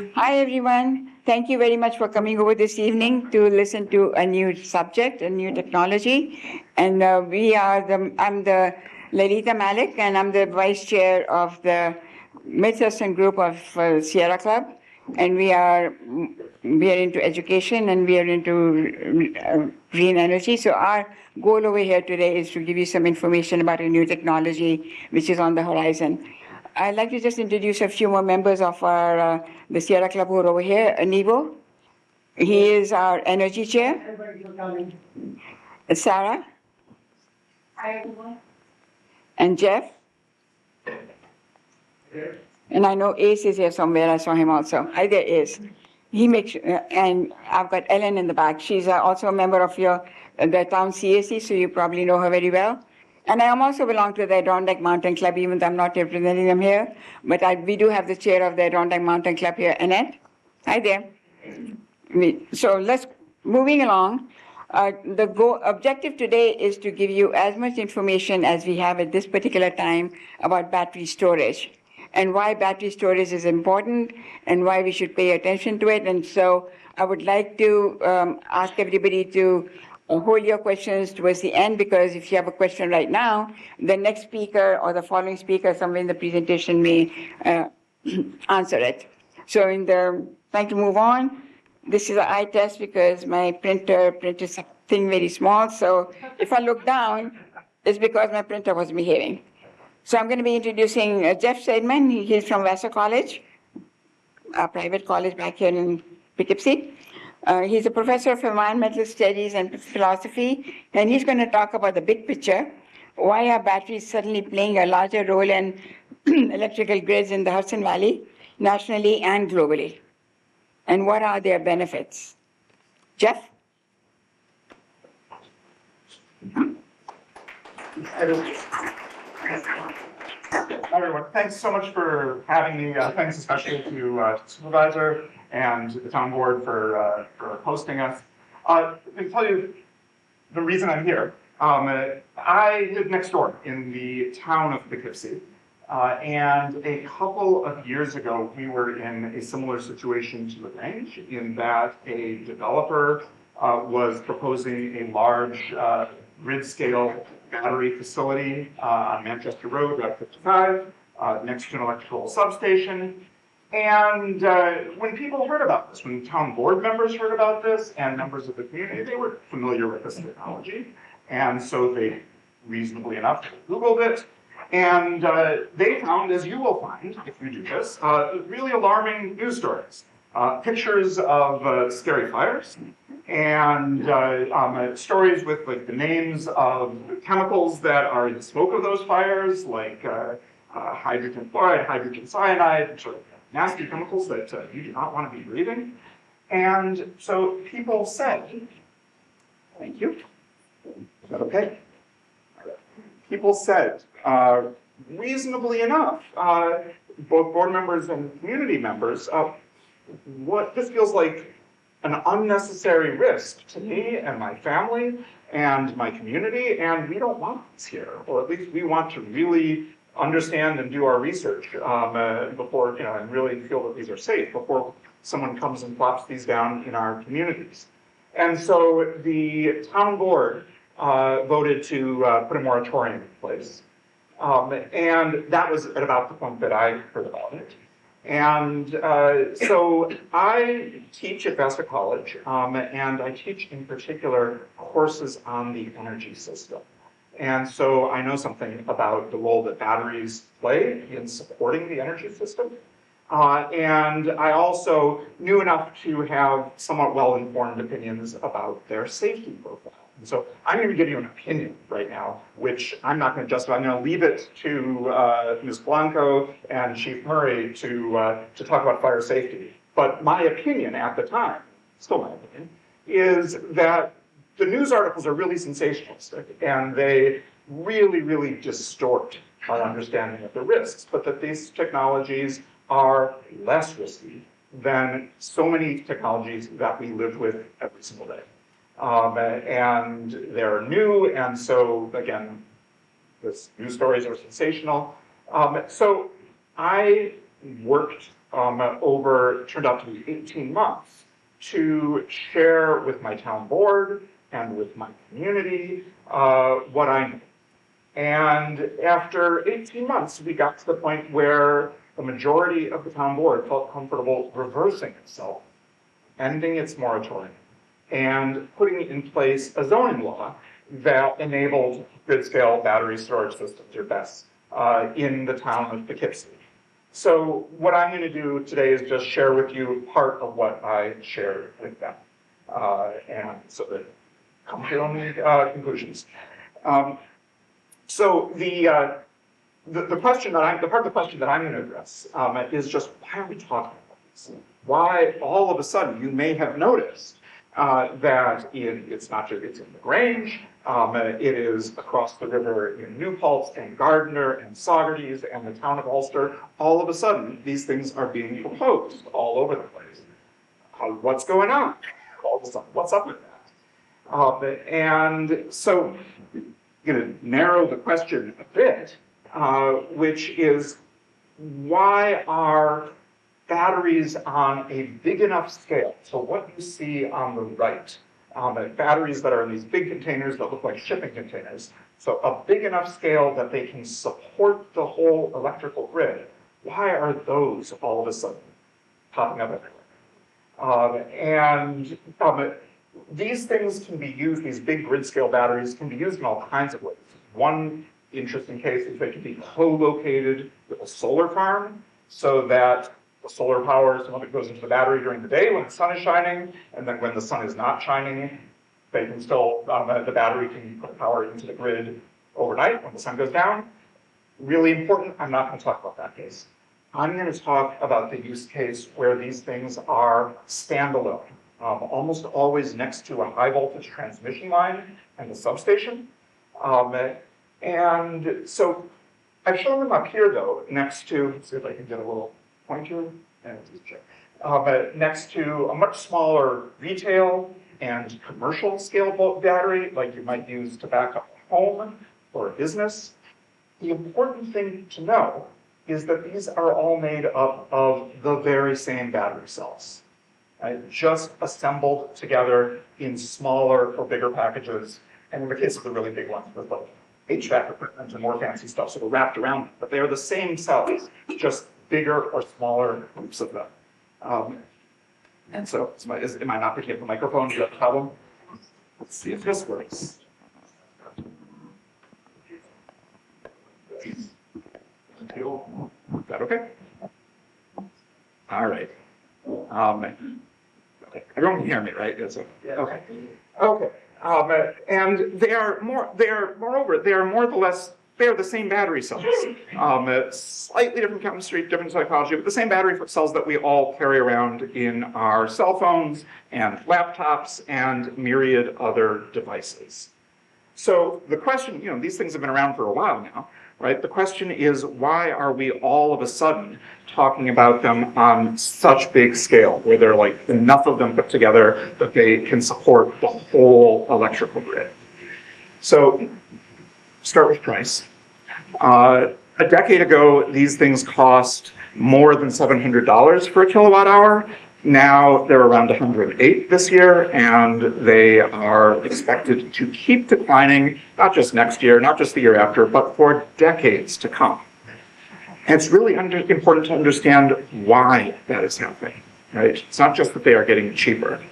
Hi, everyone. Thank you very much for coming over this evening to listen to a new subject, a new technology. And I'm the Lalita Malik, and I'm the vice chair of the Mid-Western group of Sierra Club. And we are into education and we are into green energy. So our goal over here today is to give you some information about a new technology which is on the horizon. I'd like to just introduce a few more members of the Sierra Club who are over here. Anivo, he is our energy chair. Sarah. Hi, everyone. And Jeff. And I know Ace is here somewhere. I saw him also. Hi there, Ace. He makes, and I've got Ellen in the back. She's also a member of the town CAC, so you probably know her very well. And I am also belong to the Adirondack Mountain Club, even though I'm not representing them here. But we do have the chair of the Adirondack Mountain Club here, Annette. Hi there. So moving along. The objective today is to give you as much information as we have at this particular time about battery storage and why battery storage is important and why we should pay attention to it. And so I would like to ask everybody to hold your questions towards the end, because if you have a question right now, the next speaker or the following speaker somewhere in the presentation may answer it. So trying to move on. This is an eye test because my printer printed something very small. So if I look down, it's because my printer was behaving. So I'm going to be introducing Jeff Seidman. He's from Vassar College, a private college back here in Poughkeepsie. He's a professor of environmental studies and philosophy, and he's going to talk about the big picture. Why are batteries suddenly playing a larger role in electrical grids in the Hudson Valley, nationally and globally? And what are their benefits? Jeff? Everyone, thanks so much for having me. Thanks especially to Supervisor and the town board for hosting us. I can tell you the reason I'm here. I live next door in the town of Poughkeepsie. And a couple of years ago, we were in a similar situation to LaGrange, in that a developer was proposing a large grid-scale battery facility on Manchester Road, Route 55, next to an electrical substation. And when people heard about this, when town board members heard about this, and members of the community, they were familiar with this technology. And so they, reasonably enough, Googled it. And they found, as you will find if you do this, really alarming news stories. Pictures of scary fires, and stories with like the names of chemicals that are in the smoke of those fires, like hydrogen fluoride, hydrogen cyanide, sort of nasty chemicals that you do not want to be breathing. And so people said, thank you. Is that okay? People said, reasonably enough, both board members and community members, what this feels like an unnecessary risk to me and my family and my community, and we don't want this here, or at least we want to really understand and do our research before, and really feel that these are safe before someone comes and plops these down in our communities. And so the town board voted to put a moratorium in place. And that was at about the point that I heard about it. And so I teach at Vassar College, and I teach in particular courses on the energy system. And so I know something about the role that batteries play in supporting the energy system. And I also knew enough to have somewhat well-informed opinions about their safety profile. And so I'm going to give you an opinion right now, which I'm not going to justify. I'm going to leave it to Ms. Blanco and Chief Murray to talk about fire safety. But my opinion at the time, still my opinion, is that the news articles are really sensationalistic, and they really, really distort our understanding of the risks, but that these technologies are less risky than so many technologies that we live with every single day. And they're new, and so, again, the news stories are sensational. So I worked turned out to be 18 months to share with my town board and with my community what I knew. And after 18 months, we got to the point where the majority of the town board felt comfortable reversing itself, ending its moratorium, and putting in place a zoning law that enabled grid-scale battery storage systems, or BESS, in the town of Poughkeepsie. So what I'm going to do today is just share with you part of what I shared with them, and so that come to your own conclusions. So the question that the part of the question that I'm going to address is just why are we talking about this? Why all of a sudden you may have noticed that it's not just it's in LaGrange, it is across the river in New Paltz and Gardner and Saugerties and the town of Ulster. All of a sudden, these things are being proposed all over the place. What's going on? All of a sudden, what's up with that? And so, I'm going to narrow the question a bit, which is why are batteries on a big enough scale? So what you see on the right, batteries that are in these big containers that look like shipping containers, so a big enough scale that they can support the whole electrical grid, why are those all of a sudden popping up everywhere? These things can be used, these big grid scale batteries can be used in all kinds of ways. One interesting case is they can be co-located with a solar farm so that the solar power, some of it goes into the battery during the day when the sun is shining, and then when the sun is not shining, they can still, the battery can put power into the grid overnight when the sun goes down. Really important, I'm not going to talk about that case. I'm going to talk about the use case where these things are standalone, almost always next to a high voltage transmission line and a substation. And so I've shown them up here though, next to, let's see if I can get a little pointer, next to a much smaller retail and commercial scale battery, like you might use to back up a home or a business. The important thing to know is that these are all made up of the very same battery cells, right? Just assembled together in smaller or bigger packages, and in the case of the really big ones, with like HVAC equipment and more fancy stuff sort of wrapped around them. But they are the same cells, just bigger or smaller groups of them. And so, am I not picking up the microphone? Is that a problem? Let's see if this works. Is that okay? All right. Okay. Everyone can hear me, right? Okay. Okay. And they are more or less, they are the same battery cells. Slightly different chemistry, different psychology, but the same battery cells that we all carry around in our cell phones and laptops and myriad other devices. So the question, these things have been around for a while now, right? The question is, why are we all of a sudden talking about them on such big scale, where there are like enough of them put together that they can support the whole electrical grid? So start with price. A decade ago, these things cost more than $700 for a kilowatt hour. Now they're around $108 this year, and they are expected to keep declining, not just next year, not just the year after, but for decades to come. And it's really important to understand why that is happening, right? It's not just that they are getting cheaper.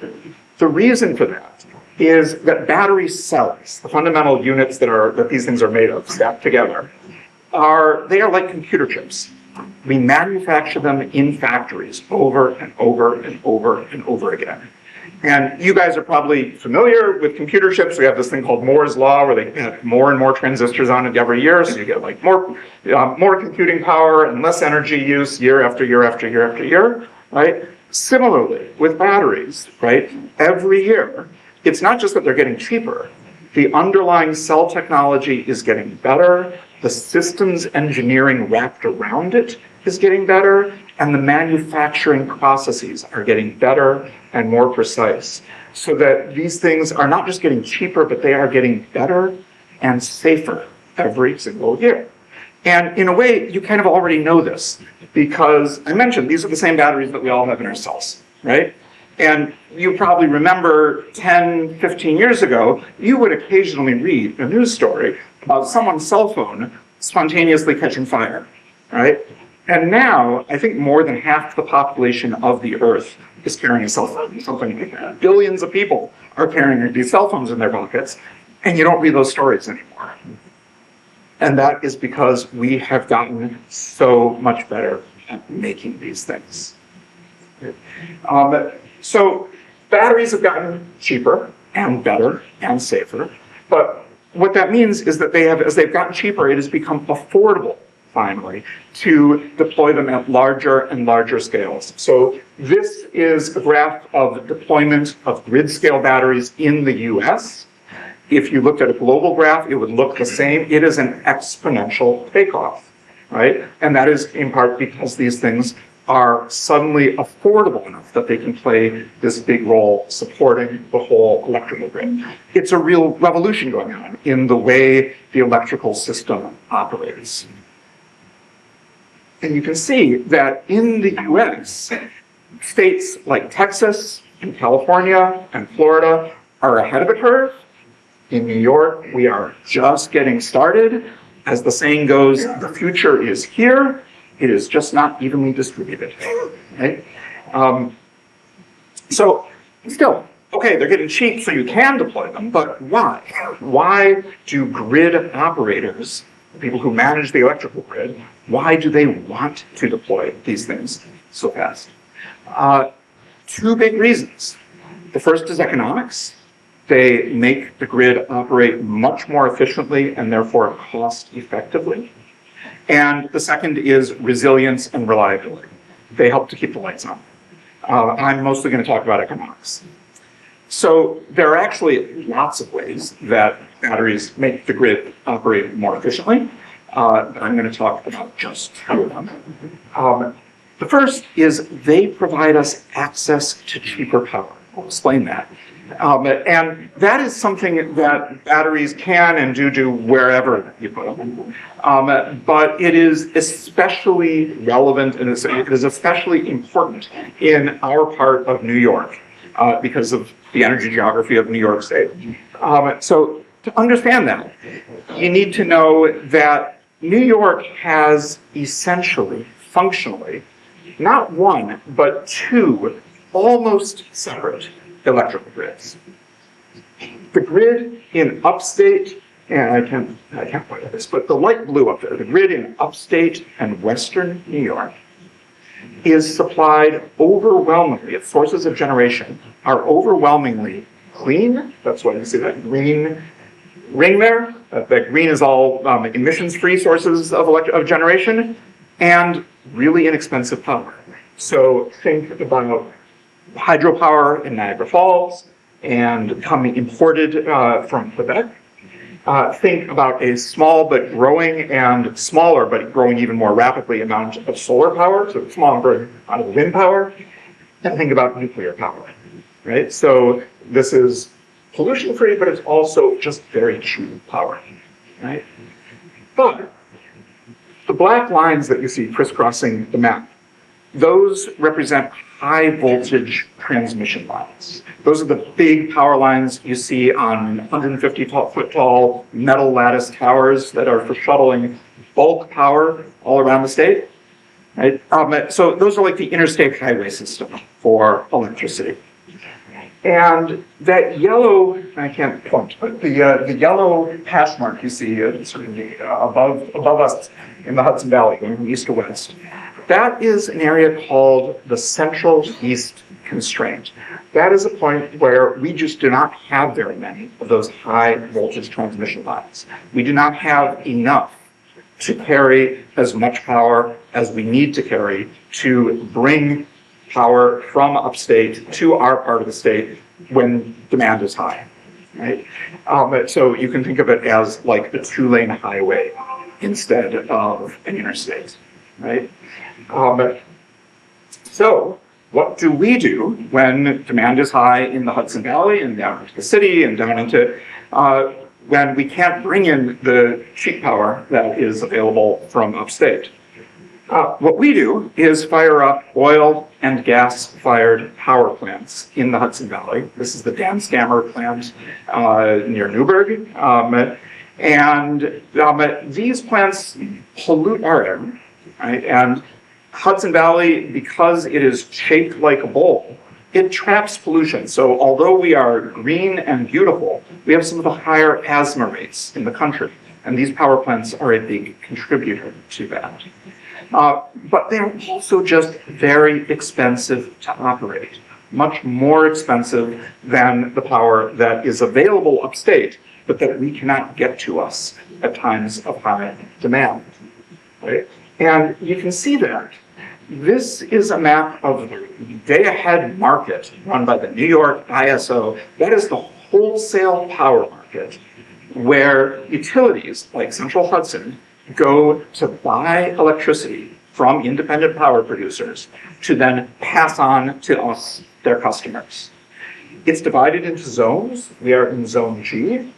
The reason for that is that battery cells, the fundamental units that these things are made of, stacked together, they are like computer chips. We manufacture them in factories over and over and over and over again. And you guys are probably familiar with computer chips. We have this thing called Moore's Law, where they have more and more transistors on it every year, so you get like more computing power and less energy use year after year after year after year, right? Similarly, with batteries, right? Every year, it's not just that they're getting cheaper. The underlying cell technology is getting better. The systems engineering wrapped around it is getting better, and the manufacturing processes are getting better and more precise, so that these things are not just getting cheaper, but they are getting better and safer every single year. And in a way, you kind of already know this because I mentioned these are the same batteries that we all have in our cells, right? And you probably remember 10, 15 years ago, you would occasionally read a news story about someone's cell phone spontaneously catching fire, right? And now, I think more than half the population of the Earth is carrying a cell phone, something like that. Billions of people are carrying these cell phones in their pockets, and you don't read those stories anymore. And that is because we have gotten so much better at making these things. So batteries have gotten cheaper and better and safer, but what that means is that as they've gotten cheaper, it has become affordable, finally, to deploy them at larger and larger scales. So this is a graph of deployment of grid-scale batteries in the US. If you looked at a global graph, it would look the same. It is an exponential takeoff, right? And that is in part because these things are suddenly affordable enough that they can play this big role supporting the whole electrical grid. It's a real revolution going on in the way the electrical system operates. And you can see that in the US, states like Texas and California and Florida are ahead of the curve. In New York, we are just getting started. As the saying goes, the future is here. It is just not evenly distributed, right? So still, okay, they're getting cheap so you can deploy them, but why? Why do grid operators, people who manage the electrical grid, why do they want to deploy these things so fast? Two big reasons. The first is economics. They make the grid operate much more efficiently and therefore cost effectively. And the second is resilience and reliability. They help to keep the lights on. I'm mostly going to talk about economics. So there are actually lots of ways that batteries make the grid operate more efficiently. I'm going to talk about just two of them. The first is they provide us access to cheaper power. I'll explain that. And that is something that batteries can and do wherever you put them. But it is especially relevant and it is especially important in our part of New York because of the energy geography of New York State. So to understand that, you need to know that New York has essentially, functionally, not one, but two almost separate electrical grids. The grid in upstate, and I can't point at this, but the light blue up there, the grid in upstate and western New York is supplied overwhelmingly, its sources of generation are overwhelmingly clean. That's why you see that green ring there. That green is all emissions-free sources of generation and really inexpensive power. So think about hydropower in Niagara Falls and coming imported from Quebec. Think about a small but growing and smaller but growing even more rapidly amount of solar power, so small amount of wind power, and think about nuclear power, right? So this is pollution-free, but it's also just very cheap power, right? But the black lines that you see crisscrossing the map, those represent high voltage transmission lines. Those are the big power lines you see on 150-foot tall metal lattice towers that are for shuttling bulk power all around the state. Right? So those are like the interstate highway system for electricity. And that yellow, I can't point, but the yellow hash mark you see sort of above us in the Hudson Valley, going from east to west, that is an area called the Central East Constraint. That is a point where we just do not have very many of those high voltage transmission lines. We do not have enough to carry as much power as we need to carry to bring power from upstate to our part of the state when demand is high, right? So you can think of it as like a two-lane highway instead of an interstate, right? So what do we do when demand is high in the Hudson Valley and down into the city and down into, when we can't bring in the cheap power that is available from upstate. What we do is fire up oil and gas-fired power plants in the Hudson Valley. This is the Dan Scammer plant near Newburgh. These plants pollute our air, right? And Hudson Valley, because it is shaped like a bowl, it traps pollution. So although we are green and beautiful, we have some of the higher asthma rates in the country. And these power plants are a big contributor to that. But they're also just very expensive to operate, much more expensive than the power that is available upstate, but that we cannot get to us at times of high demand. Right? And you can see that. This is a map of the day-ahead market run by the New York ISO. That is the wholesale power market where utilities like Central Hudson go to buy electricity from independent power producers to then pass on to us, their customers. It's divided into zones. We are in zone G.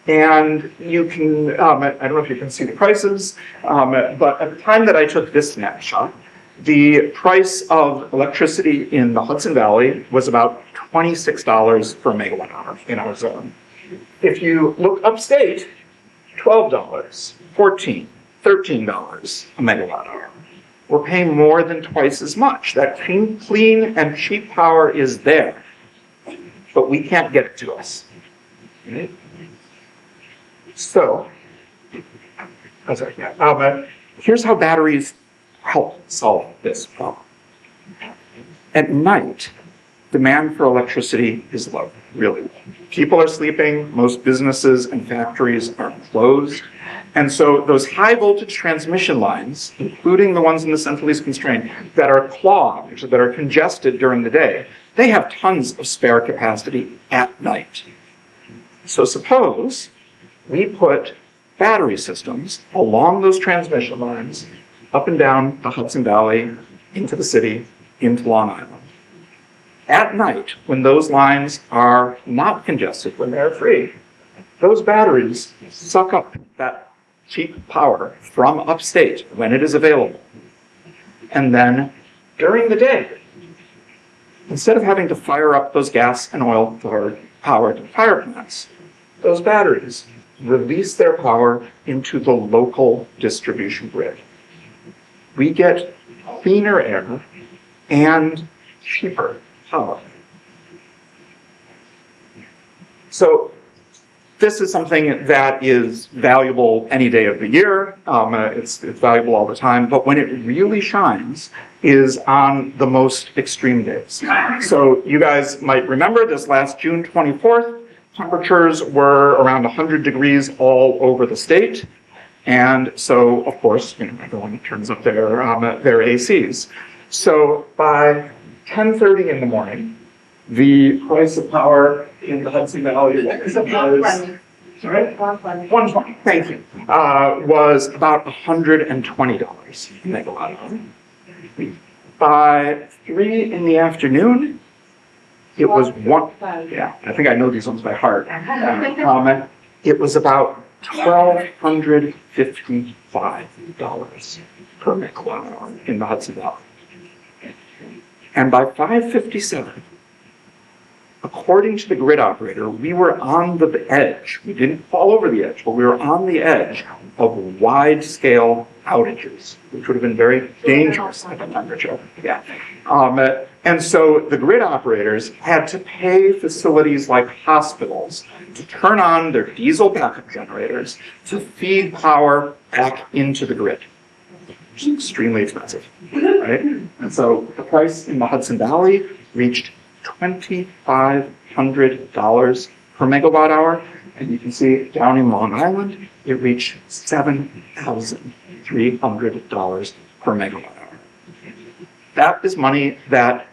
And you can, I don't know if you can see the prices, but at the time that I took this snapshot, the price of electricity in the Hudson Valley was about $26 per megawatt hour in our zone. If you look upstate, $12, $14, $13 a megawatt hour. We're paying more than twice as much. That clean and cheap power is there, but we can't get it to us. Right? So, here's how batteries help solve this problem. At night, demand for electricity is low, really low. People are sleeping, most businesses and factories are closed. And so those high voltage transmission lines, including the ones in the Central East Constraint, that are clogged, that are congested during the day, they have tons of spare capacity at night. So suppose we put battery systems along those transmission lines, up and down the Hudson Valley, into the city, into Long Island. At night, when those lines are not congested, when they're free, those batteries suck up that cheap power from upstate when it is available. And then during the day, instead of having to fire up those gas and oil powered power plants, those batteries release their power into the local distribution grid. We get cleaner air and cheaper power. So this is something that is valuable any day of the year. It's valuable all the time, but when it really shines is on the most extreme days. So you guys might remember this last June 24th, temperatures were around 100 degrees all over the state. And so, of course, everyone turns up their ACs. So by 10:30 in the morning, the price of power in the Hudson Valley was, sorry? 120, thank you, was about $120 a megawatt hour. By 3 in the afternoon, it was yeah, I think I know these ones by heart. It was about $1,255 per megawatt hour in the Hudson Valley. And by 5:57, according to the grid operator, we were on the edge. We didn't fall over the edge, but we were on the edge of wide-scale outages, which would have been very dangerous at the temperature. Yeah. And so the grid operators had to pay facilities like hospitals to turn on their diesel backup generators to feed power back into the grid, which is extremely expensive, right? And so the price in the Hudson Valley reached $2,500 per megawatt hour. And you can see down in Long Island, it reached $7,300 per megawatt hour. That is money that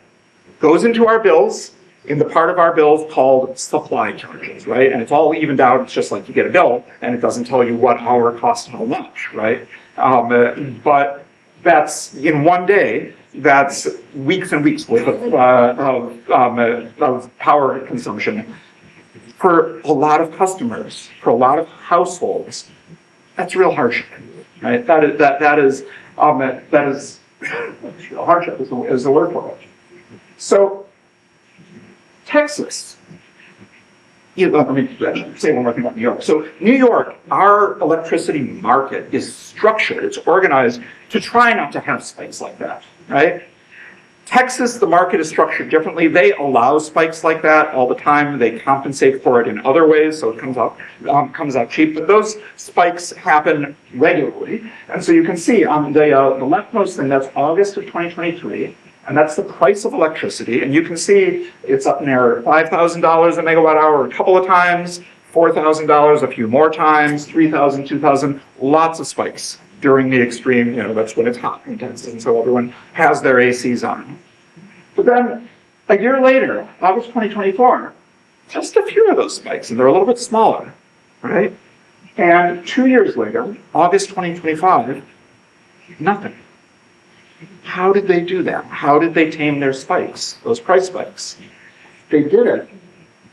goes into our bills in the part of our bills called supply charges, right? And it's all evened out. It's just like you get a bill and it doesn't tell you what hour costs how much, right? But that's in one day, that's weeks and weeks worth of power consumption for a lot of customers, for a lot of households, that's real hardship, right? That is hardship is the word for it. So Texas, let me say one more thing about New York. So New York, our electricity market is structured, it's organized to try not to have spikes like that, right? Texas, the market is structured differently. They allow spikes like that all the time. They compensate for it in other ways, so it comes out cheap. But those spikes happen regularly. And so you can see on the leftmost thing, that's August of 2023, and that's the price of electricity. And you can see it's up near $5,000 a megawatt hour a couple of times, $4,000 a few more times, $3,000, $2,000, lots of spikes during the extreme, that's when it's hot in Texas, and so everyone has their ACs on. But then a year later, August 2024, just a few of those spikes, and they're a little bit smaller, right? And 2 years later, August 2025, nothing. How did they do that? How did they tame their spikes, those price spikes? They did it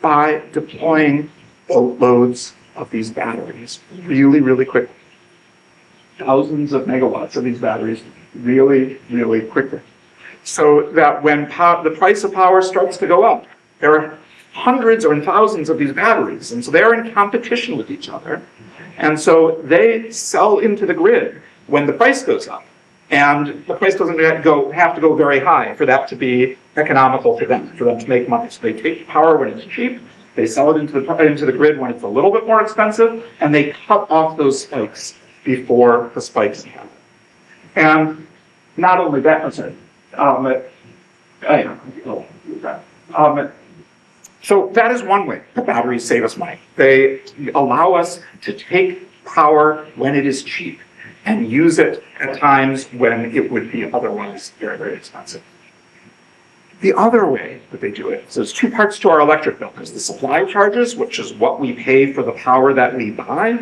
by deploying boatloads of these batteries really, really quickly. Thousands of megawatts of these batteries really, really quickly. So that when the price of power starts to go up, there are hundreds or thousands of these batteries, and so they're in competition with each other. And so they sell into the grid when the price goes up. And the price doesn't have to go very high for that to be economical for them to make money. So they take power when it's cheap, they sell it into the grid when it's a little bit more expensive, and they cut off those spikes before the spikes happen. And not only that, so that is one way the batteries save us money. They allow us to take power when it is cheap and use it at times when it would be otherwise very, very expensive. The other way that they do it, so there's two parts to our electric bill. There's the supply charges, which is what we pay for the power that we buy.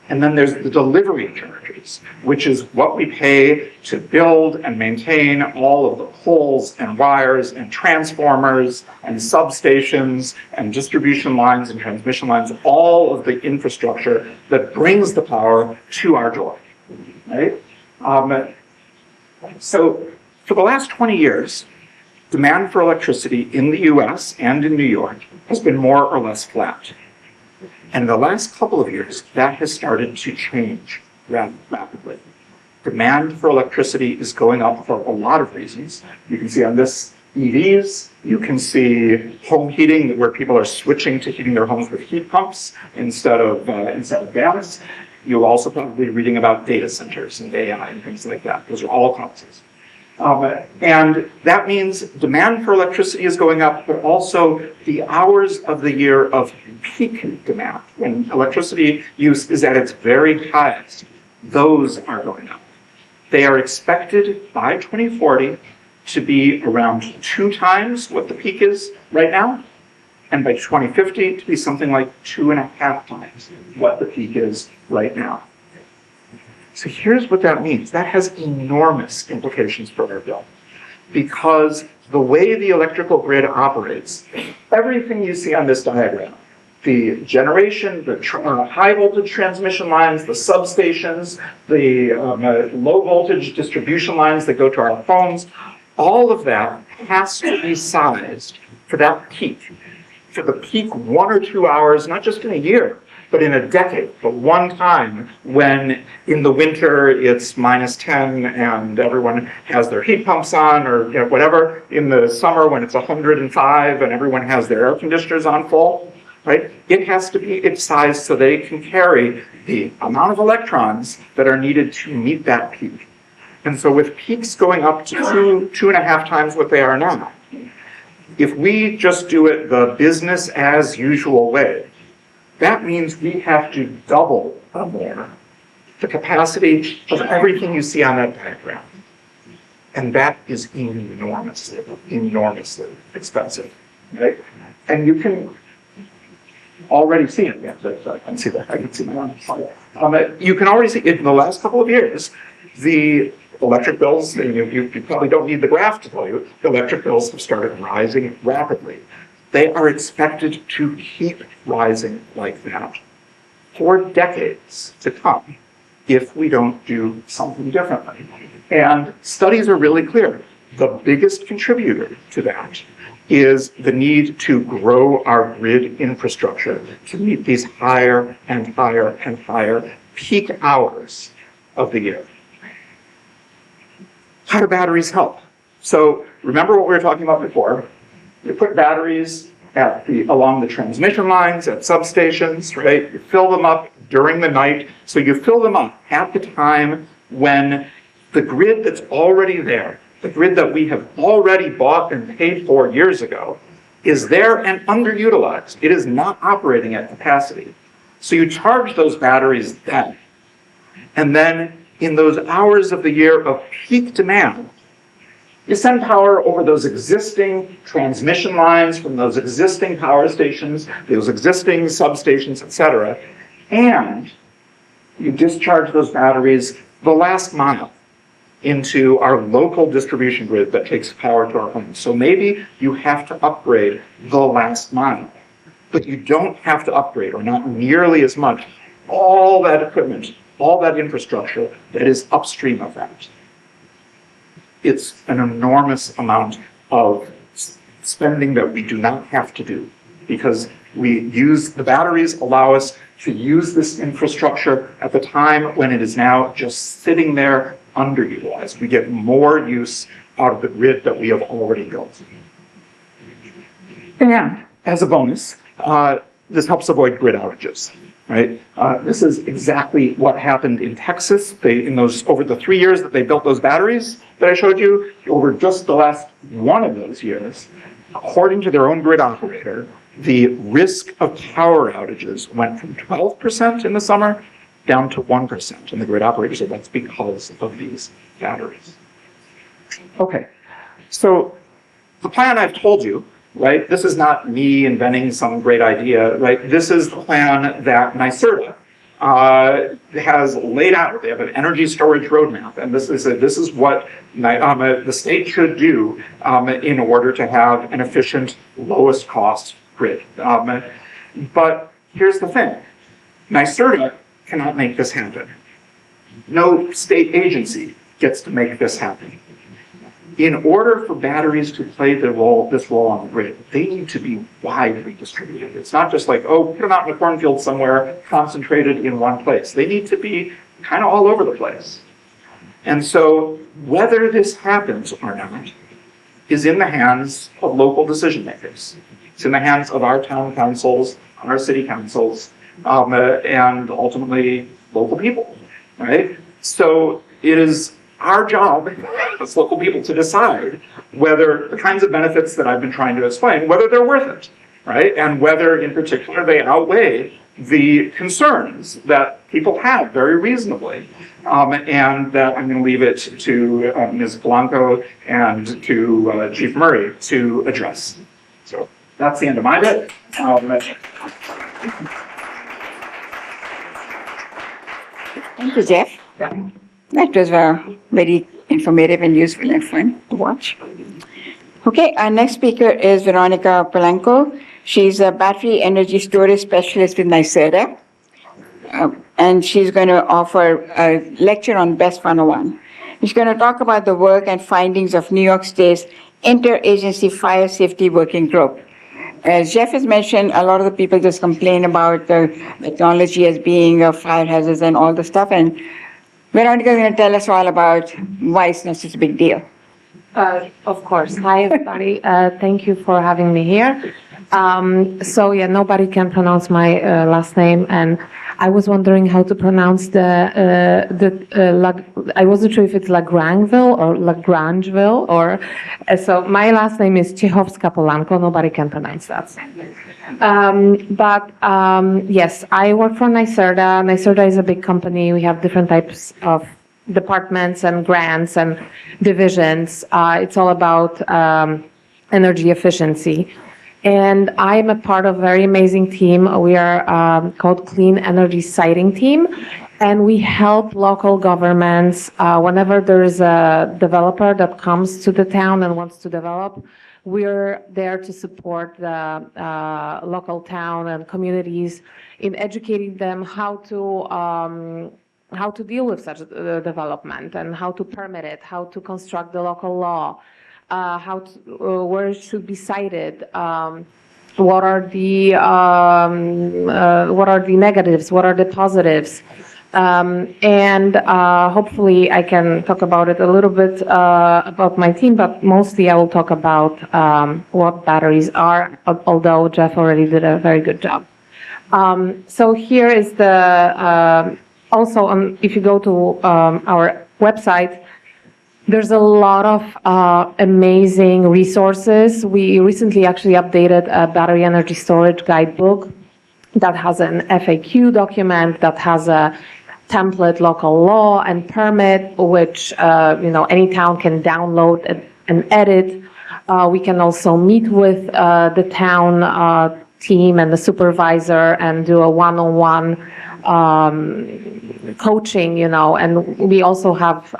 And then there's the delivery charges, which is what we pay to build and maintain all of the poles and wires and transformers and substations and distribution lines and transmission lines, all of the infrastructure that brings the power to our door, right? So for the last 20 years, demand for electricity in the US and in New York has been more or less flat. And in the last couple of years, that has started to change rapidly. Demand for electricity is going up for a lot of reasons. You can see on this EVs, you can see home heating where people are switching to heating their homes with heat pumps instead of gas. You'll also probably be reading about data centers and AI and things like that. Those are all causes. And that means demand for electricity is going up, but also the hours of the year of peak demand, when electricity use is at its very highest, those are going up. They are expected by 2040 to be around 2 times what the peak is right now, and by 2050 to be something like 2.5 times what the peak is right now. So here's what that means. That has enormous implications for our bill, because the way the electrical grid operates, everything you see on this diagram, the generation, the high voltage transmission lines, the substations, the low voltage distribution lines that go to our phones, all of that has to be sized for that peak, for the peak 1 or 2 hours, not just in a year, but in a decade, but one time when in the winter it's -10 and everyone has their heat pumps on, or whatever, in the summer when it's 105 and everyone has their air conditioners on full, right? It has to be sized so they can carry the amount of electrons that are needed to meet that peak. And so with peaks going up to 2.5 times what they are now, if we just do it the business as usual way, that means we have to double or more the capacity of everything you see on that diagram. And that is enormously, enormously expensive, right? And you can already see it. Yes, I can see that. I can see my own slide. You can already see it in the last couple of years, the electric bills, and you probably don't need the graph to tell you, the electric bills have started rising rapidly. They are expected to keep rising like that for decades to come if we don't do something differently. And studies are really clear. The biggest contributor to that is the need to grow our grid infrastructure to meet these higher and higher and higher peak hours of the year. How do batteries help? So remember what we were talking about before. You put batteries along the transmission lines at substations, right? You fill them up during the night. So you fill them up at the time when the grid that's already there, the grid that we have already bought and paid for years ago, is there and underutilized. It is not operating at capacity. So you charge those batteries then. And then in those hours of the year of peak demand, you send power over those existing transmission lines from those existing power stations, those existing substations, et cetera, and you discharge those batteries the last mile into our local distribution grid that takes power to our homes. So maybe you have to upgrade the last mile, but you don't have to upgrade, or not nearly as much, all that equipment, all that infrastructure that is upstream of that. It's an enormous amount of spending that we do not have to do because we use the batteries allow us to use this infrastructure at the time when it is now just sitting there underutilized. We get more use out of the grid that we have already built. And as a bonus, this helps avoid grid outages. Right? This is exactly what happened in Texas. Over the 3 years that they built those batteries that I showed you, over just the last one of those years, according to their own grid operator, the risk of power outages went from 12% in the summer down to 1%. And the grid operator said that's because of these batteries. Okay, so the plan I've told you, right? This is not me inventing some great idea, right? This is the plan that NYSERDA has laid out. They have an energy storage roadmap, and this is what the state should do in order to have an efficient, lowest cost grid. But here's the thing: NYSERDA cannot make this happen. No state agency gets to make this happen. In order for batteries to play this role on the grid, they need to be widely distributed. It's not just like, oh, put them out in a cornfield somewhere, concentrated in one place. They need to be kind of all over the place. And so whether this happens or not is in the hands of local decision makers. It's in the hands of our town councils, our city councils, and ultimately local people, right? So it is our job as local people to decide whether the kinds of benefits that I've been trying to explain, whether they're worth it, right? And whether in particular they outweigh the concerns that people have very reasonably. And that I'm going to leave it to Ms. Blanco and to Chief Murray to address. So that's the end of my bit. Thank you, Jeff. That was very informative and useful and fun to watch. Okay, our next speaker is Veronica Polanco. She's a battery energy storage specialist with NYSERDA. And she's going to offer a lecture on BEST 101. She's going to talk about the work and findings of New York State's Interagency Fire Safety Working Group. As Jeff has mentioned, a lot of the people just complain about the technology as being a fire hazard and all the stuff. And Veronica is going to tell us all about why it's not such a big deal. Of course. Hi, everybody. Thank you for having me here. Nobody can pronounce my last name, and I was wondering how to pronounce I wasn't sure if it's Lagrangeville or Lagrangeville, or so my last name is Ciechowska Polanco. Nobody can pronounce that. Yes, I work for NYSERDA. NYSERDA is a big company. We have different types of departments and grants and divisions. It's all about energy efficiency. And I'm a part of a very amazing team. We are called Clean Energy Siting Team. And we help local governments whenever there is a developer that comes to the town and wants to develop. we're there to support the local town and communities in educating them how to deal with such development and how to permit it, how to construct the local law, where it should be cited, what are the negatives, what are the positives. And hopefully I can talk about it a little bit about my team, but mostly I will talk about what batteries are, although Jeff already did a very good job. So here is the, also if you go to our website, there's a lot of amazing resources. We recently actually updated a battery energy storage guidebook that has an FAQ document, that has a template local law and permit, which any town can download and edit. We can also meet with the town team and the supervisor and do a one-on-one coaching, and we also have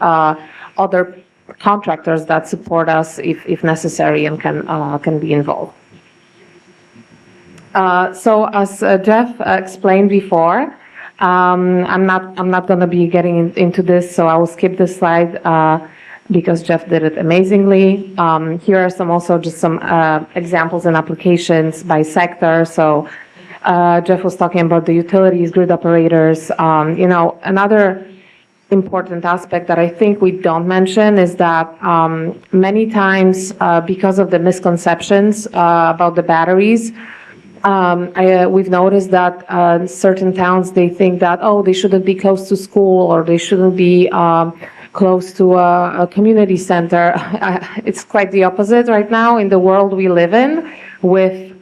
other contractors that support us if necessary and can be involved. So as Jeff explained before, I'm not going to be getting into this, so I will skip this slide because Jeff did it amazingly. Here are some examples and applications by sector. So Jeff was talking about the utilities, grid operators. Another important aspect that I think we don't mention is that many times because of the misconceptions about the batteries, we've noticed that certain towns, they think that, they shouldn't be close to school or they shouldn't be close to a community center. It's quite the opposite right now in the world we live in with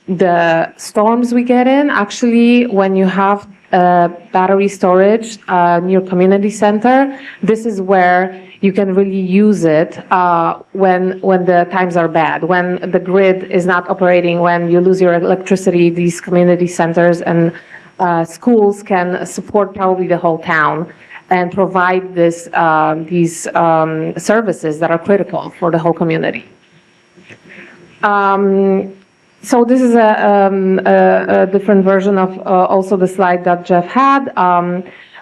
the storms we get in. Actually, when you have battery storage near community center, this is where you can really use it when the times are bad, when the grid is not operating, when you lose your electricity. These community centers and schools can support probably the whole town and provide these services that are critical for the whole community. So this is a different version of also the slide that Jeff had.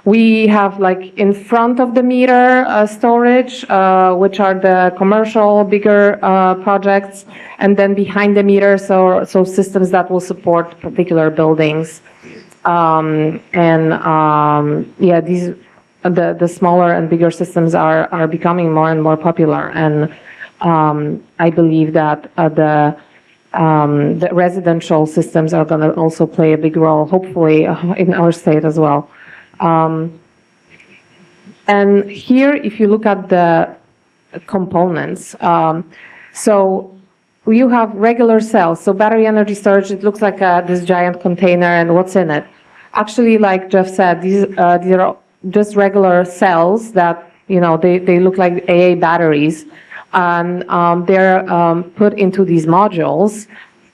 We have in front of the meter storage, which are the commercial bigger projects, and then behind the meter, so systems that will support particular buildings. The smaller and bigger systems are becoming more and more popular, and I believe that the residential systems are going to also play a big role, hopefully, in our state as well. And here, if you look at the components, so you have regular cells. So battery energy storage, it looks like this giant container, and what's in it? Actually, like Jeff said, these are just regular cells that, they look like AA batteries. And they're put into these modules,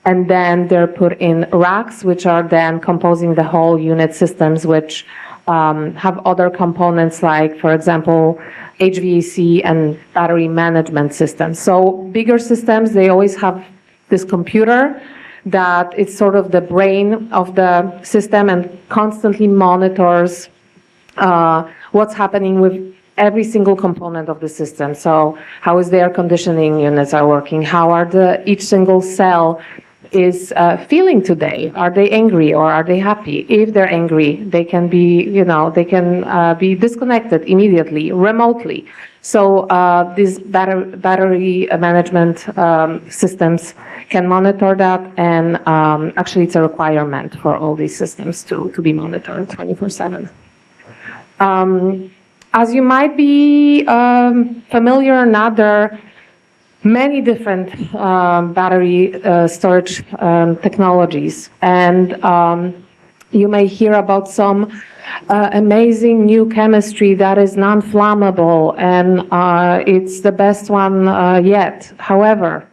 and then they're put in racks, which are then composing the whole unit systems, which have other components like, for example, HVAC and battery management systems. So bigger systems, they always have this computer that it's sort of the brain of the system and constantly monitors what's happening with every single component of the system. So how is the air conditioning units are working? How are each single cell is feeling today? Are they angry or are they happy? If they're angry, they can be, be disconnected immediately, remotely. So these battery management systems can monitor that, and actually it's a requirement for all these systems to be monitored 24/7. As you might be familiar or not, there are many different battery storage technologies, and you may hear about some amazing new chemistry that is non-flammable, and it's the best one yet. However,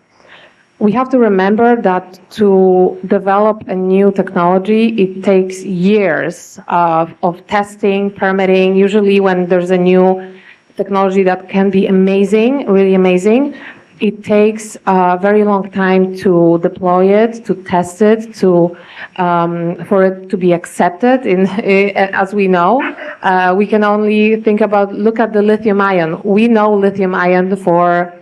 we have to remember that to develop a new technology, it takes years of testing, permitting. Usually when there's a new technology that can be amazing, really amazing, it takes a very long time to deploy it, to test it, for it to be accepted. As we know, we can only look at the lithium ion. We know lithium ion for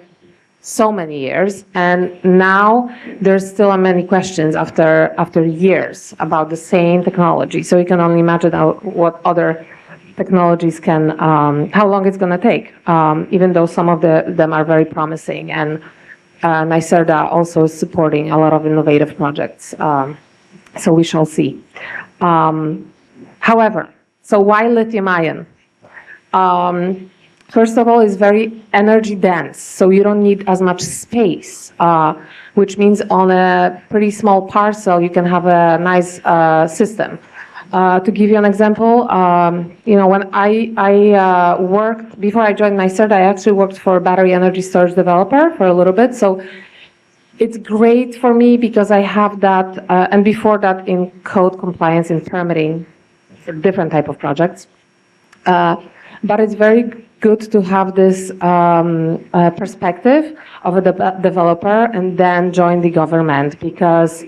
so many years, and now there's still many questions after years about the same technology. So you can only imagine what other technologies can, how long it's going to take, even though some of them are very promising. And NYSERDA also is supporting a lot of innovative projects. So we shall see. However, so why lithium ion? First of all, it's very energy dense, so you don't need as much space, which means on a pretty small parcel, you can have a nice system. To give you an example, when I worked, before I joined NYSERDA, I actually worked for a battery energy storage developer for a little bit. So it's great for me because I have that, and before that in code compliance and permitting for different type of projects. But it's very good to have this perspective of a developer and then join the government, because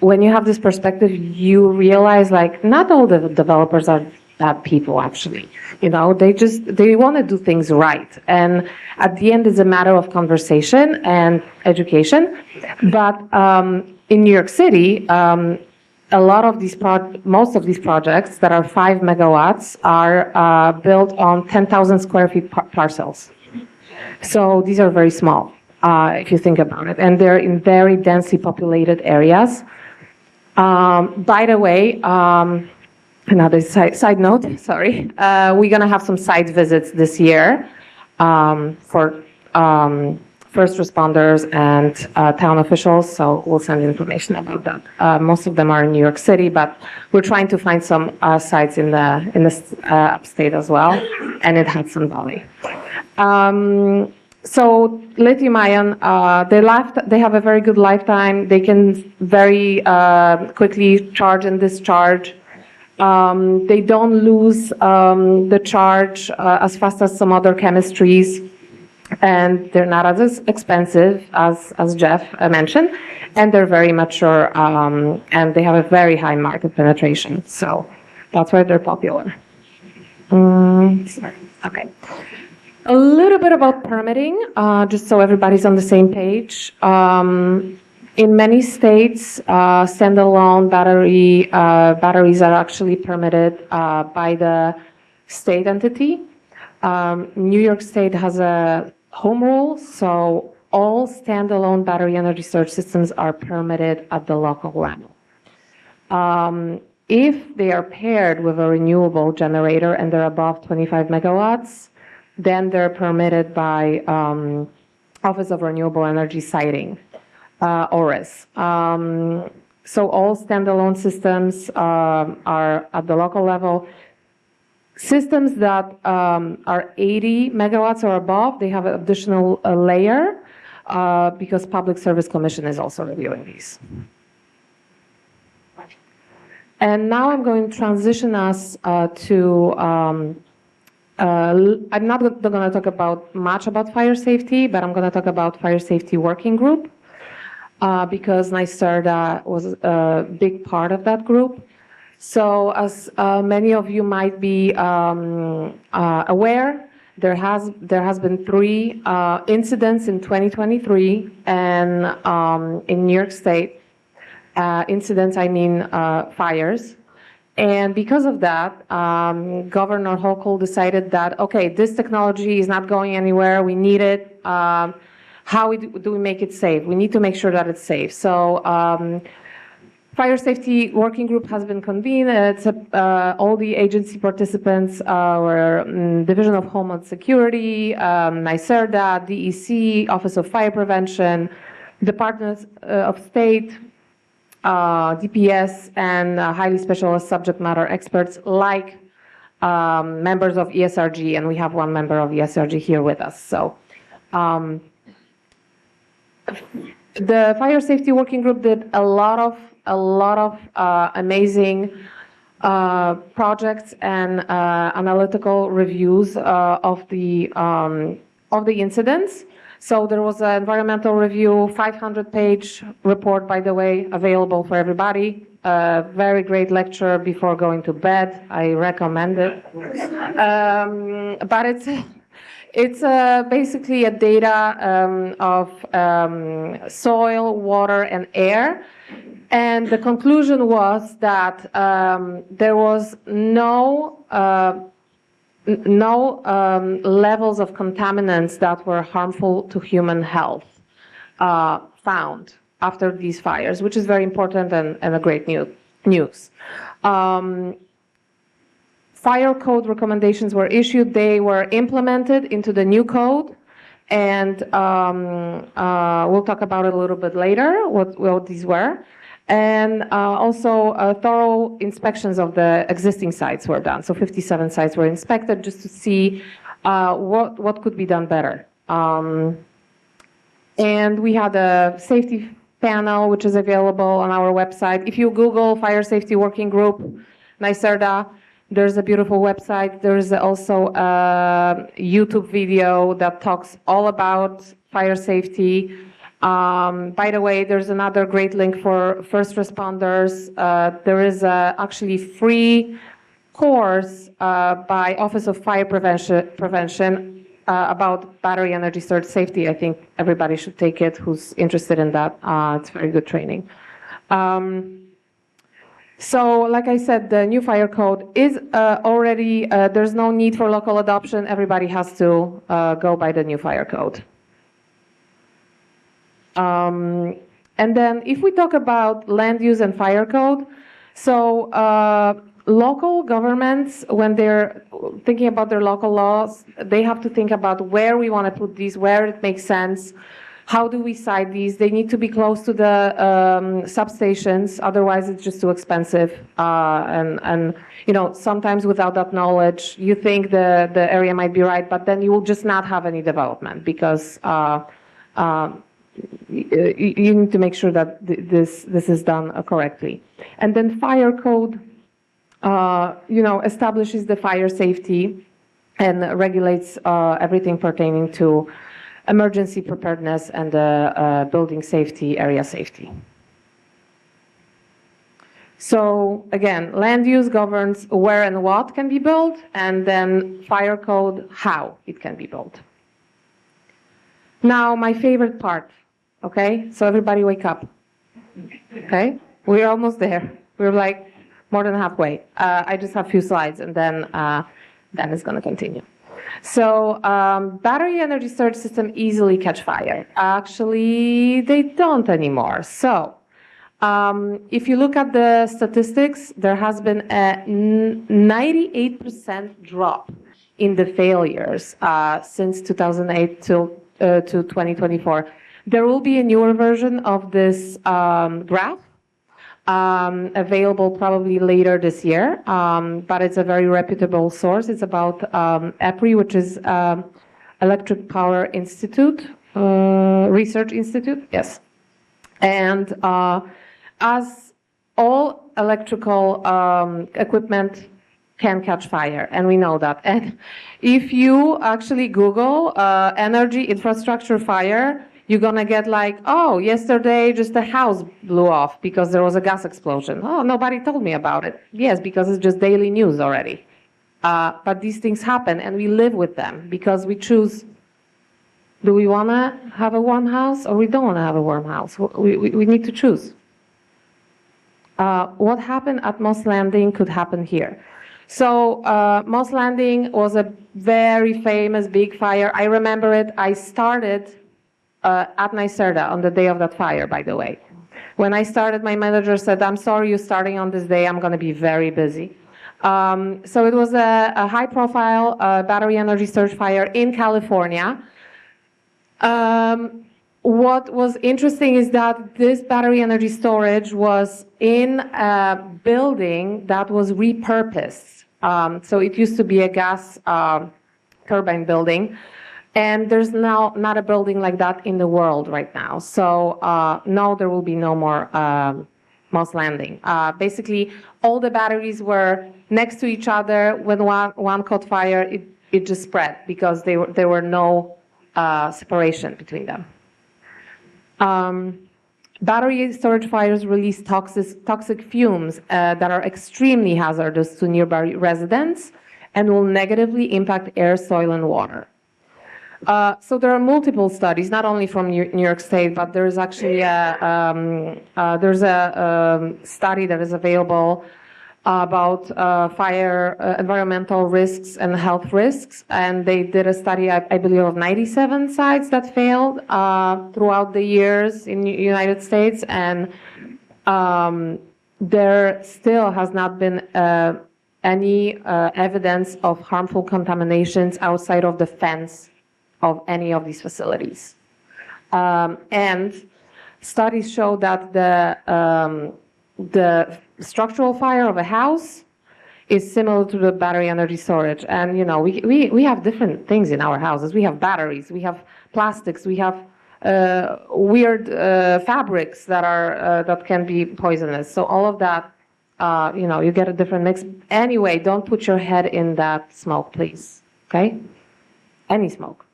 when you have this perspective, you realize like not all the developers are bad people actually. They want to do things right. And at the end, it's a matter of conversation and education. But in New York City, a lot of most of these projects that are 5 megawatts are built on 10,000 square feet parcels. So these are very small, if you think about it. And they're in very densely populated areas. By the way, another side note, sorry. We're going to have some site visits this year for first responders and town officials, so we'll send information about that. Most of them are in New York City, but we're trying to find some sites in the upstate as well, and in Hudson Valley. So lithium ion, they have a very good lifetime. They can very quickly charge and discharge. They don't lose the charge as fast as some other chemistries. And they're not as expensive as Jeff mentioned, and they're very mature, and they have a very high market penetration. So that's why they're popular. Sorry. Okay. A little bit about permitting, just so everybody's on the same page. In many states, standalone batteries are actually permitted by the state entity. New York State has a home rule, so all standalone battery energy storage systems are permitted at the local level. If they are paired with a renewable generator and they're above 25 megawatts, then they're permitted by Office of Renewable Energy Siting, ORIS. So all standalone systems are at the local level. Systems that are 80 megawatts or above, they have an additional layer because Public Service Commission is also reviewing these. And now I'm going to transition us to, I'm not going to talk much about fire safety, but I'm going to talk about Fire Safety Working Group because NYSERDA was a big part of that group. So as many of you might be aware, there has been 3 incidents in 2023, and in New York State, incidents, I mean fires. And because of that, Governor Hochul decided that, okay, this technology is not going anywhere, we need it. How do we make it safe? We need to make sure that it's safe. So Fire Safety Working Group has been convened. It's all the agency participants were Division of Homeland Security, NYSERDA, DEC, Office of Fire Prevention, Department of State, DPS, and highly specialized subject matter experts like members of ESRG, and we have one member of ESRG here with us. So the Fire Safety Working Group did a lot of amazing projects and analytical reviews of the incidents. So there was an environmental review, 500-page report, by the way, available for everybody. Very great lecture before going to bed. I recommend it. But it's basically a data of soil, water, and air. And the conclusion was that there was no levels of contaminants that were harmful to human health found after these fires, which is very important and a great news. Fire code recommendations were issued. They were implemented into the new code, and we'll talk about it a little bit later, what these were. And also thorough inspections of the existing sites were done. So 57 sites were inspected just to see what could be done better. And we had a safety panel, which is available on our website. If you Google Fire Safety Working Group, NYSERDA, there's a beautiful website. There's also a YouTube video that talks all about fire safety. By the way, there's another great link for first responders. There is actually free course by Office of Fire Prevention about battery energy storage safety. I think everybody should take it who's interested in that. It's very good training. So, like I said, the new fire code is already, there's no need for local adoption. Everybody has to go by the new fire code. And then if we talk about land use and fire code, so local governments, when they're thinking about their local laws, they have to think about where we want to put these, where it makes sense, how do we site these. They need to be close to the substations, otherwise it's just too expensive. And you know, sometimes without that knowledge, you think the area might be right, but then you will just not have any development because you need to make sure that this is done correctly. And then fire code, you know, establishes the fire safety and regulates everything pertaining to emergency preparedness and building safety, area safety. So again, land use governs where and what can be built, and then fire code, how it can be built. Now, my favorite part, okay? So everybody wake up, okay? We're almost there. We're like more than halfway. I just have a few slides, and then it's going to continue. So battery energy storage system easily catch fire. Actually, they don't anymore. So if you look at the statistics, there has been a 98% drop in the failures since 2008 to 2024. There will be a newer version of this graph available probably later this year, but it's a very reputable source. It's about EPRI, which is Electric Power Institute, Research Institute, yes. And as all electrical equipment can catch fire, and we know that. And if you actually Google energy infrastructure fire, you're gonna get like, oh, yesterday just a house blew off because there was a gas explosion. Oh, nobody told me about it. Yes, because it's just daily news already. But these things happen and we live with them because we choose, do we wanna have a warm house or we don't wanna have a warm house? We need to choose. What happened at Moss Landing could happen here. So Moss Landing was a very famous big fire. I remember it. I started at NYSERDA on the day of that fire, by the way. When I started, my manager said, I'm sorry you're starting on this day. I'm going to be very busy. So it was a high-profile battery energy storage fire in California. What was interesting is that this battery energy storage was in a building that was repurposed. So it used to be a gas turbine building. And there's now not a building like that in the world right now. So no, there will be no more Moss Landing. Basically, all the batteries were next to each other. When one caught fire, it just spread because there were no separation between them. Battery storage fires release toxic fumes that are extremely hazardous to nearby residents and will negatively impact air, soil, and water. So there are multiple studies, not only from New York State, but there's actually there's a study that is available about fire, environmental risks and health risks. And they did a study, I believe, of 97 sites that failed throughout the years in the United States. And there still has not been any evidence of harmful contaminations outside of the fence of any of these facilities. And studies show that the structural fire of a house is similar to the battery energy storage. And, you know, we have different things in our houses. We have batteries, we have plastics, we have weird fabrics that are that can be poisonous. So all of that, you know, you get a different mix. Anyway, don't put your head in that smoke, please, okay? Any smoke.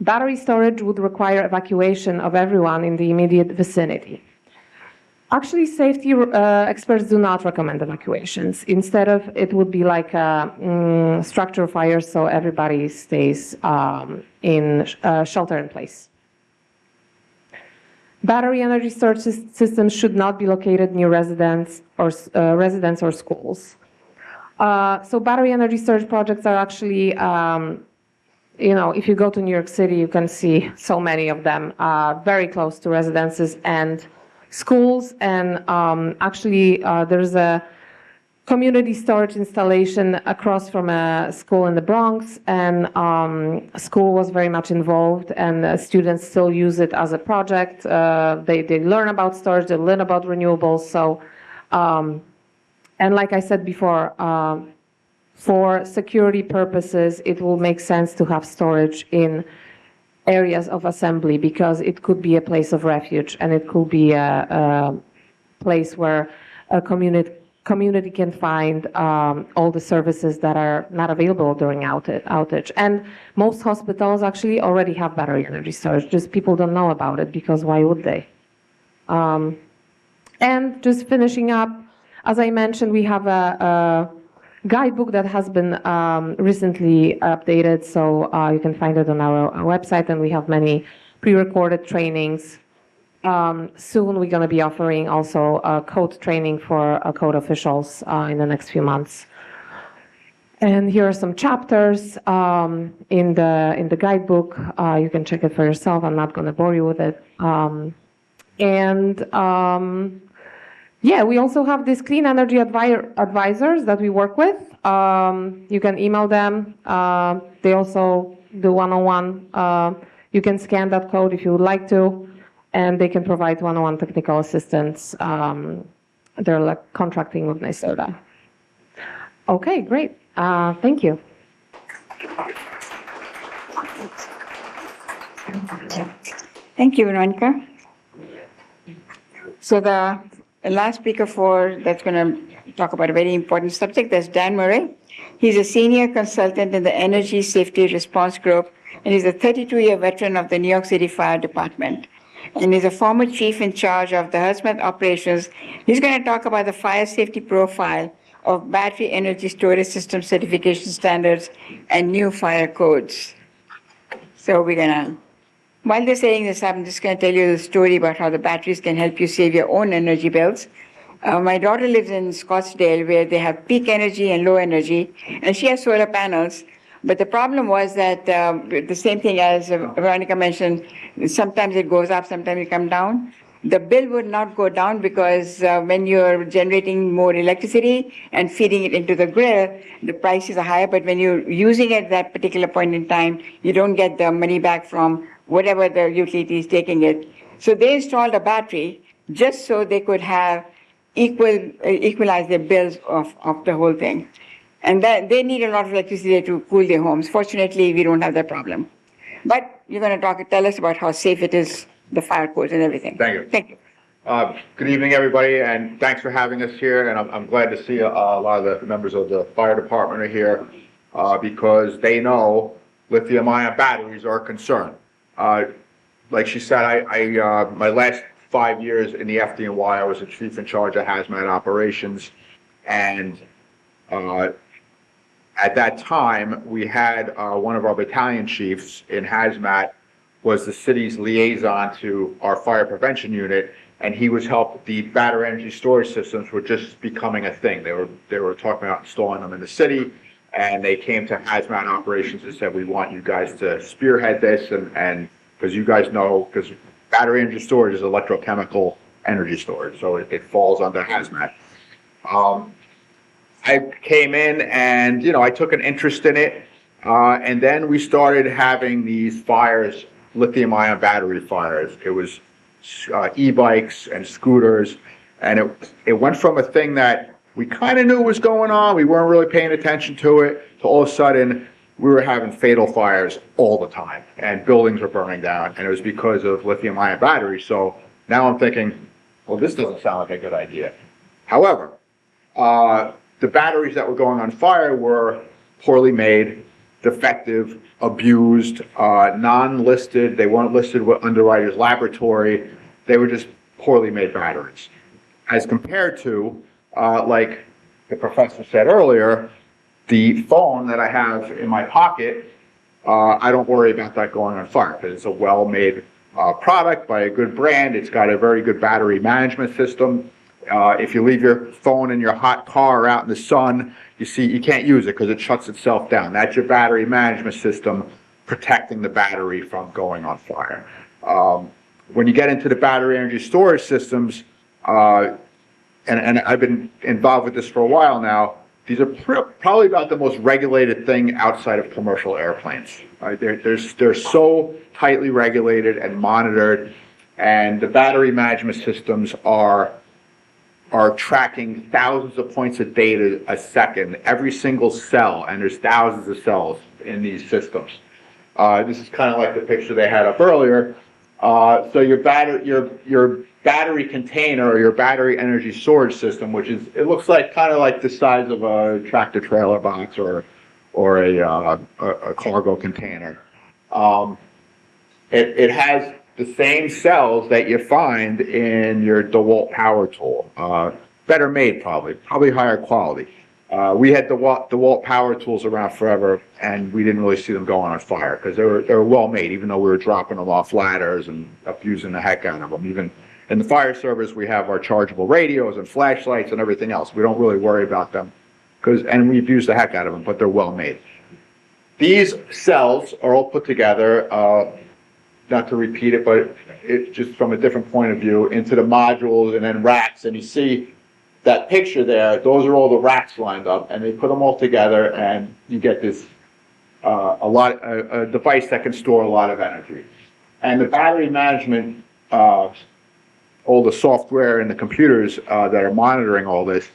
Battery storage would require evacuation of everyone in the immediate vicinity. Actually, safety experts do not recommend evacuations. Instead of, it would be like a structure fire, so everybody stays in shelter in place. Battery energy storage systems should not be located near residents or schools. So battery energy storage projects are actually, you know, if you go to New York City, you can see so many of them very close to residences and schools. And actually, there's a community storage installation across from a school in the Bronx, and school was very much involved, and students still use it as a project. They learn about storage, they learn about renewables. So, and like I said before, for security purposes, it will make sense to have storage in areas of assembly, because it could be a place of refuge, and it could be a place where a community can find all the services that are not available during outage. And most hospitals actually already have battery energy storage, just people don't know about it, because why would they? And just finishing up, as I mentioned, we have a guidebook that has been recently updated, so you can find it on our website, and we have many pre-recorded trainings. Soon we're going to be offering also code training for code officials in the next few months. And here are some chapters in the guidebook. You can check it for yourself. I'm not going to bore you with it. Yeah, we also have these clean energy advisors that we work with. You can email them. They also do one-on-one. You can scan that code if you would like to, and they can provide one-on-one technical assistance. They're like contracting with NYSERDA. Okay, great. Thank you. Thank you, Veronica. So the last speaker that's going to talk about a very important subject, that's Dan Murray. He's a senior consultant in the Energy Safety Response Group, and he's a 32-year veteran of the New York City Fire Department. And he's a former chief in charge of the HUSMET operations. He's going to talk about the fire safety profile of battery energy storage system certification standards and new fire codes. So we're going to, while they're saying this, I'm just going to tell you the story about how the batteries can help you save your own energy bills. My daughter lives in Scottsdale, where they have peak energy and low energy, and she has solar panels. But the problem was that the same thing as Veronica mentioned, sometimes it goes up, sometimes it comes down. The bill would not go down because when you're generating more electricity and feeding it into the grid, the prices are higher. But when you're using it at that particular point in time, you don't get the money back from whatever the utility is taking it. So they installed a battery just so they could have equalize their bills of the whole thing. And that they need a lot of electricity to cool their homes. Fortunately, we don't have that problem. But you're going to tell us about how safe it is, the fire codes and everything. Thank you. Thank you. Good evening, everybody, and thanks for having us here. And I'm glad to see a lot of the members of the fire department are here because they know lithium-ion batteries are concerned. Like she said, my last 5 years in the FDNY, I was the chief in charge of hazmat operations, and at that time, we had one of our battalion chiefs in hazmat was the city's liaison to our fire prevention unit, and he was the battery energy storage systems were just becoming a thing. They were talking about installing them in the city, and they came to hazmat operations and said, we want you guys to spearhead this, and because you guys know, because battery energy storage is electrochemical energy storage, so it falls under hazmat. I came in and, I took an interest in it, and then we started having these fires, lithium-ion battery fires. It was e-bikes and scooters, and it went from a thing that we kind of knew was going on, we weren't really paying attention to it, to all of a sudden, we were having fatal fires all the time, and buildings were burning down, and it was because of lithium-ion batteries. So now I'm thinking, well, this doesn't sound like a good idea. However, the batteries that were going on fire were poorly made, defective, abused, non-listed. They weren't listed with Underwriters Laboratory. They were just poorly made batteries. As compared to, like the professor said earlier, the phone that I have in my pocket, I don't worry about that going on fire because it's a well-made product by a good brand. It's got a very good battery management system. If you leave your phone in your hot car out in the sun, you can't use it because it shuts itself down. That's your battery management system protecting the battery from going on fire. When you get into the battery energy storage systems, and I've been involved with this for a while now, these are probably about the most regulated thing outside of commercial airplanes. Right? They're so tightly regulated and monitored, and the battery management systems are tracking thousands of points of data a second, every single cell, and there's thousands of cells in these systems. This is kind of like the picture they had up earlier. So your battery container or your battery energy storage system, it looks like kind of like the size of a tractor trailer box or a cargo container. It has the same cells that you find in your DeWalt power tool. Better made probably higher quality. We had DeWalt power tools around forever, and we didn't really see them going on fire because they were well made, even though we were dropping them off ladders and abusing the heck out of them. Even in the fire service, we have our chargeable radios and flashlights and everything else. We don't really worry about them and we abuse the heck out of them, but they're well made. These cells are all put together, not to repeat it, but it's just from a different point of view, into the modules and then racks, and you see that picture there, those are all the racks lined up, and they put them all together, and you get this a device that can store a lot of energy. And the battery management, all the software and the computers that are monitoring all this,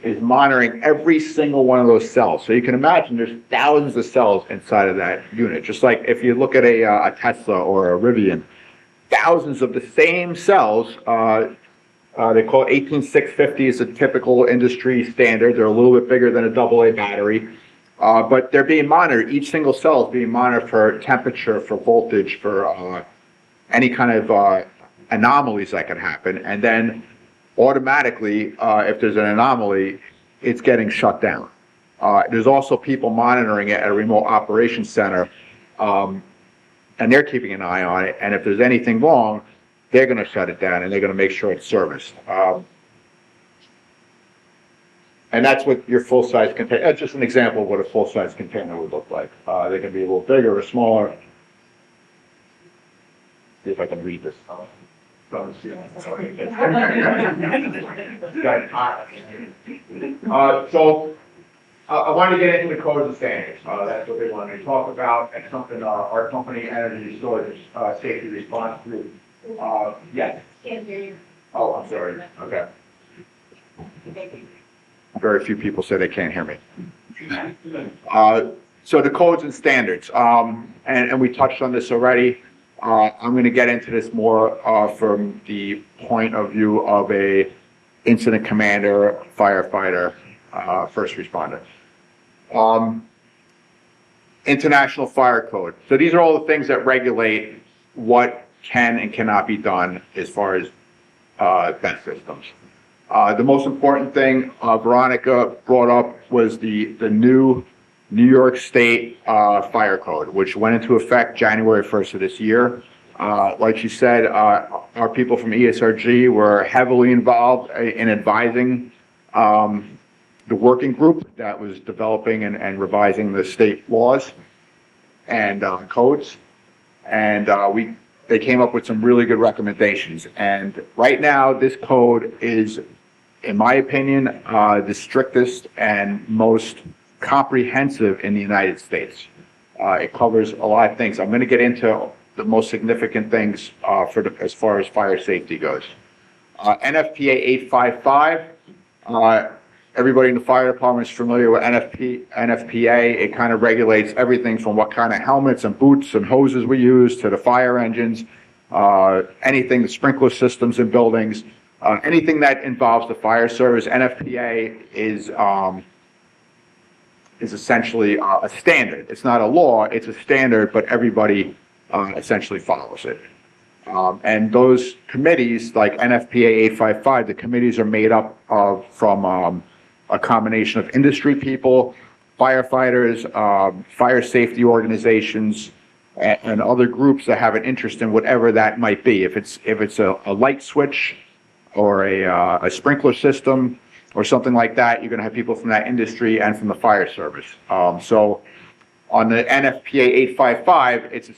is monitoring every single one of those cells. So you can imagine there's thousands of cells inside of that unit. Just like if you look at a Tesla or a Rivian, thousands of the same cells. They call it 18650 is a typical industry standard. They're a little bit bigger than a AA battery, but they're being monitored. Each single cell is being monitored for temperature, for voltage, for any kind of anomalies that can happen. And then automatically, if there's an anomaly, it's getting shut down. There's also people monitoring it at a remote operations center, and they're keeping an eye on it. And if there's anything wrong, they're going to shut it down and they're going to make sure it's serviced. And that's what your full-size container, that's just an example of what a full-size container would look like. They can be a little bigger or smaller. See if I can read this. So I want to get into the codes and standards. That's what they wanted to talk about. That's something our company, Energy Storage Safety Response Group. Yes. Can't hear you. Oh, I'm sorry. Okay. Very few people say they can't hear me. So the codes and standards, and we touched on this already. I'm going to get into this more from the point of view of a incident commander, firefighter, first responder. International Fire Code. So these are all the things that regulate what can and cannot be done as far as vent systems. The most important thing Veronica brought up was the new New York State Fire Code, which went into effect January 1st of this year. Like she said, our people from ESRG were heavily involved in advising the working group that was developing and revising the state laws and codes. And they came up with some really good recommendations. And right now, this code is, in my opinion, the strictest and most comprehensive in the United States. It covers a lot of things. I'm going to get into the most significant things as far as fire safety goes. NFPA 855. Everybody in the fire department is familiar with NFPA. It kind of regulates everything from what kind of helmets and boots and hoses we use to the fire engines, anything, the sprinkler systems in buildings, anything that involves the fire service. NFPA is essentially a standard. It's not a law, it's a standard, but everybody essentially follows it. And those committees, like NFPA 855, the committees are made up of from a combination of industry people, firefighters, fire safety organizations, and other groups that have an interest in whatever that might be. If it's a light switch or a sprinkler system or something like that, you're going to have people from that industry and from the fire service. So on the NFPA 855, it's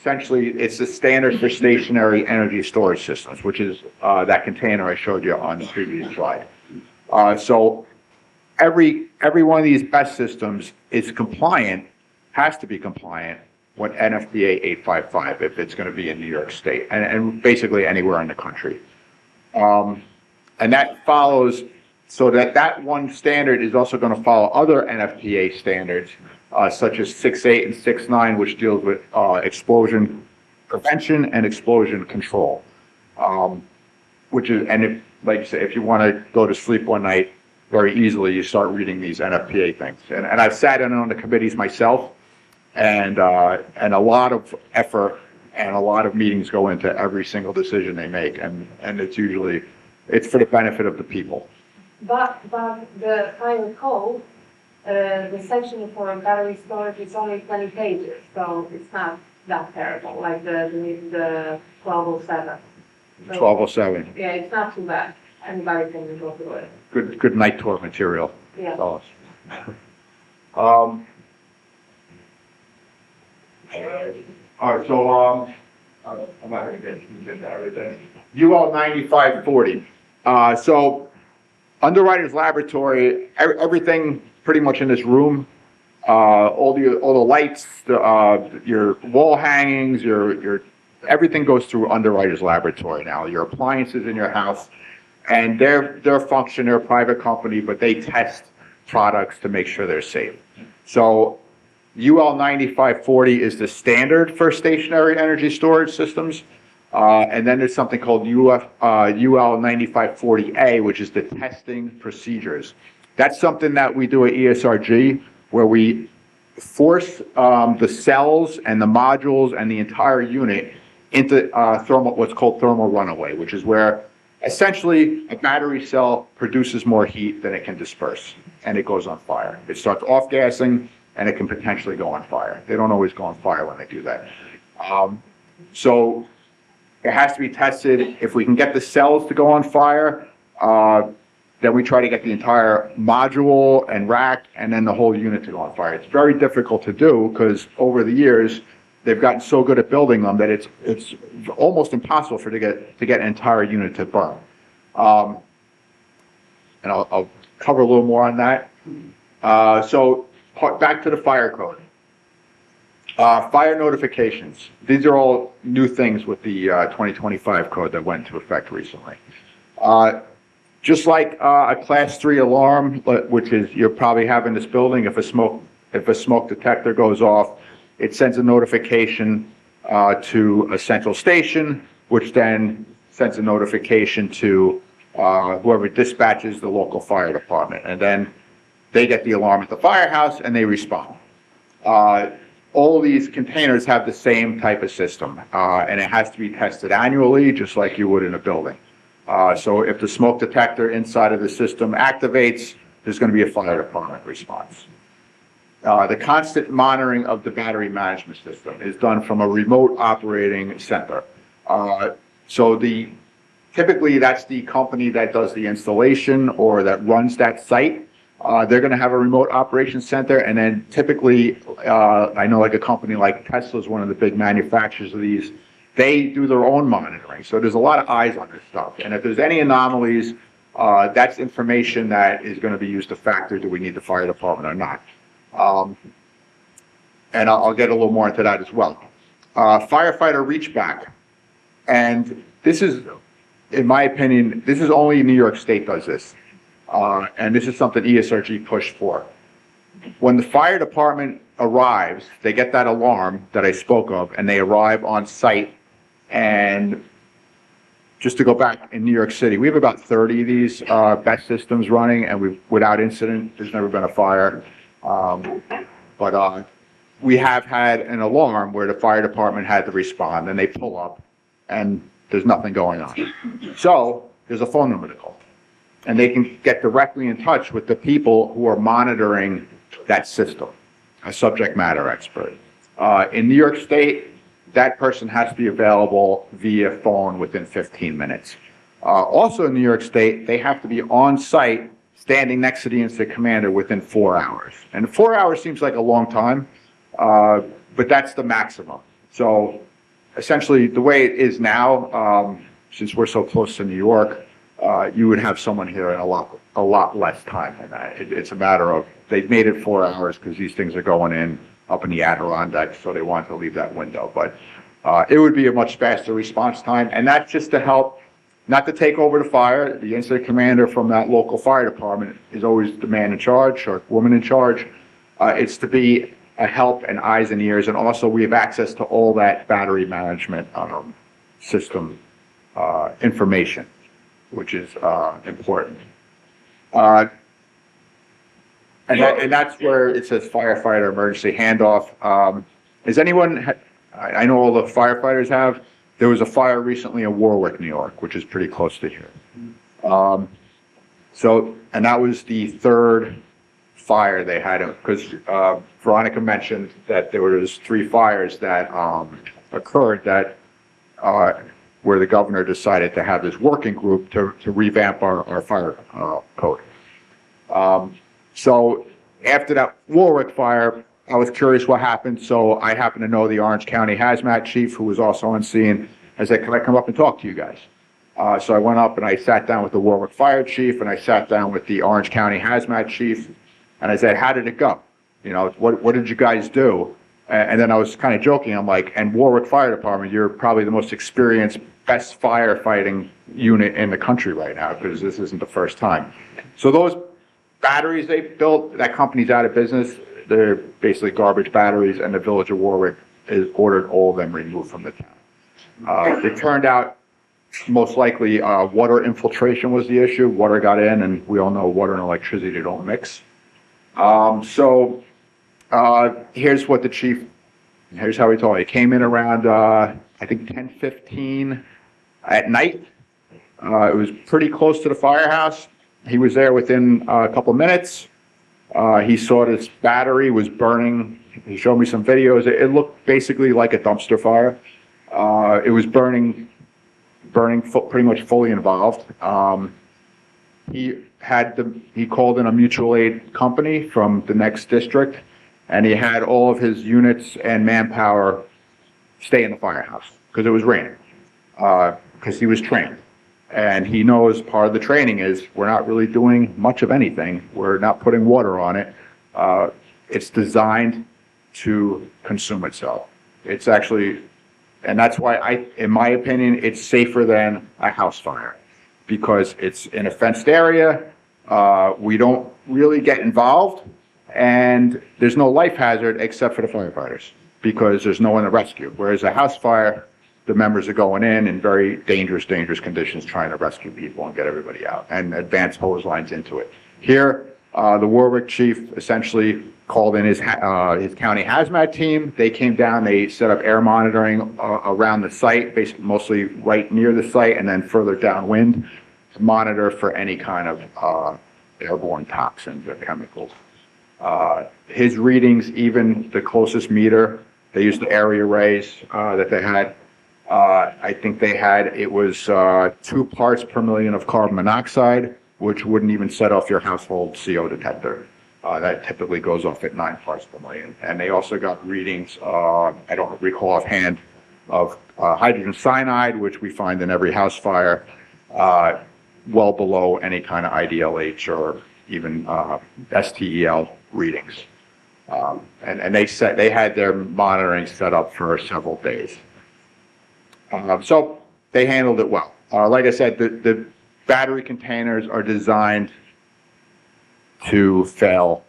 the standard for stationary energy storage systems, which is that container I showed you on the previous slide. So every one of these BESS systems is compliant, has to be compliant with NFPA 855 if it's going to be in New York State and basically anywhere in the country. And that follows, so that one standard is also going to follow other NFPA standards, such as 6.8 and 6.9, which deals with explosion prevention and explosion control. Which is, and if, like you say, if you want to go to sleep one night, very easily you start reading these NFPA things. And I've sat in on the committees myself, and a lot of effort and a lot of meetings go into every single decision they make, and it's for the benefit of the people. But the fire code, the section for battery storage is only 20 pages, so it's not that terrible, like the 1207. So, 1207. Yeah, it's not too bad. Anybody can go through it. Good night tour material. Yeah. All right, so I'm not gonna get that right there. UL 9540. So Underwriters Laboratory, everything pretty much in this room, all the lights, your wall hangings, your everything goes through Underwriters Laboratory now. Your appliances in your house, and they're a function, they're a private company, but they test products to make sure they're safe. So UL 9540 is the standard for stationary energy storage systems. And then there's something called UL 9540A, which is the testing procedures. That's something that we do at ESRG, where we force the cells and the modules and the entire unit into what's called thermal runaway, which is where essentially a battery cell produces more heat than it can disperse, and it goes on fire. It starts off-gassing, and it can potentially go on fire. They don't always go on fire when they do that. So it has to be tested. If we can get the cells to go on fire, then we try to get the entire module and rack and then the whole unit to go on fire. It's very difficult to do because over the years, they've gotten so good at building them that it's almost impossible to get an entire unit to burn. And I'll cover a little more on that. So back to the fire code. Fire notifications. These are all new things with the 2025 code that went into effect recently. Just like a class 3 alarm, which is you'll probably have in this building, if a smoke detector goes off, it sends a notification to a central station, which then sends a notification to whoever dispatches the local fire department, and then they get the alarm at the firehouse and they respond. all these containers have the same type of system, and it has to be tested annually, just like you would in a building. So if the smoke detector inside of the system activates, there's going to be a fire department response. The constant monitoring of the battery management system is done from a remote operating center. So typically that's the company that does the installation or that runs that site. They're going to have a remote operations center, and then typically, I know like a company like Tesla is one of the big manufacturers of these. They do their own monitoring, so there's a lot of eyes on this stuff. And if there's any anomalies, that's information that is going to be used to factor, do we need the fire department or not? And I'll get a little more into that as well. Firefighter reach back. And this is, in my opinion, this is only New York State does this. And this is something ESRG pushed for. When the fire department arrives, they get that alarm that I spoke of, and they arrive on site. And just to go back in New York City, we have about 30 of these BESS systems running, and without incident, there's never been a fire. But we have had an alarm where the fire department had to respond, and they pull up, and there's nothing going on. So there's a phone number to call, and they can get directly in touch with the people who are monitoring that system, a subject matter expert. In New York State, that person has to be available via phone within 15 minutes. Also in New York State, they have to be on site, standing next to the incident commander within 4 hours. And 4 hours seems like a long time, but that's the maximum. So essentially, the way it is now, since we're so close to New York, you would have someone here in a lot less time than that. It's a matter of, they've made it 4 hours because these things are going in up in the Adirondacks, so they want to leave that window. But it would be a much faster response time, and that's just to help, not to take over the fire. The incident commander from that local fire department is always the man in charge or woman in charge. It's to be a help and eyes and ears, and also we have access to all that battery management system information, which is important. And that's where it says firefighter emergency handoff. Is anyone, I know all the firefighters have, there was a fire recently in Warwick, New York, which is pretty close to here. And that was the third fire they had, because Veronica mentioned that there was 3 fires that occurred that where the governor decided to have this working group to revamp our fire code. So after that Warwick fire, I was curious what happened. So I happen to know the Orange County hazmat chief, who was also on scene. I said, can I come up and talk to you guys? So I went up and I sat down with the Warwick fire chief, and I sat down with the Orange County hazmat chief. And I said, how did it go? You know, what did you guys do? And then I was kind of joking. I'm like, and Warwick Fire Department, you're probably the most experienced, best firefighting unit in the country right now, because this isn't the first time. So those batteries they built, that company's out of business. They're basically garbage batteries, and the village of Warwick has ordered all of them removed from the town. It turned out most likely water infiltration was the issue. Water got in, and we all know water and electricity don't mix. Here's what the chief, here's how he told me. He came in around, I think 10:15 at night. It was pretty close to the firehouse. He was there within a couple of minutes. He saw this battery was burning. He showed me some videos. It looked basically like a dumpster fire. It was burning pretty much fully involved. He called in a mutual aid company from the next district, and he had all of his units and manpower stay in the firehouse because it was raining, because he was trained. And he knows part of the training is we're not really doing much of anything. We're not putting water on it. It's designed to consume itself. It's actually, and that's why in my opinion, it's safer than a house fire, because it's in a fenced area. We don't really get involved, and there's no life hazard except for the firefighters, because there's no one to rescue. Whereas a house fire, the members are going in very dangerous conditions, trying to rescue people and get everybody out, and advance hose lines into it. Here, The Warwick chief essentially called in his county hazmat team. They came down, they set up air monitoring around the site, basically mostly right near the site and then further downwind to monitor for any kind of airborne toxins or chemicals. His readings, even the closest meter, they used the area arrays that they had. I think they had, it was 2 parts per million of carbon monoxide, which wouldn't even set off your household CO detector. That typically goes off at 9 parts per million. And they also got readings, I don't recall offhand, of hydrogen cyanide, which we find in every house fire, well below any kind of IDLH or even STEL readings. And they had their monitoring set up for several days. So they handled it well. Like I said, the battery containers are designed to fail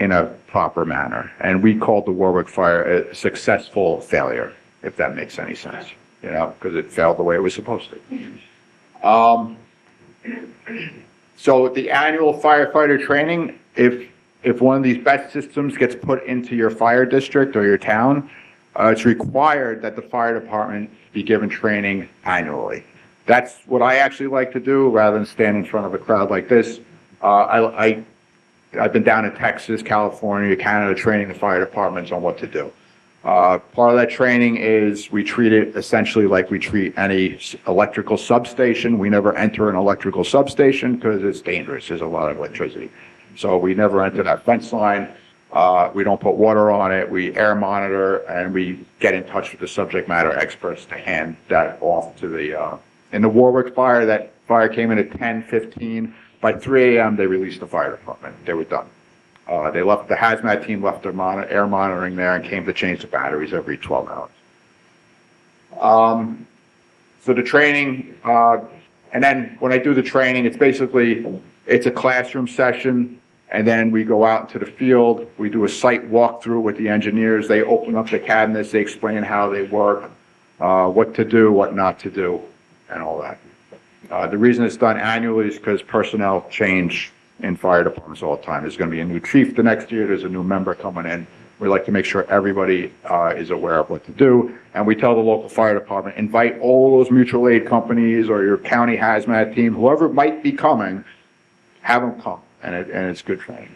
in a proper manner. And we called the Warwick fire a successful failure, if that makes any sense, you know, because it failed the way it was supposed to. So the annual firefighter training, if one of these BET systems gets put into your fire district or your town, it's required that the fire department be given training annually. That's what I actually like to do rather than stand in front of a crowd like this. I've been down in Texas, California, Canada, training the fire departments on what to do. Part of that training is we treat it essentially like we treat any electrical substation. We never enter an electrical substation because it's dangerous. There's a lot of electricity. So we never enter that fence line. We don't put water on it. We air monitor and we get in touch with the subject matter experts to hand that off to the, in the Warwick fire, that fire came in at 10:15. By 3 a.m., they released the fire department. They were done. They left, the hazmat team left their air monitoring there and came to change the batteries every 12 hours. So the training, and then when I do the training, it's a classroom session, and then we go out into the field. We do a site walkthrough with the engineers. They open up the cabinets. They explain how they work, what to do, what not to do, and all that. The reason it's done annually is because personnel change in fire departments all the time. There's going to be a new chief the next year. There's a new member coming in. We like to make sure everybody is aware of what to do. And we tell the local fire department, invite all those mutual aid companies or your county hazmat team, whoever might be coming, have them come. And it's good training.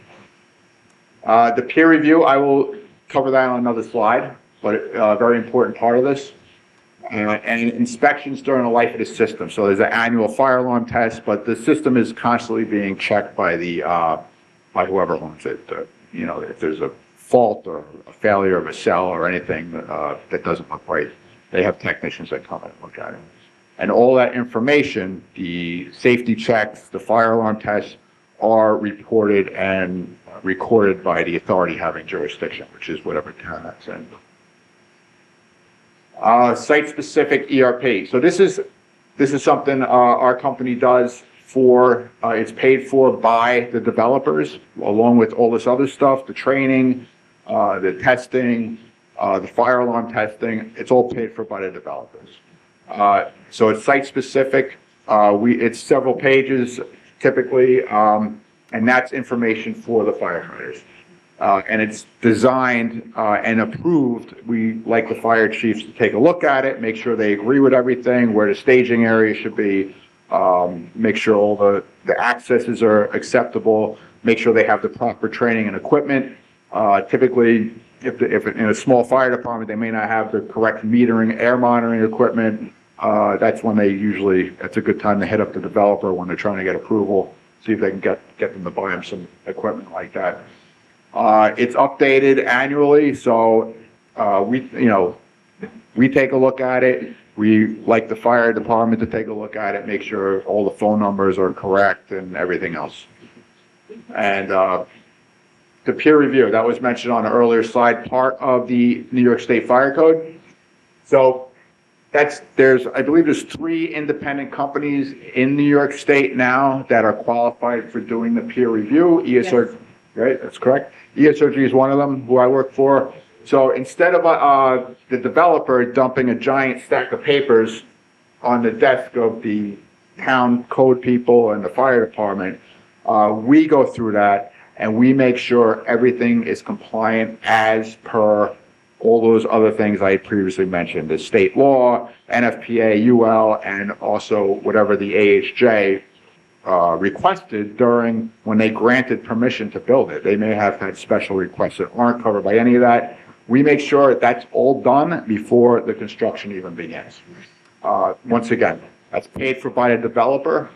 The peer review, I will cover that on another slide, but a very important part of this. And inspections during the life of the system. So there's an annual fire alarm test, but the system is constantly being checked by by whoever owns it. You know, if there's a fault or a failure of a cell or anything that doesn't look right, they have technicians that come in and look at it. And all that information, the safety checks, the fire alarm tests, are reported and recorded by the authority having jurisdiction, which is whatever town that's in. Site-specific ERP. So this is something our company does for, it's paid for by the developers, along with all this other stuff, the training, the testing, the fire alarm testing. It's all paid for by the developers. So it's site-specific. It's several pages typically, and that's information for the firefighters. And it's designed and approved. We like the fire chiefs to take a look at it, make sure they agree with everything, where the staging area should be, make sure all the accesses are acceptable, make sure they have the proper training and equipment. Typically, if in a small fire department, they may not have the correct metering, air monitoring equipment. That's when that's a good time to hit up the developer when they're trying to get approval, see if they can get them to buy them some equipment like that. It's updated annually, so we take a look at it. We like the fire department to take a look at it, make sure all the phone numbers are correct and everything else. And the peer review, that was mentioned on an earlier slide, part of the New York State Fire Code. So I believe there's 3 independent companies in New York State now that are qualified for doing the peer review. ESRG, yes. Right, that's correct. ESRG is one of them, who I work for. So instead of the developer dumping a giant stack of papers on the desk of the town code people and the fire department, We go through that and we make sure everything is compliant as per all those other things I previously mentioned, the state law, NFPA, UL, and also whatever the AHJ requested during when they granted permission to build it. They may have had special requests that aren't covered by any of that. We make sure that that's all done before the construction even begins. Once again, that's paid for by the developer,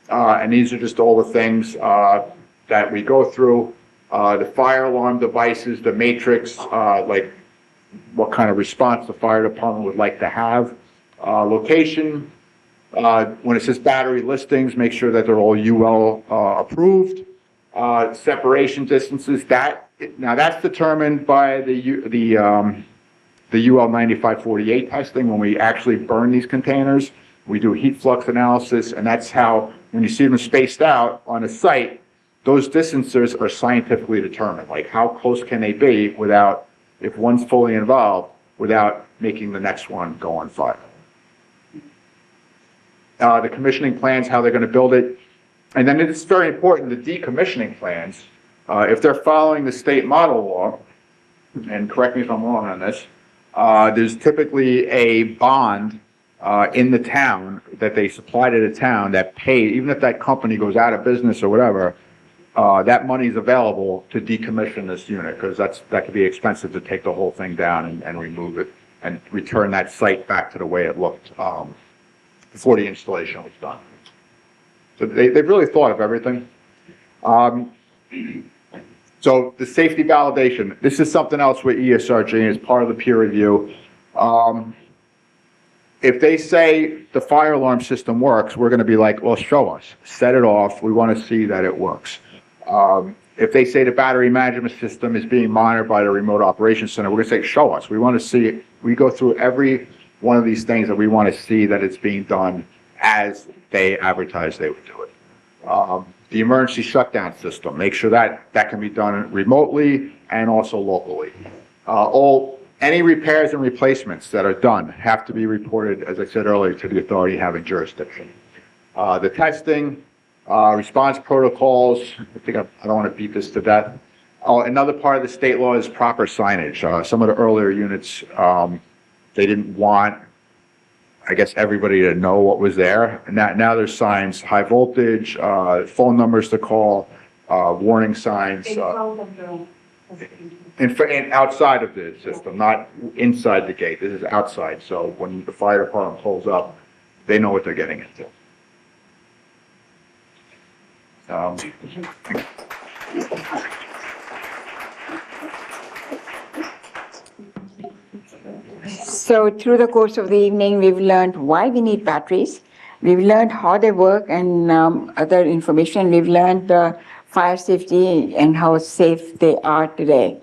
and these are just all the things that we go through. The fire alarm devices, the matrix, like what kind of response the fire department would like to have. Location, when it says battery listings, make sure that they're all UL approved. Separation distances, now that's determined by the UL 9548 testing. When we actually burn these containers, we do heat flux analysis, and that's how, when you see them spaced out on a site, those distances are scientifically determined. Like how close can they be without, if one's fully involved, without making the next one go on fire. The commissioning plans, how they're going to build it. And then it's very important, the decommissioning plans, if they're following the state model law, and correct me if I'm wrong on this, there's typically a bond in the town that they supply to the town that pays, even if that company goes out of business or whatever, that money is available to decommission this unit, because that could be expensive to take the whole thing down and remove it and return that site back to the way it looked before the installation was done. So they've really thought of everything. So the safety validation, this is something else with ESRG, as part of the peer review. If they say the fire alarm system works, we're going to be like, well, show us, set it off. We want to see that it works. If they say the battery management system is being monitored by the remote operations center, we're going to say, show us. We want to see it. We go through every one of these things that we want to see that it's being done as they advertised they would do it. The emergency shutdown system, make sure that can be done remotely and also locally. Any repairs and replacements that are done have to be reported, as I said earlier, to the authority having jurisdiction. The testing, response protocols, I don't want to beat this to death. Another part of the state law is proper signage. Some of the earlier units, they didn't want, I guess, everybody to know what was there. And now there's signs, high voltage, phone numbers to call, warning signs. And outside of the system, not inside the gate. This is outside. So when the fire department pulls up, they know what they're getting into. So through the course of the evening, we've learned why we need batteries. We've learned how they work and other information. We've learned fire safety and how safe they are today.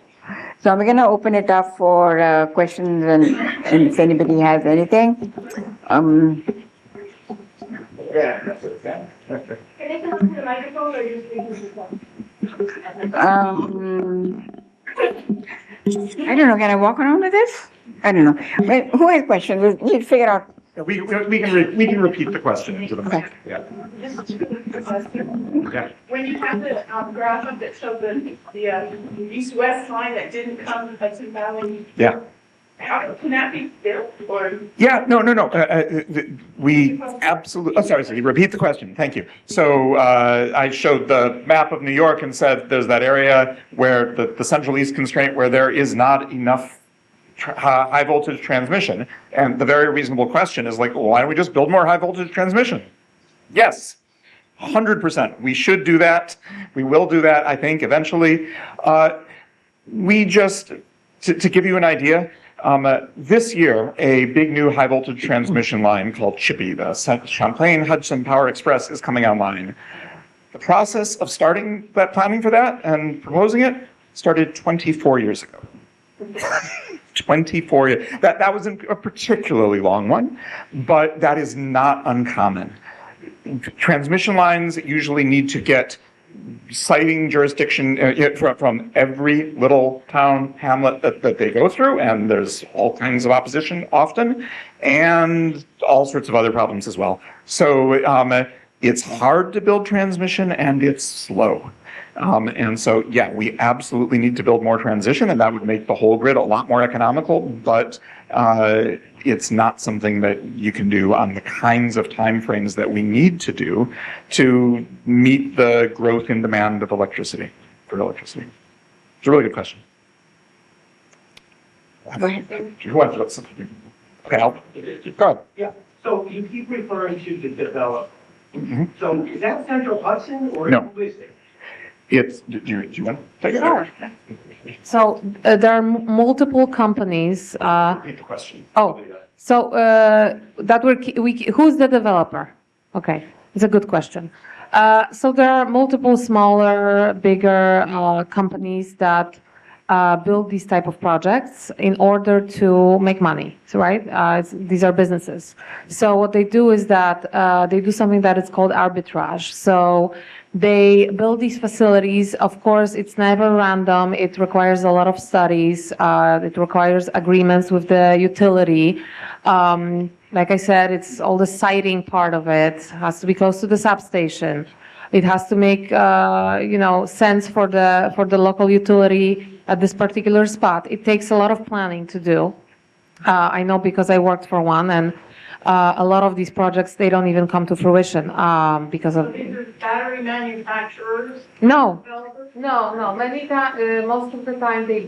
So I'm going to open it up for questions and if anybody has anything. Can they come up to the microphone or just speak to the I don't know, can I walk around with this? I don't know. But who has questions? We'll figure out. We can repeat the question into the mic. Okay. Yeah. When you have the graph up that showed the east-west line that didn't come to Hudson Valley, Yeah. how can that be built or? Yeah, no. We absolutely, oh, sorry, repeat the question. Thank you. So I showed the map of New York and said there's that area where the Central East constraint where there is not enough high voltage transmission. And the very reasonable question is like, well, why don't we just build more high voltage transmission? Yes, 100%. We should do that. We will do that, I think, eventually. We just, to give you an idea, this year, a big new high voltage transmission line called Chippy, the Champlain Hudson Power Express, is coming online. The process of starting that planning for that and proposing it started 24 years ago. 24 years. That wasn't a particularly long one, but that is not uncommon. Transmission lines usually need to get siting jurisdiction from every little town, hamlet that they go through, and there's all kinds of opposition often, and all sorts of other problems as well. So It's hard to build transmission and it's slow. And so, yeah, we absolutely need to build more transmission, and that would make the whole grid a lot more economical, but it's not something that you can do on the kinds of timeframes that we need to do to meet the growth in demand of electricity, for electricity. It's a really good question. Go ahead. Who wants to something? Okay, go ahead. Yeah, so you keep referring to the developer. Mhm. So is that Central Hudson or No. who is it? Do you want to take it? Sure. So there are multiple companies. Repeat the question. Oh, so that who's the developer? Okay, it's a good question. So there are multiple smaller, bigger companies that build these type of projects in order to make money. So, right? These are businesses. So what they do is that they do something that is called arbitrage. So they build these facilities. Of course, it's never random. It requires a lot of studies. It requires agreements with the utility. Like I said, it's all the siting part of it. It has to be close to the substation. It has to make sense for the local utility at this particular spot. It takes a lot of planning to do. I know because I worked for one, and a lot of these projects, they don't even come to fruition because So of. these are battery manufacturers, No, developers? no. Most of the time they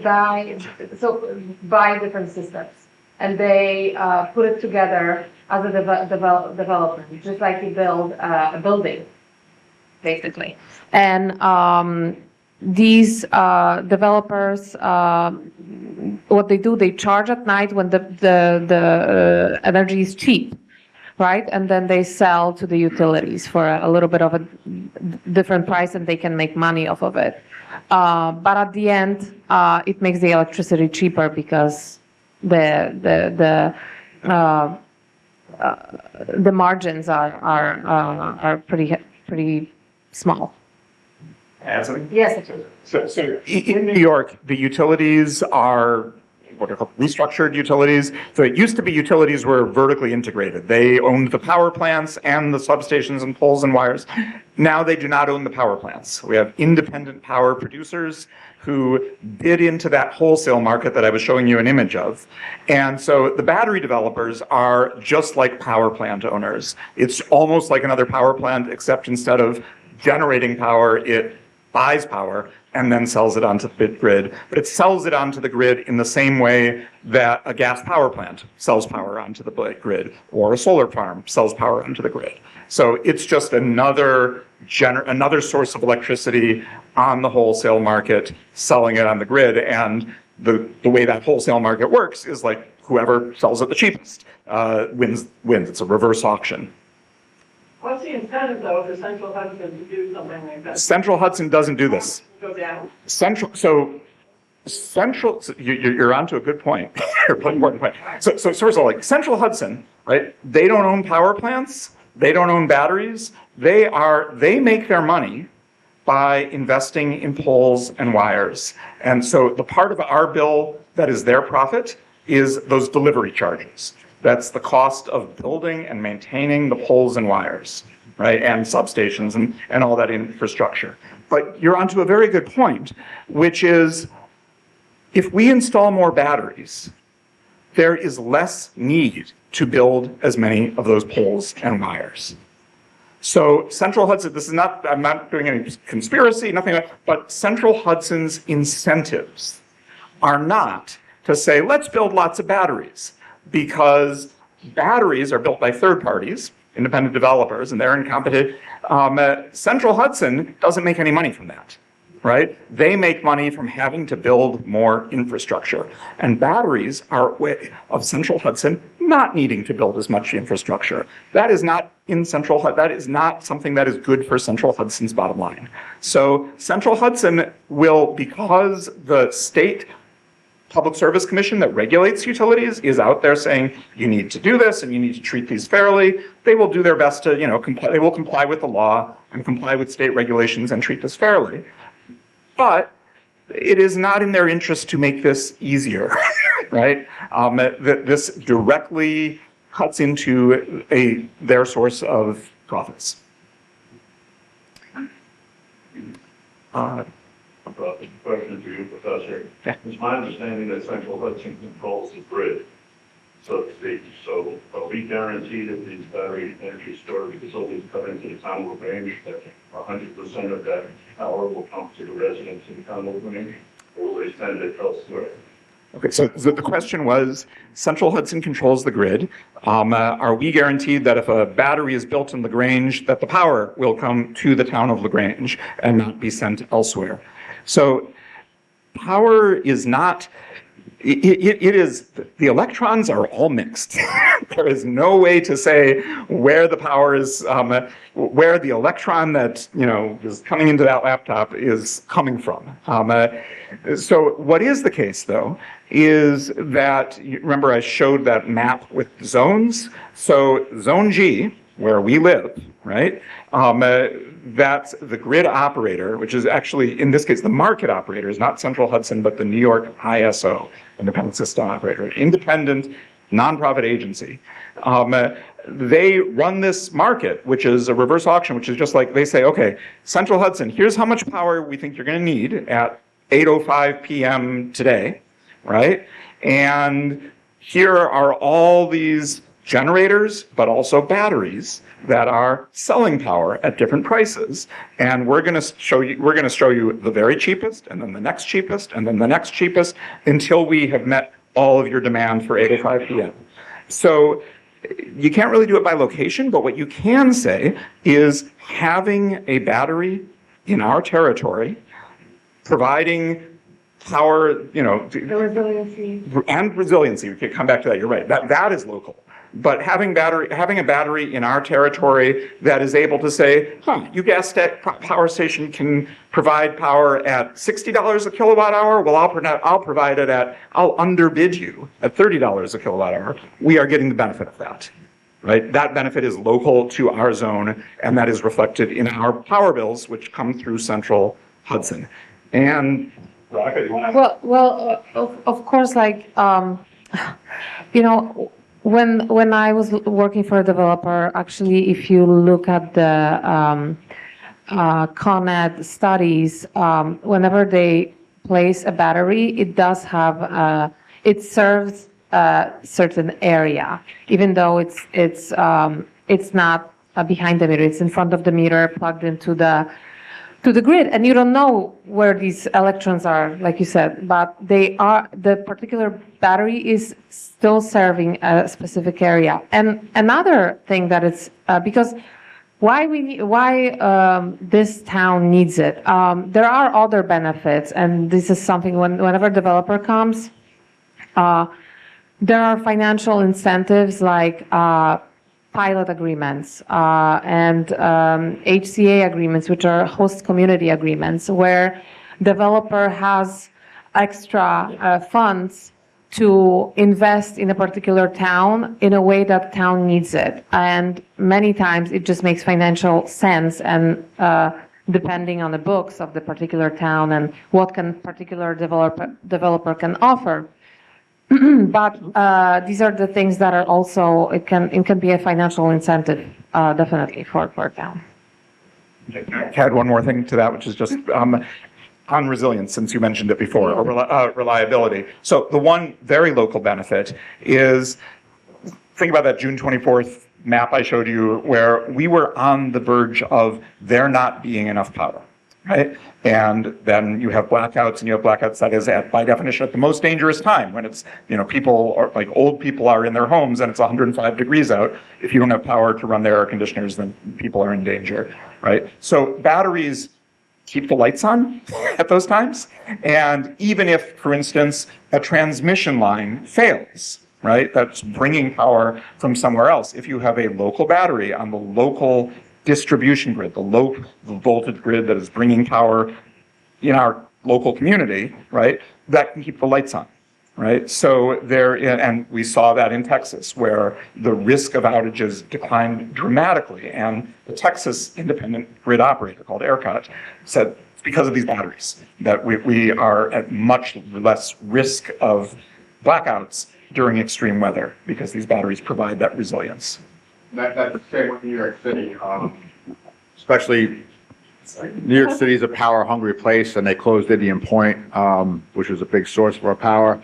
buy different systems, and they put it together as a development, just like you build a building, basically. And these developers, what they do, they charge at night when the energy is cheap, right? And then they sell to the utilities for a little bit of a different price, and they can make money off of it. But at the end, it makes the electricity cheaper because the margins are pretty small. Add something? Yes, it is. So in New York, the utilities are what are called restructured utilities. So it used to be utilities were vertically integrated. They owned the power plants and the substations and poles and wires. Now they do not own the power plants. We have independent power producers who bid into that wholesale market that I was showing you an image of. And so the battery developers are just like power plant owners. It's almost like another power plant, except instead of generating power, it buys power and then sells it onto the grid. But it sells it onto the grid in the same way that a gas power plant sells power onto the grid, or a solar farm sells power onto the grid. So it's just another source of electricity on the wholesale market, selling it on the grid. And the way that wholesale market works is like whoever sells it the cheapest wins. It's a reverse auction. What's the incentive though for Central Hudson to do something like that? Central Hudson doesn't do this. Go down. You're onto a good point. Important point. So first of all, like Central Hudson, right? They don't own power plants. They don't own batteries. They make their money by investing in poles and wires. And so the part of our bill that is their profit is those delivery charges. That's the cost of building and maintaining the poles and wires, right? And substations and all that infrastructure. But you're onto a very good point, which is if we install more batteries, there is less need to build as many of those poles and wires. So Central Hudson, I'm not doing any conspiracy, nothing like that, but Central Hudson's incentives are not to say, let's build lots of batteries, because batteries are built by third parties, independent developers, and they're in competition. Central Hudson doesn't make any money from that, right? They make money from having to build more infrastructure. And batteries are a way of Central Hudson not needing to build as much infrastructure. That is not that is not something that is good for Central Hudson's bottom line. So Central Hudson will, because the state Public Service Commission that regulates utilities is out there saying, you need to do this and you need to treat these fairly. They will do their best to, comply. They will comply with the law and comply with state regulations and treat this fairly. But it is not in their interest to make this easier, right? This directly cuts into their source of profits. Question for you, Professor. Yeah. It's my understanding that Central Hudson controls the grid, so to speak. So are we guaranteed that these battery energy storage facilities come into the town of LaGrange, that 100% of that power will come to the residents in the town of LaGrange? Or will they send it elsewhere? Okay, so the question was, Central Hudson controls the grid. Are we guaranteed that if a battery is built in LaGrange, that the power will come to the town of LaGrange and not be sent elsewhere? So power is not, it is, the electrons are all mixed. There is no way to say where the power is, where the electron that, is coming into that laptop is coming from. So what is the case, though, is that, remember I showed that map with zones? So zone G, where we live, right? That's the grid operator, which is actually, in this case, the market operator is not Central Hudson, but the New York ISO, Independent System Operator, independent nonprofit agency. They run this market, which is a reverse auction, which is just like they say, okay, Central Hudson, here's how much power we think you're going to need at 8:05 p.m. today, right? And here are all these generators, but also batteries that are selling power at different prices. And we're going to show you the very cheapest, and then the next cheapest, and then the next cheapest, until we have met all of your demand for 8:05 p.m. So you can't really do it by location, but what you can say is having a battery in our territory, providing power, The resiliency. and resiliency. We could come back to that. You're right. That is local. But having a battery in our territory that is able to say, you gas power station can provide power at $60 a kilowatt hour. Well, I'll underbid you at $30 a kilowatt hour. We are getting the benefit of that, right? That benefit is local to our zone, and that is reflected in our power bills, which come through Central Hudson. And Veronica, you want to? Well, of course, when I was working for a developer, actually, if you look at the Con Ed studies, whenever they place a battery, it does have, it serves a certain area, even though it's not behind the meter, it's in front of the meter, plugged into the grid, and you don't know where these electrons are, like you said, but the particular battery is still serving a specific area. And another thing that it's, because why this town needs it, there are other benefits, and this is something whenever a developer comes, there are financial incentives like pilot agreements and HCA agreements, which are host community agreements, where developer has extra funds to invest in a particular town in a way that town needs it. And many times it just makes financial sense, and depending on the books of the particular town and what particular developer can offer. But these are the things that are also, it can be a financial incentive, definitely, for a town. I add one more thing to that, which is just on resilience, since you mentioned it before, or reliability. So the one very local benefit is, think about that June 24th map I showed you, where we were on the verge of there not being enough power, right? And then you have blackouts, and you have blackouts that is by definition at the most dangerous time, when it's, people are, like old people are in their homes and it's 105 degrees out. If you don't have power to run their air conditioners, then people are in danger, right? So batteries keep the lights on at those times. And even if, for instance, a transmission line fails, right, that's bringing power from somewhere else, if you have a local battery on the local distribution grid, the low voltage grid that is bringing power in our local community, right, that can keep the lights on, right? So and we saw that in Texas, where the risk of outages declined dramatically, and the Texas independent grid operator called ERCOT said it's because of these batteries that we are at much less risk of blackouts during extreme weather, because these batteries provide that resilience. That's the same with New York City, especially New York City is a power-hungry place, and they closed Indian Point, which was a big source of our power.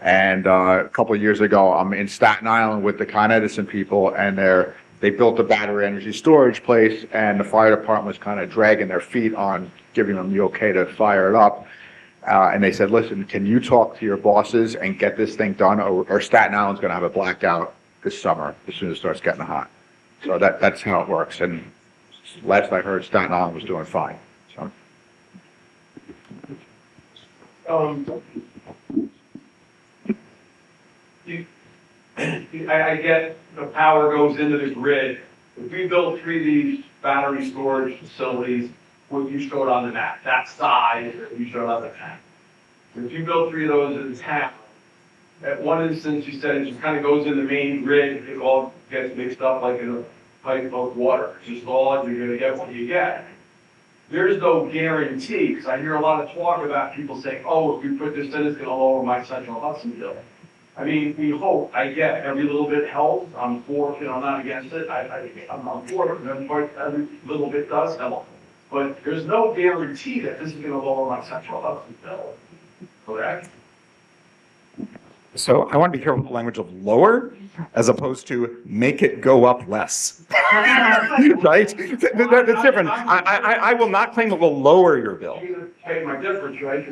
And a couple of years ago, I'm in Staten Island with the Con Edison people, and they built a battery energy storage place, and the fire department was kind of dragging their feet on giving them the okay to fire it up. And they said, listen, can you talk to your bosses and get this thing done, or Staten Island's going to have a blackout this summer as soon as it starts getting hot. So that's how it works. And last I heard, Staten Island was doing fine. So. I get the power goes into the grid. If we build 3 of these battery storage facilities, what you showed on the map, that size that you showed on the map. If you build 3 of those in town, at one instance you said it just kind of goes in the main grid, it all gets mixed up like in a pipe of water. It's just all, you're gonna get what you get. There's no guarantee, because I hear a lot of talk about people saying, oh, if we put this in, it's gonna lower my Central Hudson bill. I mean, we hope, I get every little bit helps, I'm for, I'm not against it, I'm for it, every little bit does help. But there's no guarantee that this is gonna lower my Central Hudson bill, correct? So I want to be careful with the language of lower as opposed to make it go up less. Right? That's different. I will not claim it will lower your bill. You're gonna pay my difference, right?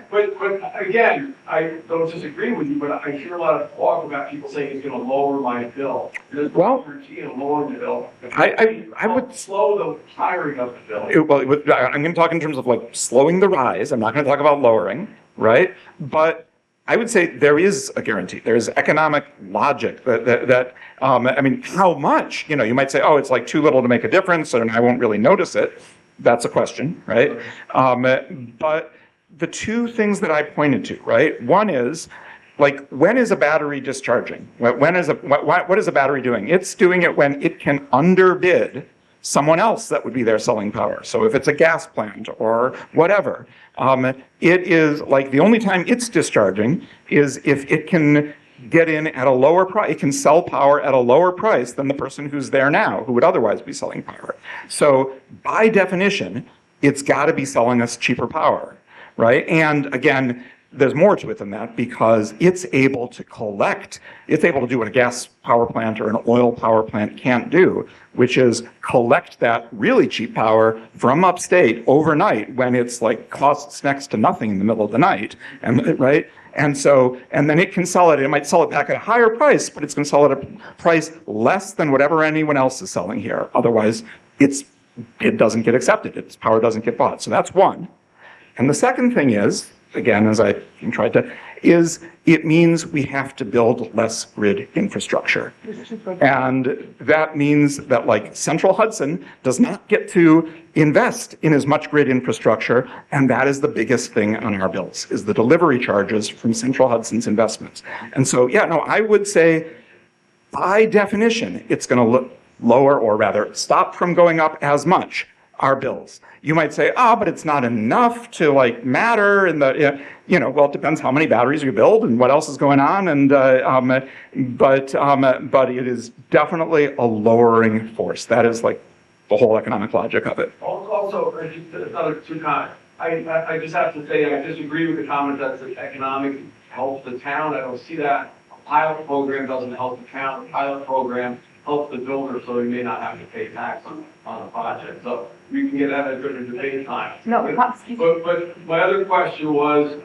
But again, I don't disagree with you, but I hear a lot of talk about people saying it's gonna lower my bill. There's no guarantee of lowering the bill. I would slow the hiring of the bill. I'm going to talk in terms of like slowing the rise. I'm not going to talk about lowering, right? But I would say there is a guarantee. There is economic logic that I mean, how much? You know, you might say, oh, it's like too little to make a difference, and I won't really notice it. That's a question, right? But the 2 things that I pointed to, right? One is, like, when is a battery discharging? What is a battery doing? It's doing it when it can underbid someone else that would be there selling power. So if it's a gas plant or whatever, it is like the only time it's discharging is if it can get in at a lower price. It can sell power at a lower price than the person who's there now, who would otherwise be selling power. So by definition, it's got to be selling us cheaper power, right? And again, there's more to it than that, because it's able to do what a gas power plant or an oil power plant can't do, which is collect that really cheap power from upstate overnight when it's like costs next to nothing in the middle of the night, and right? And then it can sell it. It might sell it back at a higher price, but it's going to sell it at a price less than whatever anyone else is selling here. Otherwise, it doesn't get accepted. Its power doesn't get bought. So that's one. And the second thing is, again, as I tried to, is it means we have to build less grid infrastructure. And that means that, like, Central Hudson does not get to invest in as much grid infrastructure, and that is the biggest thing on our bills, is the delivery charges from Central Hudson's investments. And so, yeah, no, I would say, by definition, it's going to lower, or rather stop from going up as much, our bills. You might say, but it's not enough to like matter in the, well, it depends how many batteries you build and what else is going on. And, but it is definitely a lowering force. That is like the whole economic logic of it. Also, another 2 comments. I just have to say, I disagree with the comment that the economic helps the town. I don't see that. A pilot program doesn't help the town. A pilot program helps the builder, so he may not have to pay tax on a project. So we can get at it during the debate time. No, but my other question was,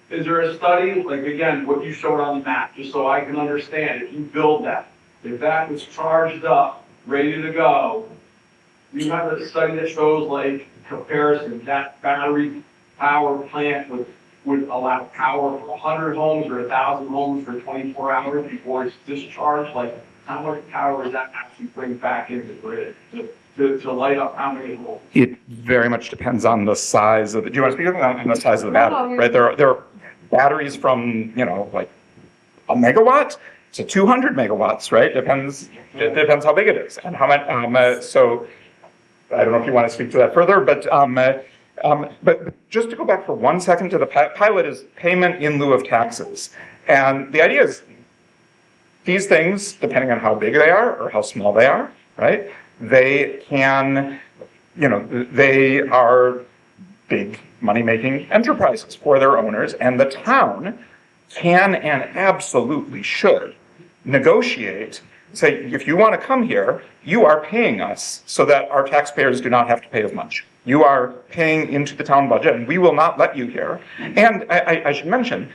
is there a study, like again, what you showed on the map, just so I can understand, if you build that, if that was charged up, ready to go, you have a study that shows like comparison, that battery power plant would allow power for 100 homes or 1,000 homes for 24 hours before it's discharged? Like, how much power does that actually bring back into the grid to light up how many homes? It very much depends on the size of the, do you want to speak on the size of the battery, right? There are batteries from, like a megawatt to 200 megawatts, right? It depends how big it is and how much, so I don't know if you want to speak to that further, but just to go back for 1 second to the pilot is payment in lieu of taxes. And the idea is these things, depending on how big they are or how small they are, right, they can, they are big money-making enterprises for their owners, and the town can and absolutely should negotiate, say, if you want to come here, you are paying us so that our taxpayers do not have to pay as much. You are paying into the town budget, and we will not let you here. And I should mention,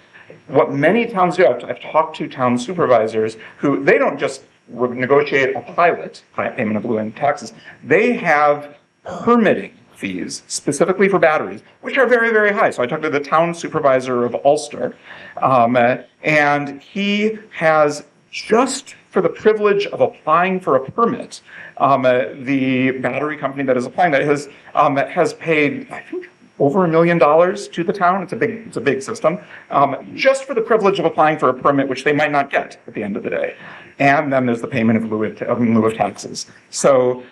what many towns do, I've talked to town supervisors who, they don't just negotiate a pilot payment of Blue taxes, they have permitting fees specifically for batteries, which are very, very high. So I talked to the town supervisor of Ulster, and he has, just for the privilege of applying for a permit, the battery company that is applying that has paid, I think, over $1 million to the town. It's a big system, just for the privilege of applying for a permit, which they might not get at the end of the day. And then there's the payment in lieu of taxes. So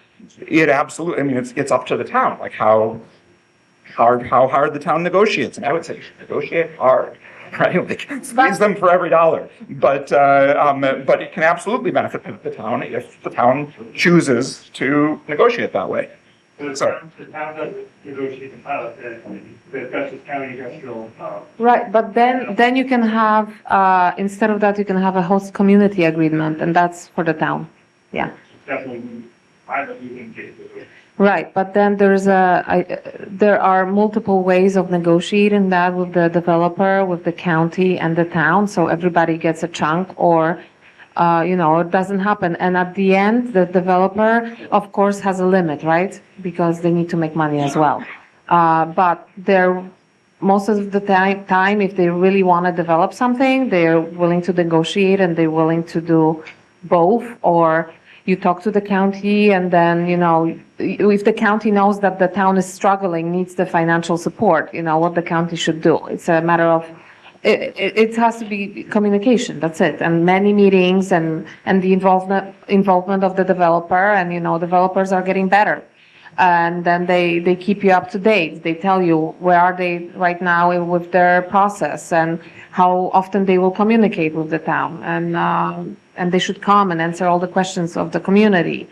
it absolutely, I mean, it's up to the town, like how hard the town negotiates. And I would say you should negotiate hard, right? Like, squeeze them for every dollar. But it can absolutely benefit the town if the town chooses to negotiate that way. Sorry. The town doesn't negotiate the pilot, the Dutchess County Industrial. Right, but then you can have, instead of that, you can have a host community agreement, and that's for the town. Yeah. Definitely, I don't even get it. Right, but then there are multiple ways of negotiating that with the developer, with the county and the town, so everybody gets a chunk, or, it doesn't happen. And at the end, the developer, of course, has a limit, right? Because they need to make money as well. But most of the time, if they really want to develop something, they're willing to negotiate and they're willing to do both, or you talk to the county, and then, if the county knows that the town is struggling, needs the financial support, what the county should do. It's a matter of, it has to be communication, that's it. And many meetings and the involvement of the developer, and, developers are getting better. And then they keep you up to date. They tell you where are they right now with their process, and how often they will communicate with the town. And they should come and answer all the questions of the community,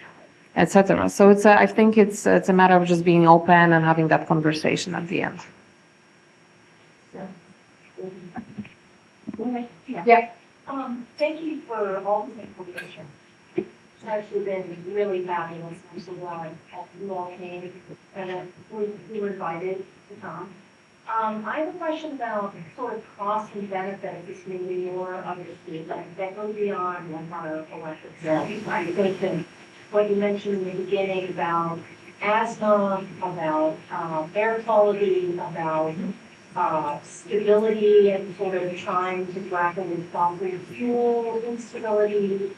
etc. So I think it's a matter of just being open and having that conversation at the end. Yeah. Thank you for all the information. It's actually been really fabulous. I'm so glad you all came and we were invited to come. I have a question about sort of cost and benefits, maybe more obviously, that go beyond one part of electric sales. I think that what you mentioned in the beginning about asthma, about air quality, about stability, and sort of trying to grapple with fossil fuel instability,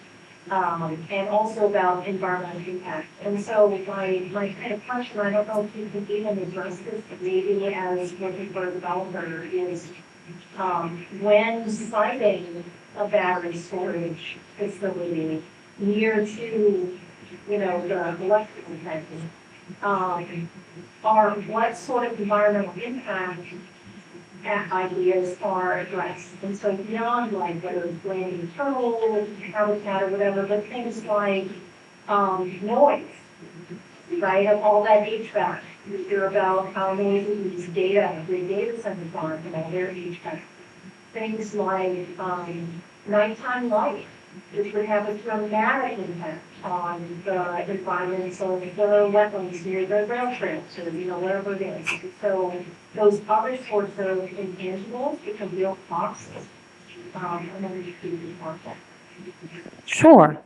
and also about environmental impact. And so my kind of question, I don't know if you can even address this, but maybe as working for a developer, is when siting a battery storage facility near to, the electrical tank, what sort of environmental impact ideas are addressed. And so beyond like whether it's landing turtle, habitat, or whatever, but things like noise, right? Of all that HVAC. You hear about how noisy these big data centers are, their HVAC. Things like nighttime light, which would have a dramatic impact on the environment, so the wetlands near the rail trails, or wherever it is. So those other sorts of intangibles become real costs. And then we can be harmful. Sure.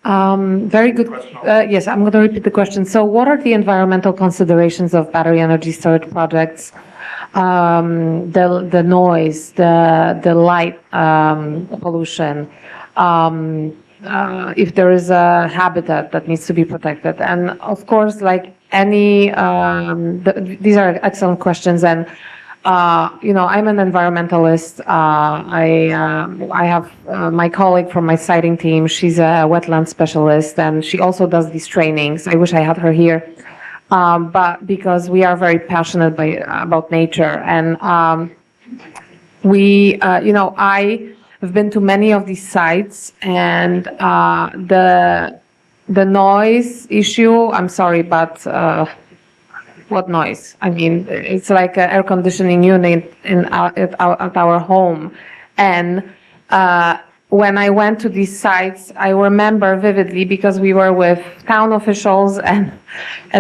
Very good. Yes, I'm going to repeat the question. So what are the environmental considerations of battery energy storage projects? The noise, the light pollution, if there is a habitat that needs to be protected. And of course, like any, these are excellent questions. And, I'm an environmentalist. I have my colleague from my siting team. She's a wetland specialist, and she also does these trainings. I wish I had her here. But because we are very passionate about nature, and I've been to many of these sites, and The noise issue, I'm sorry, but what noise? I mean, it's like an air conditioning unit at our home. And when I went to these sites, I remember vividly because we were with town officials and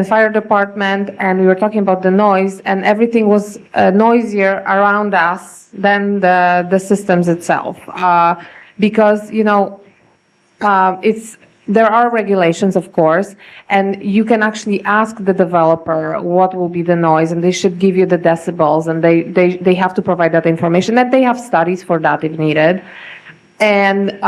fire department, and we were talking about the noise, and everything was noisier around us than the systems itself. Because, you know, there are regulations, of course, and you can actually ask the developer what will be the noise, and they should give you the decibels, and they have to provide that information, and they have studies for that if needed. And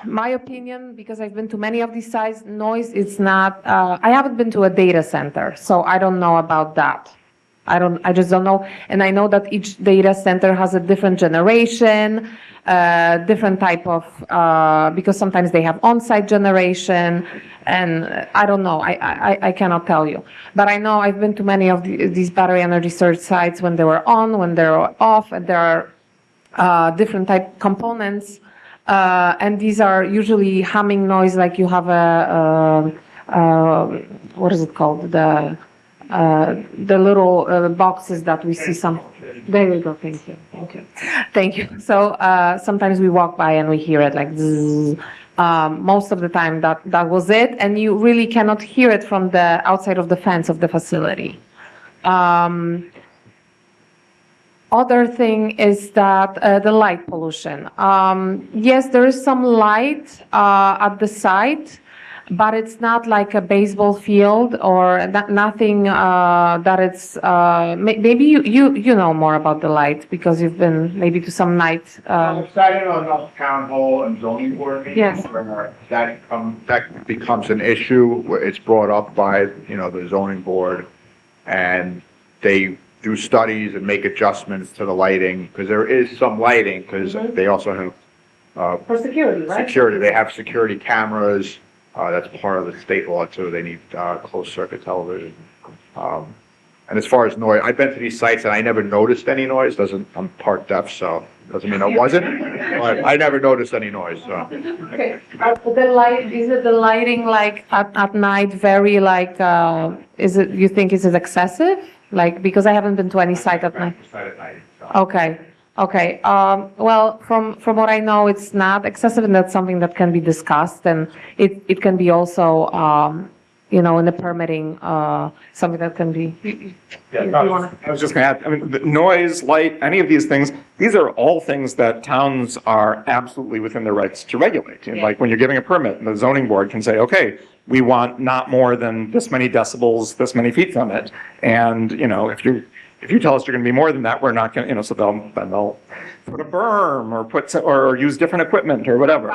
my opinion, because I've been to many of these sites, noise is not, I haven't been to a data center, so I don't know about that. I just don't know. And I know that each data center has a different generation, different type of, because sometimes they have on-site generation, and I don't know, I cannot tell you. But I know I've been to many of these battery energy storage sites when they were on, when they were off, and there are different type components, and these are usually humming noise, like you have what is it called? The little boxes that we see some. There you go. Thank you. Thank you. Thank you. So sometimes we walk by and we hear it like zzz. Most of the time that was it, and you really cannot hear it from the outside of the fence of the facility. Other thing is that the light pollution. Yes, there is some light at the site, but it's not like a baseball field or nothing that it's, maybe you know more about the light because you've been maybe to some night. I've sat in on enough town hall and zoning board meetings Yes. where that becomes an issue, where it's brought up by, you know, the zoning board, and they do studies and make adjustments to the lighting, because there is some lighting, because they also have For security, right? security, they have security cameras, that's part of the state law too, they need closed circuit television. And as far as noise, I've been to these sites and I never noticed any noise, I'm part deaf, so doesn't mean I wasn't, but I never noticed any noise, so. Okay. The light, is it the lighting like at night very like, is it, you think, is it excessive? Like, because I haven't been to any site at night. Okay, okay. Well, from what I know, it's not excessive, and that's something that can be discussed, and it can be also, you know, in the permitting, something that can be. I was just going to add, I mean, the noise, light, any of these things, these are all things that towns are absolutely within their rights to regulate. And like when you're giving a permit, the zoning board can say, okay, we want not more than this many decibels, this many feet from it. And, you know, if you tell us you're going to be more than that, we're not going to, you know, so they'll put a berm or use different equipment or whatever.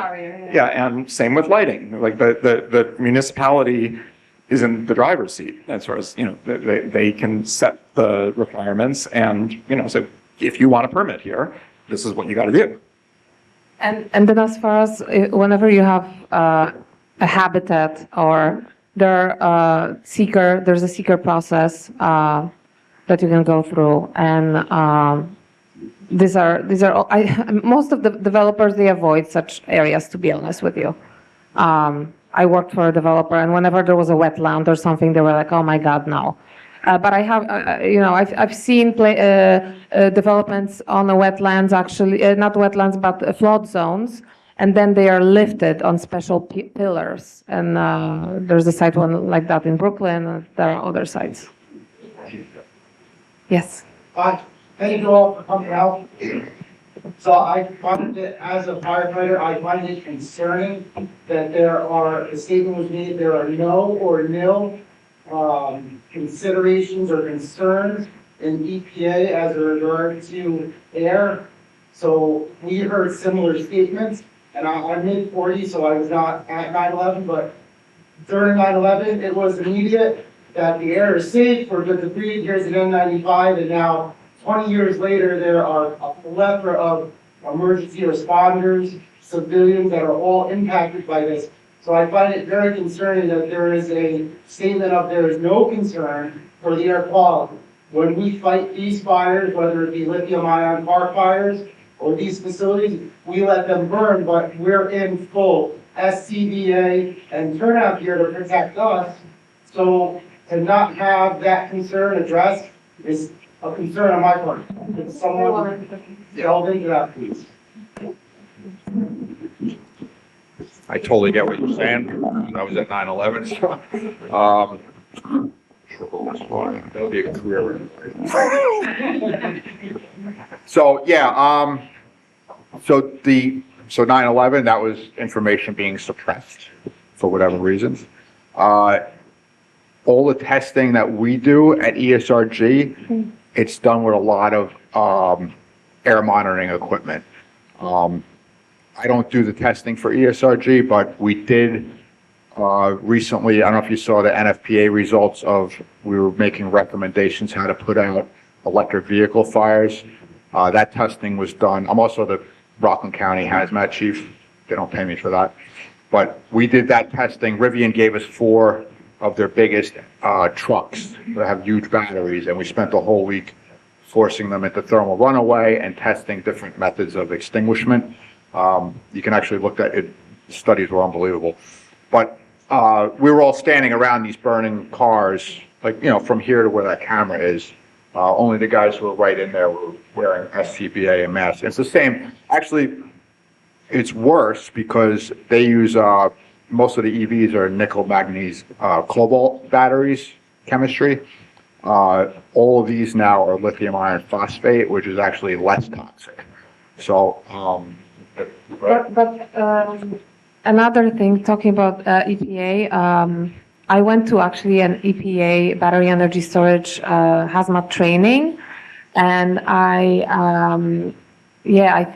Yeah, and same with lighting. Like the municipality is in the driver's seat as far as, you know, they can set the requirements and, you know, so if you want a permit here, this is what you got to do. And then as far as whenever you have a habitat or there's a seeker process that you can go through, and these are all, most of the developers, they avoid such areas, to be honest with you. I worked for a developer, and whenever there was a wetland or something, they were like, "Oh my God, no!" But I have, you know, I've seen developments on the wetlands, actually, not wetlands, but flood zones, and then they are lifted on special pillars. And there's a site one like that in Brooklyn. There are other sites. Yes. Thank you all for coming out. So I find it, as a firefighter, I find it concerning that the statement was made, there are no or nil considerations or concerns in EPA as regard to air. So we heard similar statements, and I'm mid-40, so I was not at 9/11, but during 9/11, it was immediate that the air is safe, we're good to breathe, here's an N95, and now 20 years later, there are a plethora of emergency responders, civilians that are all impacted by this. So I find it very concerning that there is a statement of there is no concern for the air quality. When we fight these fires, whether it be lithium-ion car fires or these facilities, we let them burn, but we're in full SCBA and turnout gear to protect us. So to not have that concern addressed is a concern on my part. Could someone delve into that, please? I totally get what you're saying. I was at 9/11, so, that'll be a career. So, yeah, so 9/11, that was information being suppressed for whatever reasons. All the testing that we do at ESRG, it's done with a lot of, air monitoring equipment. I don't do the testing for ESRG, but we did, recently, I don't know if you saw the NFPA results of, we were making recommendations how to put out electric vehicle fires. That testing was done. I'm also the Rockland County Hazmat Chief. They don't pay me for that. But we did that testing. Rivian gave us 4 of their biggest trucks that have huge batteries, and we spent the whole week forcing them into thermal runaway and testing different methods of extinguishment. You can actually look at it. Studies were unbelievable. But we were all standing around these burning cars, like, from here to where that camera is. Only the guys who were right in there were wearing SCBA and masks. It's the same. Actually, it's worse because they use, most of the EVs are nickel, manganese, cobalt batteries chemistry. All of these now are lithium iron phosphate, which is actually less toxic. So, But another thing, talking about EPA, I went to actually an EPA battery energy storage hazmat training, and I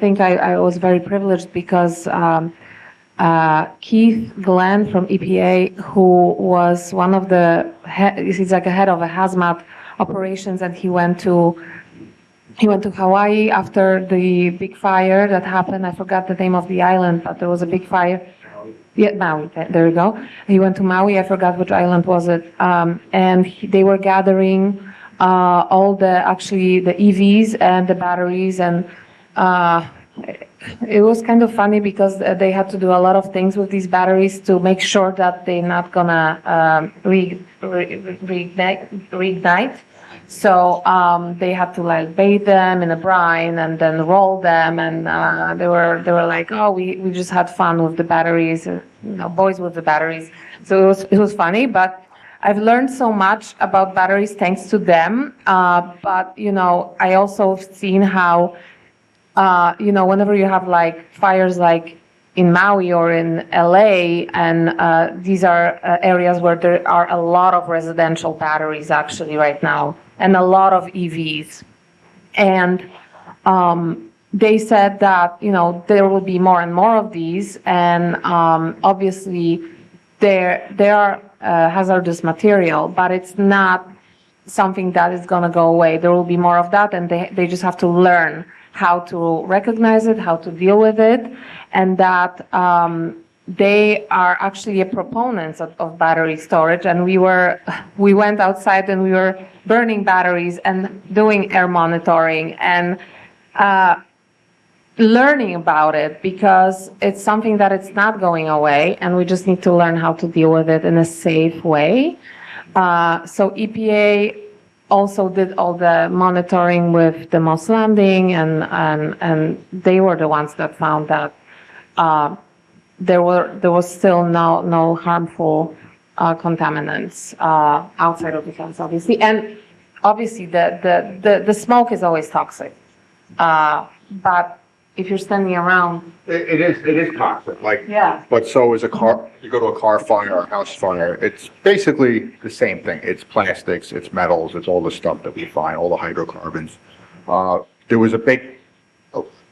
think I was very privileged because Keith Glenn from EPA, who was one of the he's like a head of a hazmat operations, and he went to Hawaii after the big fire that happened. I forgot the name of the island, but there was a big fire. Yeah, Maui. There you go. He went to Maui. I forgot which island was it. And they were gathering all the EVs and the batteries, and it was kind of funny because they had to do a lot of things with these batteries to make sure that they're not gonna reignite. So they had to like bathe them in a brine and then roll them, and they were like, oh, we just had fun with the batteries, boys with the batteries. So it was funny, but I've learned so much about batteries thanks to them. But I also have seen how whenever you have like fires like in Maui or in LA, and these are areas where there are a lot of residential batteries actually right now, and a lot of EVs. And they said that, there will be more and more of these, and obviously they are hazardous material, but it's not something that is going to go away. There will be more of that, and they just have to learn how to recognize it, how to deal with it, and that they are actually a proponents of battery storage. And we went outside and we were burning batteries and doing air monitoring and learning about it, because it's something that it's not going away, and we just need to learn how to deal with it in a safe way. So EPA also did all the monitoring with the Moss Landing, and they were the ones that found that there was still no harmful contaminants outside of the fence, obviously. And obviously the smoke is always toxic. But if you're standing around, it is toxic. Yeah. But so is a car. You go to a car fire or a house fire, it's basically the same thing. It's plastics, it's metals, it's all the stuff that we find, all the hydrocarbons. There was a big,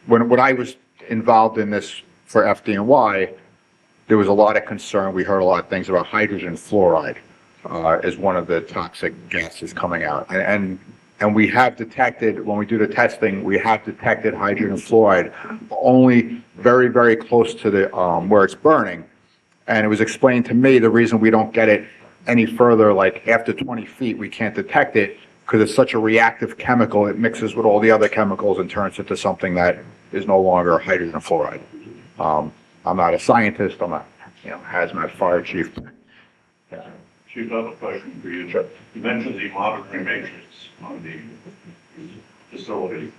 when I was involved in this for FDNY, there was a lot of concern. We heard a lot of things about hydrogen fluoride as one of the toxic gases coming out. And we have detected, when we do the testing, we have detected hydrogen fluoride only very, very close to the where it's burning. And it was explained to me the reason we don't get it any further, like after 20 feet, we can't detect it because it's such a reactive chemical. It mixes with all the other chemicals and turns into something that is no longer hydrogen fluoride. I'm not a scientist. I'm not hazmat fire chief. Chief, I have a question for you. You mentioned the monitoring matrix on the facility.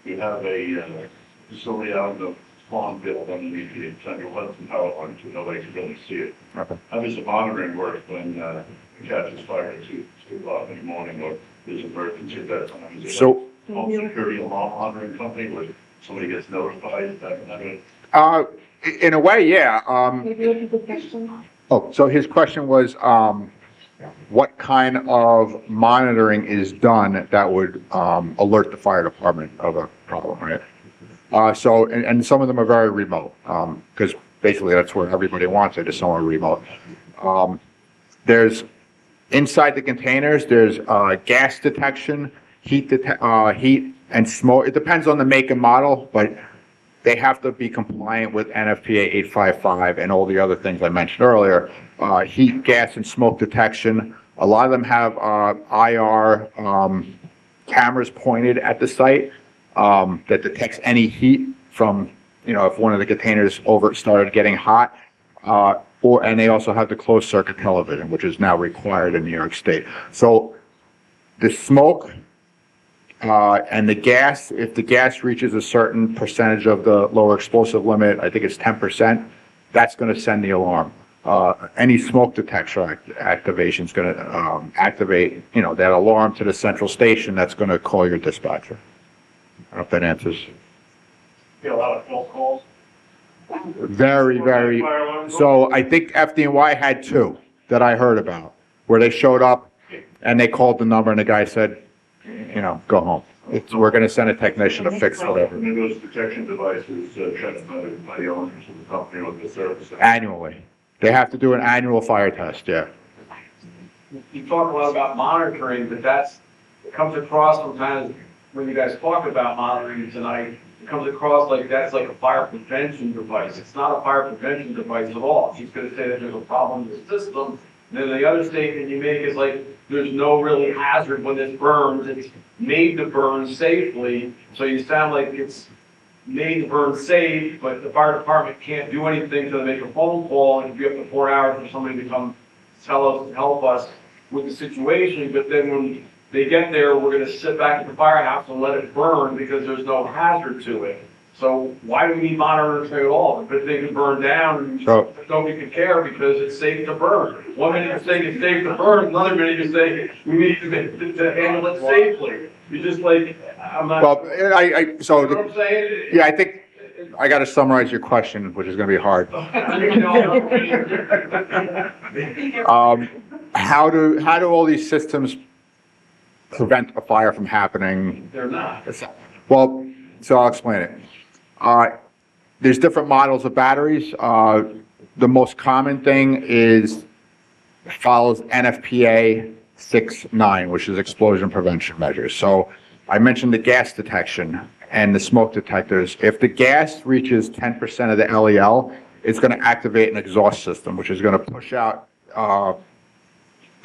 You have a facility out in the spawn field underneath the central Hudson power line, so nobody can really see it. Okay. How does the monitoring work when it catches fire at 2 o'clock in the morning, or there's an emergency at that time? Is it So, like home security alarm monitoring company where somebody gets notified that? in a way, yeah. Maybe repeat the question. Oh, so his question was, what kind of monitoring is done that would, alert the fire department of a problem, right? And some of them are very remote, because basically that's where everybody wants it, is somewhere remote. There's, inside the containers, there's, gas detection, heat and smoke. It depends on the make and model, but they have to be compliant with NFPA 855 and all the other things I mentioned earlier. Heat, gas, and smoke detection. A lot of them have IR cameras pointed at the site that detects any heat from, if one of the containers started getting hot. And they also have the closed circuit television, which is now required in New York State. So the smoke and the gas, if the gas reaches a certain percentage of the lower explosive limit, I think it's 10%, that's going to send the alarm. Any smoke detection activation is going to activate, that alarm to the central station that's going to call your dispatcher. I don't know if that answers. Get a lot of phone calls? Very, very. So I think FDNY had 2 that I heard about, where they showed up and they called the number and the guy said, go home. We're going to send a technician to fix whatever. And those detection devices checked by the owners of the company or the service. Annually. They have to do an annual fire test, yeah. You talk a lot about monitoring, but it comes across sometimes when you guys talk about monitoring tonight, it comes across like that's like a fire prevention device. It's not a fire prevention device at all. She's going to say that there's a problem in the system. And then the other statement you make is like, there's no really hazard when this burns. It's made to burn safely. So you sound like it's made to burn safe, but the fire department can't do anything to make a phone call and be up to 4 hours for somebody to come help us with the situation. But then when they get there, we're going to sit back at the firehouse and let it burn because there's no hazard to it. So why do we need monitoring at all? If they can burn down, nobody can care because it's safe to burn. 1 minute you're saying it's safe to burn, another minute you're saying we need to handle it safely. You're just like, I'm not. Well, so, you know what I'm saying? yeah, I think I got to summarize your question, which is going to be hard. How do all these systems prevent a fire from happening? They're not. Well, so I'll explain it. There's different models of batteries. The most common thing follows NFPA 6.9, which is explosion prevention measures. So I mentioned the gas detection and the smoke detectors. If the gas reaches 10% of the LEL, it's going to activate an exhaust system, which is going to push out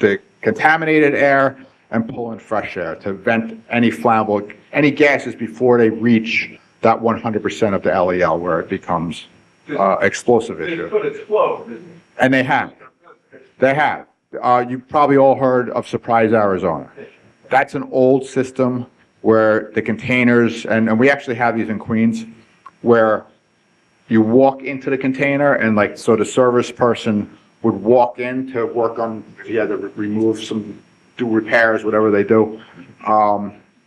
the contaminated air and pull in fresh air to vent any flammable, any gases before they reach that 100% of the LEL where it becomes explosive issue. It could explode. And they have. They have. You've probably all heard of Surprise, Arizona. That's an old system where the containers, and we actually have these in Queens, where you walk into the container and so the service person would walk in to work on, if you had to remove do repairs, whatever they do.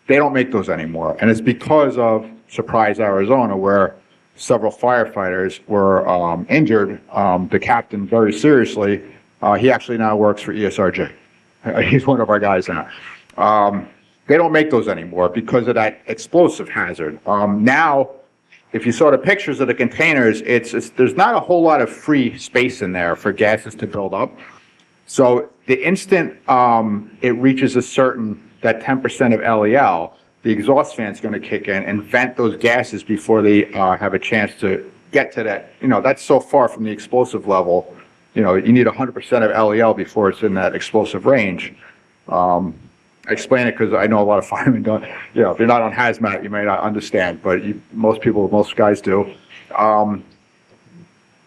They don't make those anymore. And it's because of Surprise, Arizona, where several firefighters were injured. The captain very seriously. He actually now works for ESRJ. He's one of our guys now. They don't make those anymore because of that explosive hazard. Now, if you saw the pictures of the containers, there's not a whole lot of free space in there for gases to build up. So the instant it reaches that 10% of LEL, the exhaust fan is going to kick in and vent those gases before they have a chance to get to that. That's so far from the explosive level. You need 100% of LEL before it's in that explosive range. I explain it because I know a lot of firemen don't, if you're not on hazmat, you may not understand, but most guys do.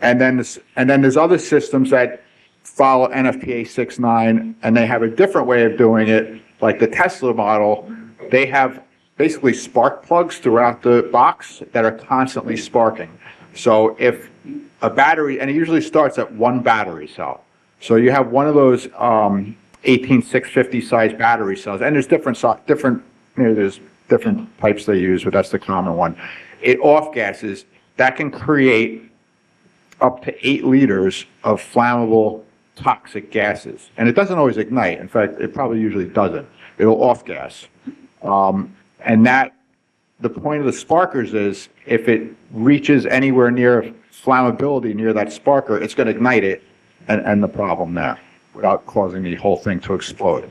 And then there's other systems that follow NFPA 6.9, and they have a different way of doing it, like the Tesla model. They have basically spark plugs throughout the box that are constantly sparking. So if a battery, and it usually starts at one battery cell. So you have one of those 18650 size battery cells, and there's different, there's different types they use, but that's the common one. It off gases, that can create up to 8 liters of flammable toxic gases. And it doesn't always ignite. In fact, it probably usually doesn't. It'll off gas. And that, the point of the sparkers is if it reaches anywhere near flammability near that sparker, it's going to ignite it and end the problem there without causing the whole thing to explode.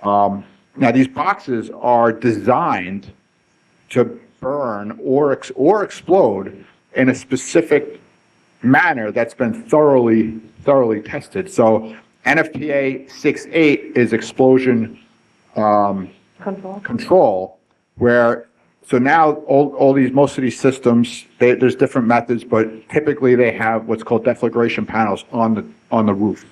Now, these boxes are designed to burn or explode in a specific manner that's been thoroughly tested. So NFPA 6.8 is explosion control, where so now most of these systems, there's different methods, but typically they have what's called deflagration panels on the roof,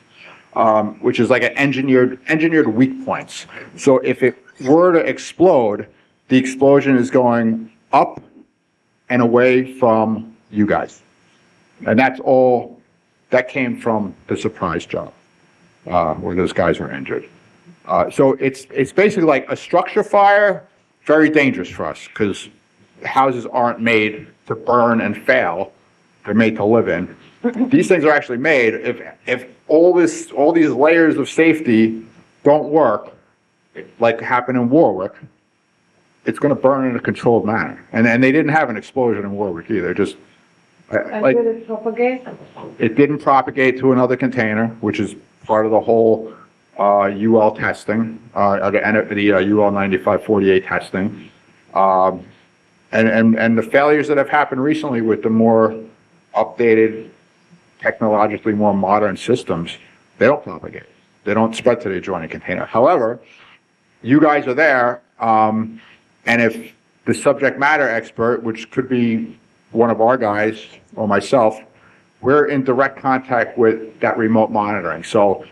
which is like an engineered weak points. So if it were to explode, the explosion is going up and away from you guys. And that's all, that came from the surprise job, where those guys were injured. So it's basically like a structure fire, very dangerous for us, because houses aren't made to burn and fail, they're made to live in. These things are actually made, if all these layers of safety don't work, like happened in Warwick, it's gonna burn in a controlled manner. And they didn't have an explosion in Warwick either, just, like, did it propagate? it didn't propagate to another container, which is part of the whole UL testing, the UL 9548 testing. And the failures that have happened recently with the more updated, technologically more modern systems, they don't propagate. They don't spread to the adjoining container. However, you guys are there, and if the subject matter expert, which could be one of our guys or myself, we're in direct contact with that remote monitoring. So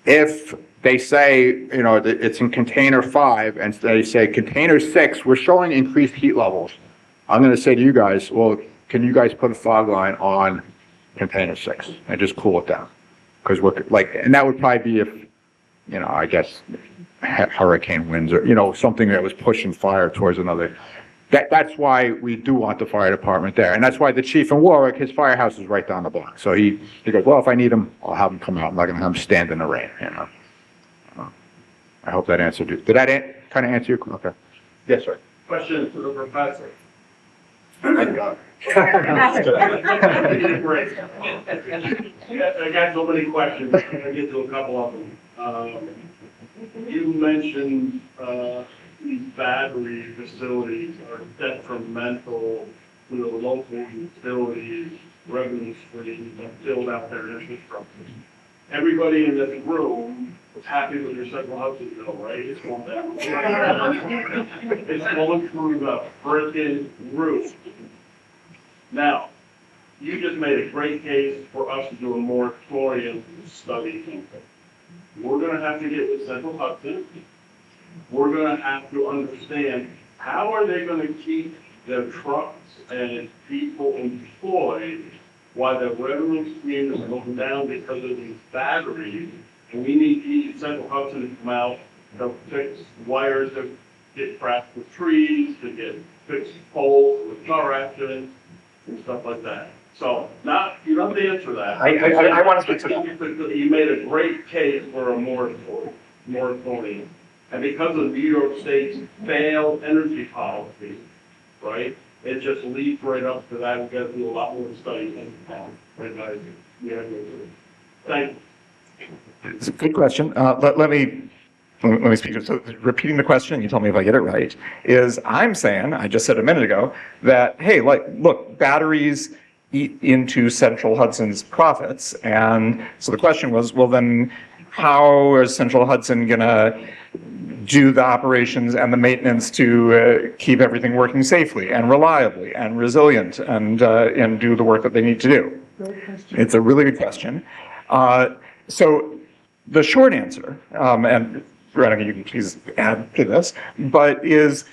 if they say, you know, that it's in container 5 and they say container 6, we're showing increased heat levels, I'm going to say to you guys, well, can you guys put a fog line on container 6 and just cool it down? Because we're like, and that would probably be if, you know, I guess hurricane winds or, you know, something that was pushing fire towards another. That's why we do want the fire department there. And that's why the chief in Warwick, his firehouse is right down the block. So he goes, well, if I need him, I'll have him come out. I'm not going to have him stand in the rain, you know. I hope that answered you. Did that kind of answer your, okay. Yes, sir. Question to the professor. I got so many questions, I'm gonna get to a couple of them. You mentioned, these battery facilities are detrimental to the local utilities, revenue streams that build out their infrastructure. Everybody in this room is happy with your Central Hudson bill, right? It's going down. It's going through the frickin' roof. Now, you just made a great case for us to do a moratorium study. We're gonna have to get with Central Hudson. We're gonna have to understand how are they gonna keep their trucks and people employed while the revenue stream is going down because of these batteries. And we need Central Hudson to come out to fix wires that get cracked with trees, to get fixed poles with car accidents and stuff like that. So you don't have to answer that. I want to. You made a great case for a moratorium. And because of New York State's failed energy policy, right, it just leads right up to that. We've got to do a lot more studies on right now. Thank you. It's a good question. Let me speak. So repeating the question, you tell me if I get it right, is I'm saying, I just said a minute ago, that, hey, like, look, batteries eat into Central Hudson's profits. And so the question was, well, then how is Central Hudson going to do the operations and the maintenance to keep everything working safely and reliably and resilient and do the work that they need to do, It's a really good question. So the short answer, and Veronica, you can please add to this, but is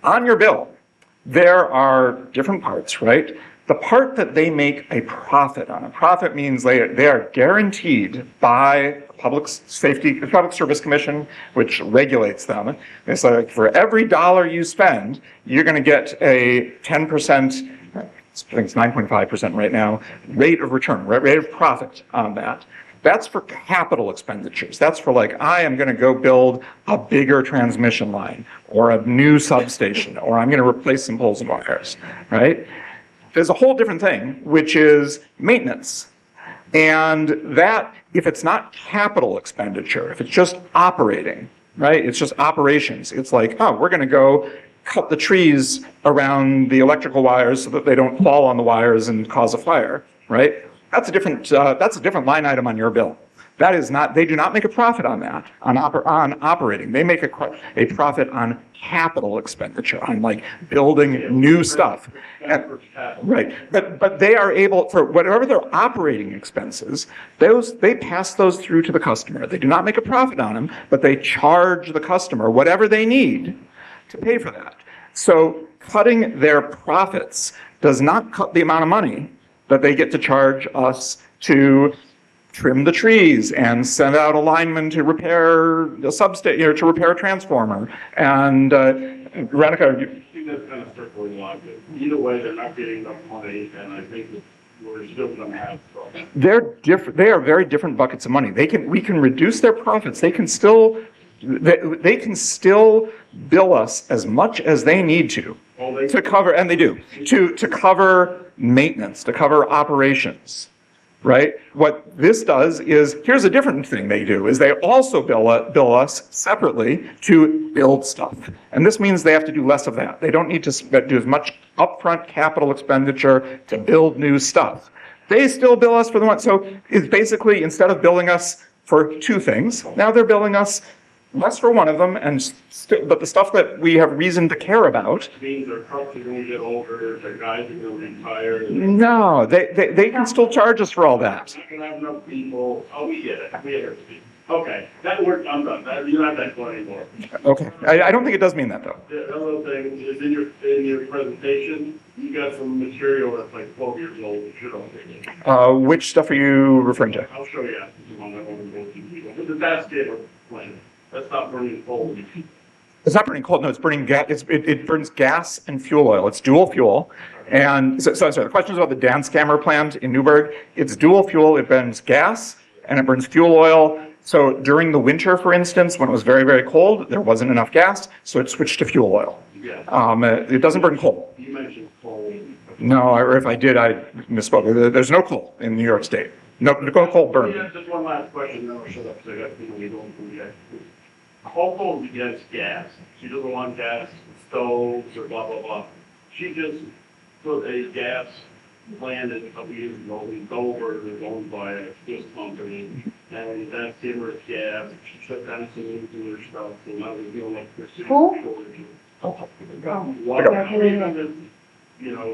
on your bill, there are different parts, right? The part that they make a profit on, a profit means they are guaranteed by Public Service Commission, which regulates them. It's like for every dollar you spend, you're going to get a 10%, I think it's 9.5% right now, rate of return, rate of profit on that. That's for capital expenditures. That's for like, I am going to go build a bigger transmission line or a new substation, or I'm going to replace some poles and wires, right? There's a whole different thing, which is maintenance. And that, if it's not capital expenditure, if it's just operating, right? It's just operations. It's like, oh, we're going to go cut the trees around the electrical wires so that they don't fall on the wires and cause a fire, right? That's a different line item on your bill. That is not, they do not make a profit on that, on operating. They make a profit on capital expenditure, on like building new stuff. Right, but they are able, for whatever their operating expenses, they pass those through to the customer. They do not make a profit on them, but they charge the customer whatever they need to pay for that. So cutting their profits does not cut the amount of money that they get to charge us to trim the trees and send out a lineman to repair a substation, to repair a transformer. And Veronica, I think that's kind of circling logic. Either way, they're not getting enough money, and I think that we're still going to have trouble. they are very different buckets of money. We can reduce their profits. They can still bill us as much as they need to cover, and they do, to cover maintenance, to cover operations, right? What this does is, here's a different thing they do, is they also bill us separately to build stuff. And this means they have to do less of that. They don't need to do as much upfront capital expenditure to build new stuff. They still bill us for the one, so it's basically, instead of billing us for two things, now they're billing us less for one of them, but the stuff that we have reason to care about. Means their trucks are going to get older, their guys are going to retire. No, they can still charge us for all that. Not going to have enough people. Oh, we get it. We get it. Okay, that worked. I'm done. You don't have that one anymore. Okay, I don't think it does mean that though. The other thing is in your presentation, you got some material that's like 12 years old. You should all take it. Which stuff are you referring to? I'll show you after the one I want to go to. The basket plan. That's not burning coal. It's not burning coal. No, it's burning gas. It burns gas and fuel oil. It's dual fuel. And so sorry, the question is about the Danskamer plant in Newburgh. It's dual fuel. It burns gas and it burns fuel oil. So during the winter, for instance, when it was very, very cold, there wasn't enough gas, so it switched to fuel oil. Yeah. It doesn't burn coal. You mentioned coal. No, or if I did, I misspoke. There's no coal in New York State. No coal burned. Yeah, just one last question, then I'll shut up. So I got people going through yet. Coal goes against gas. She doesn't want gas stoves or blah, blah, blah. She just put a gas plant in a couple years ago in Dover, that's owned by a Swiss company, and that's Timmer's gas. She shut down some nuclear stuff, so now there's no electricity. Why are you gonna,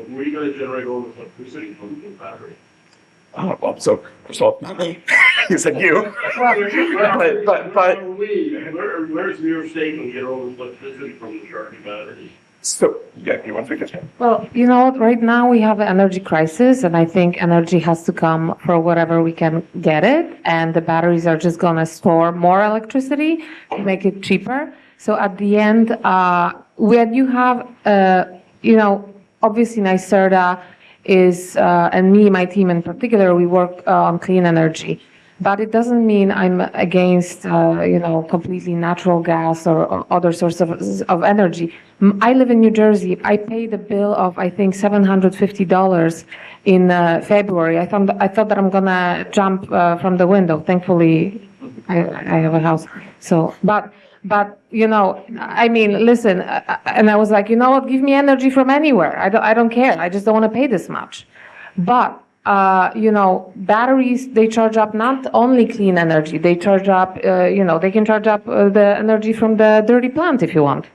where are you gonna generate all this electricity from the battery? Oh, well, so first of all, not me. You said you. But Where's New York State going to get all this electricity from the charging batteries? so yeah, you want to take this? Well, you know what, right now we have an energy crisis, and I think energy has to come for whatever we can get it, and the batteries are just gonna store more electricity to make it cheaper. So at the end, when you have, obviously NYSERDA is, and me, my team in particular, we work on clean energy. But it doesn't mean I'm against, completely natural gas or other sources of energy. I live in New Jersey. I paid a bill of, I think, $750 in February. I thought that I'm gonna jump from the window. Thankfully, I have a house. So, but listen, and I was like, you know what? Give me energy from anywhere. I don't care. I just don't want to pay this much. But batteries, they charge up not only clean energy, they charge up, they can charge up the energy from the dirty plant if you want.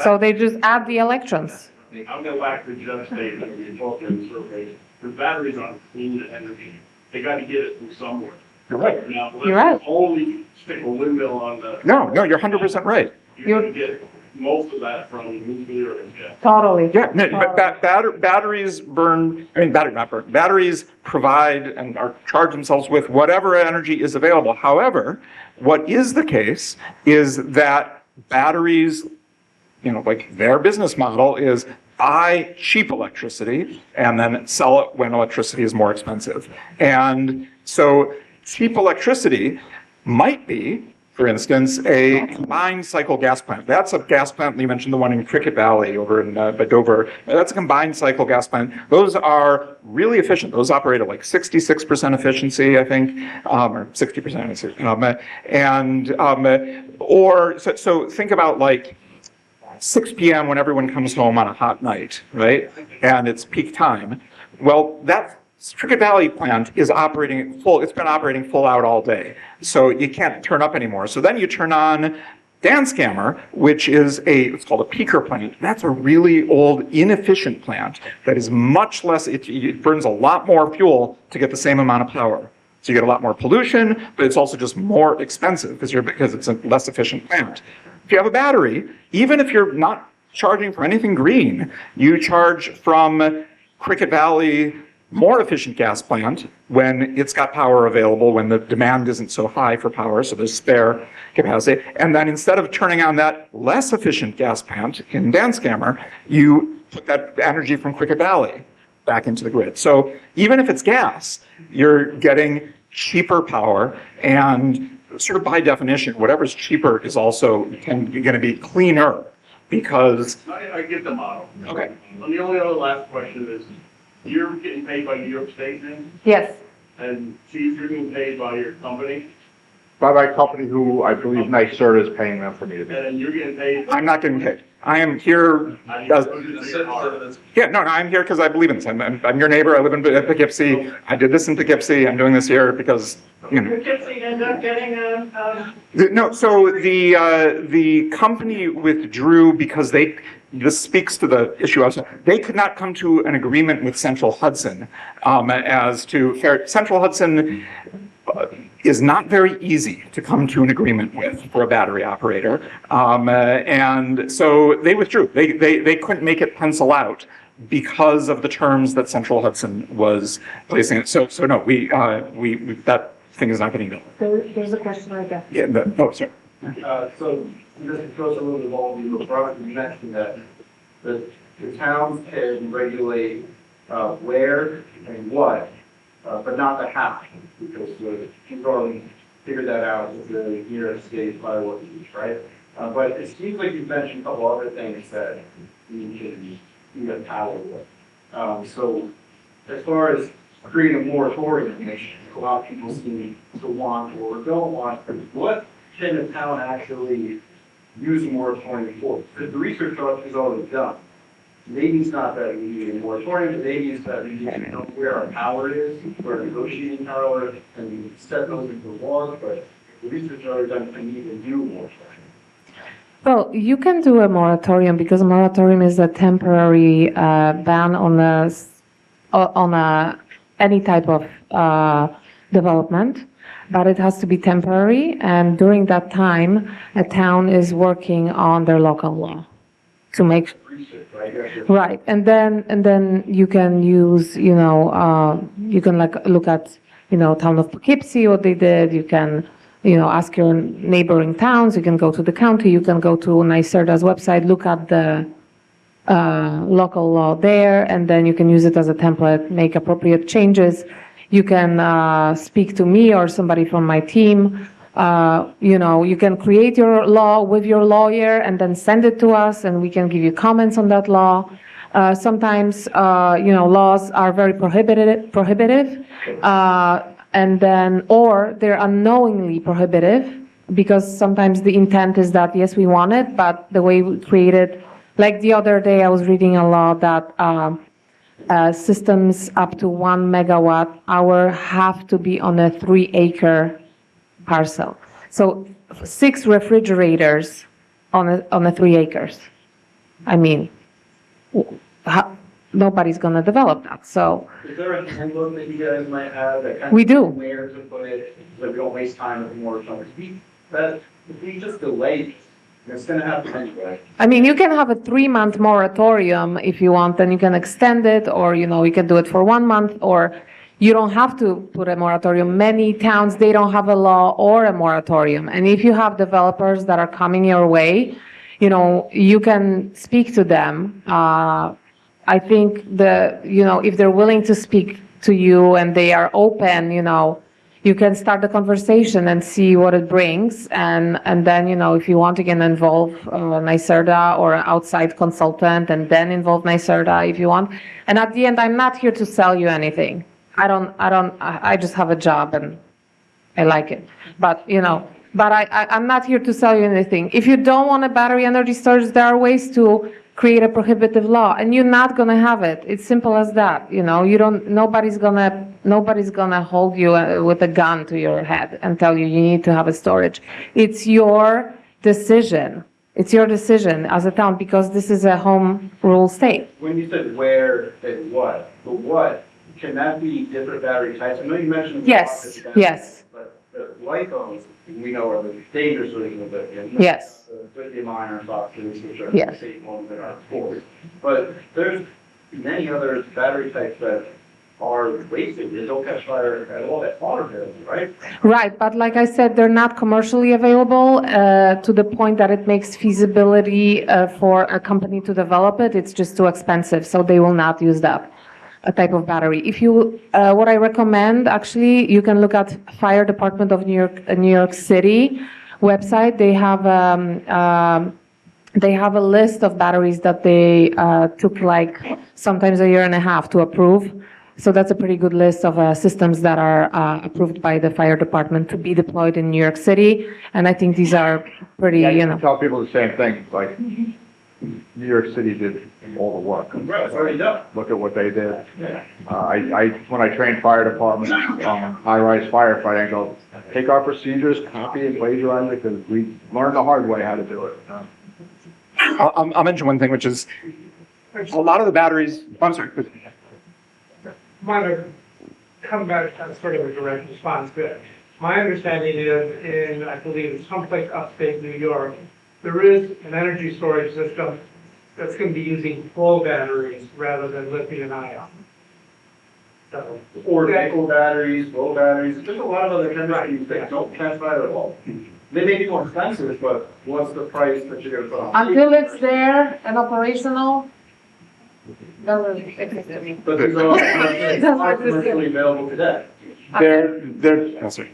So they just add the electrons. I'll go back to Jeff's statement, we talked in surveys. the batteries aren't clean energy. They gotta get it from somewhere. You're right. Now, You're right. let's only stick a windmill on the. No, you're 100% right. You're gonna get most of that from nuclear and gas. Totally. Yeah, no, but batteries burn, I mean, not burn, batteries provide and are charge themselves with whatever energy is available. However, what is the case is that batteries, like their business model is buy cheap electricity and then sell it when electricity is more expensive. And so cheap electricity might be, for instance, a combined cycle gas plant. That's a gas plant, you mentioned the one in Cricket Valley over in Dover. That's a combined cycle gas plant. Those are really efficient. Those operate at like 66% efficiency, I think, or 60%. So think about like 6 p.m. when everyone comes home on a hot night, right? And it's peak time. Well, that Cricket Valley plant is operating full. It's been operating full out all day. So you can't turn up anymore. So then you turn on Danskammer, which is it's called a peaker plant. That's a really old, inefficient plant that is much less, it burns a lot more fuel to get the same amount of power. So you get a lot more pollution, but it's also just more expensive because it's a less efficient plant. If you have a battery, even if you're not charging for anything green, you charge from Cricket Valley more efficient gas plant when it's got power available, when the demand isn't so high for power, so there's spare capacity. And then instead of turning on that less efficient gas plant in Danskammer, you put that energy from Cricket Valley back into the grid. So even if it's gas, you're getting cheaper power, and sort of by definition, whatever's cheaper is also going to be cleaner because... I get the model. Okay. And the only other last question is, you're getting paid by New York State then? Yes. And Chief, you're getting paid by your company? By my company, who I believe NYSERDA is paying them for me to be. And then you're getting paid? I'm not getting paid. I am here. I'm here because I believe in this. I'm your neighbor. I live in Poughkeepsie. I did this in Poughkeepsie. I'm doing this here because, Poughkeepsie ended up getting No, so the company withdrew because this speaks to the issue also. They could not come to an agreement with Central Hudson Central Hudson is not very easy to come to an agreement with for a battery operator. And so they withdrew. They couldn't make it pencil out because of the terms that Central Hudson was placing it. So no, that thing is not getting built. There's a question right there. Yeah, sorry. So this goes a little bit more, you mentioned that the towns can regulate where and what, but not the how, because you've already figured that out with the New York State fireworks, right? But it seems like you've mentioned a couple other things that you can power with. So as far as creating a moratorium, which a lot of people seem to want or don't want, what can the town actually use a moratorium for? Because the research is already done. Maybe it's not that we need a moratorium, but maybe it's that we need to know where our power is, where our negotiating power is, and set those into laws, but the research is already done, we need a new moratorium. Well, you can do a moratorium because a moratorium is a temporary ban on any type of development, but it has to be temporary. And during that time, a town is working on their local law to make right. And then you can use, you can look at, town of Poughkeepsie, what they did. You can, ask your neighboring towns. You can go to the county. You can go to NYSERDA's website, look at the local law there, and then you can use it as a template, make appropriate changes. You can speak to me or somebody from my team. You can create your law with your lawyer and then send it to us, and we can give you comments on that law. Sometimes, laws are very prohibitive, or they're unknowingly prohibitive, because sometimes the intent is that, yes, we want it, but the way we create it, like the other day, I was reading a law that systems up to 1 megawatt hour have to be on a 3-acre parcel. So 6 refrigerators on a 3 acres. I mean, nobody's going to develop that. So Is there a handbook that you guys might have that kind of? We do. Where to put it, so we don't waste time with more time. That, if we just delay it, it's gonna happen anyway. I mean, you can have a 3-month moratorium if you want, and you can extend it, or, you can do it for 1 month, or you don't have to put a moratorium. Many towns, they don't have a law or a moratorium. And if you have developers that are coming your way, you can speak to them. I think if they're willing to speak to you and they are open, you can start the conversation and see what it brings. And then, if you want, you can involve NYSERDA or an outside consultant, and then involve NYSERDA if you want. And at the end, I'm not here to sell you anything. I just have a job and I like it. But, I'm not here to sell you anything. If you don't want a battery energy storage, there are ways to create a prohibitive law, and you're not gonna have it. It's simple as that. Nobody's gonna hold you with a gun to your head and tell you need to have a storage. It's your decision. It's your decision as a town, because this is a home rule state. When you said where and what, the what, can that be different battery types? I know you mentioned. Yes, yes. But the lithiums, we know are the dangerous version of lithium. Yes. The lithium iron boxes, which are Yes. the safe ones that are forward. But there's many other battery types that are wasted, they don't catch fire at all, that are available, right? Right, but like I said, they're not commercially available to the point that it makes feasibility for a company to develop it. It's just too expensive, so they will not use that type of battery. If you, what I recommend, actually, you can look at Fire Department of New York City website. They have a list of batteries that they took like sometimes a year and a half to approve. So that's a pretty good list of systems that are approved by the fire department to be deployed in New York City. And I think these are pretty, Yeah, you can tell people the same thing, like, New York City did all the work. Right, it's already done. Look at what they did. When I trained fire departments, high-rise firefighting, I go, take our procedures, copy and plagiarize it, because we learned the hard way how to do it. I'll mention one thing, which is a lot of the batteries. I'm sorry. Want to come back as sort of a direct response, but my understanding is in, I believe, it's someplace upstate New York, there is an energy storage system that's going to be using full batteries rather than lithium ion. So, Or nickel batteries, low batteries, there's a lot of other chemistries that don't catch fire at all. They may be more expensive, but what's the price that you're gonna put on? until it's there and operational, doesn't exist to me. But these are all commercially available today. Oh, sorry.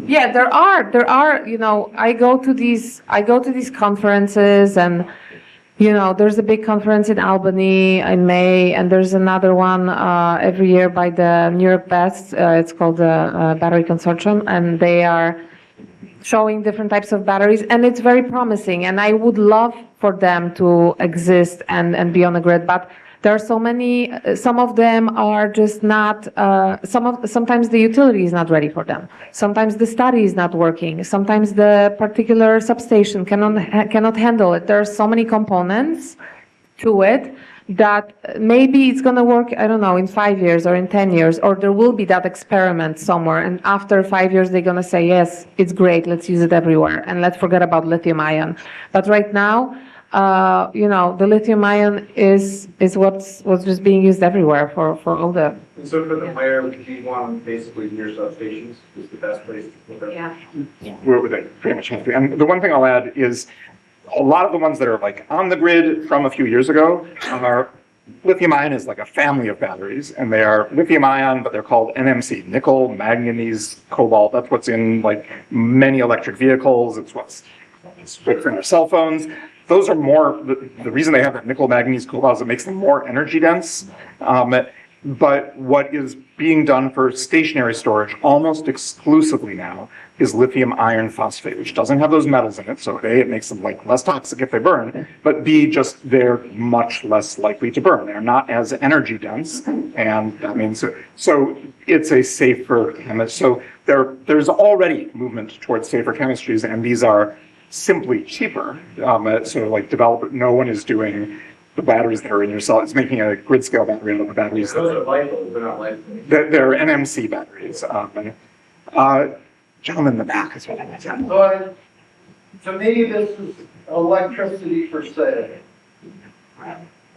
Yeah, there are, I go to these conferences, and, there's a big conference in Albany in May, and there's another one every year by the New York Best. It's called the Battery Consortium, and they are showing different types of batteries, and it's very promising. And I would love for them to exist and be on the grid, but there are so many. Some of them are just not. Sometimes the utility is not ready for them. Sometimes the study is not working. Sometimes the particular substation cannot handle it. There are so many components to it that maybe it's going to work, I don't know, in 5 years or in 10 years, or there will be that experiment somewhere. And after 5 years, they're going to say, yes, it's great. Let's use it everywhere. And let's forget about lithium ion. But right now, the lithium ion is what's just being used everywhere for all the. And so for the where, would you want basically near substations is the best place to put them? Yeah. We're with it, pretty much have to. And the one thing I'll add is a lot of the ones that are like on the grid from a few years ago are lithium ion is like a family of batteries, and they are lithium ion, but they're called NMC, nickel, manganese, cobalt. That's what's in like many electric vehicles. It's what's in their cell phones. Those are more, the reason they have that nickel, manganese, cobalt is it makes them more energy dense. But what is being done for stationary storage almost exclusively now is lithium iron phosphate, which doesn't have those metals in it. So A, it makes them like less toxic if they burn, but B, just they're much less likely to burn. They're not as energy dense, and that means so it's a safer chemistry. So there's already movement towards safer chemistries, and these are simply cheaper. So like no one is doing the batteries that are in your cell. It's making a grid scale battery out of the batteries. Those are light, they're not light. They're NMC batteries. Gentleman in the back is what I meant. So, to me, this is electricity for sale.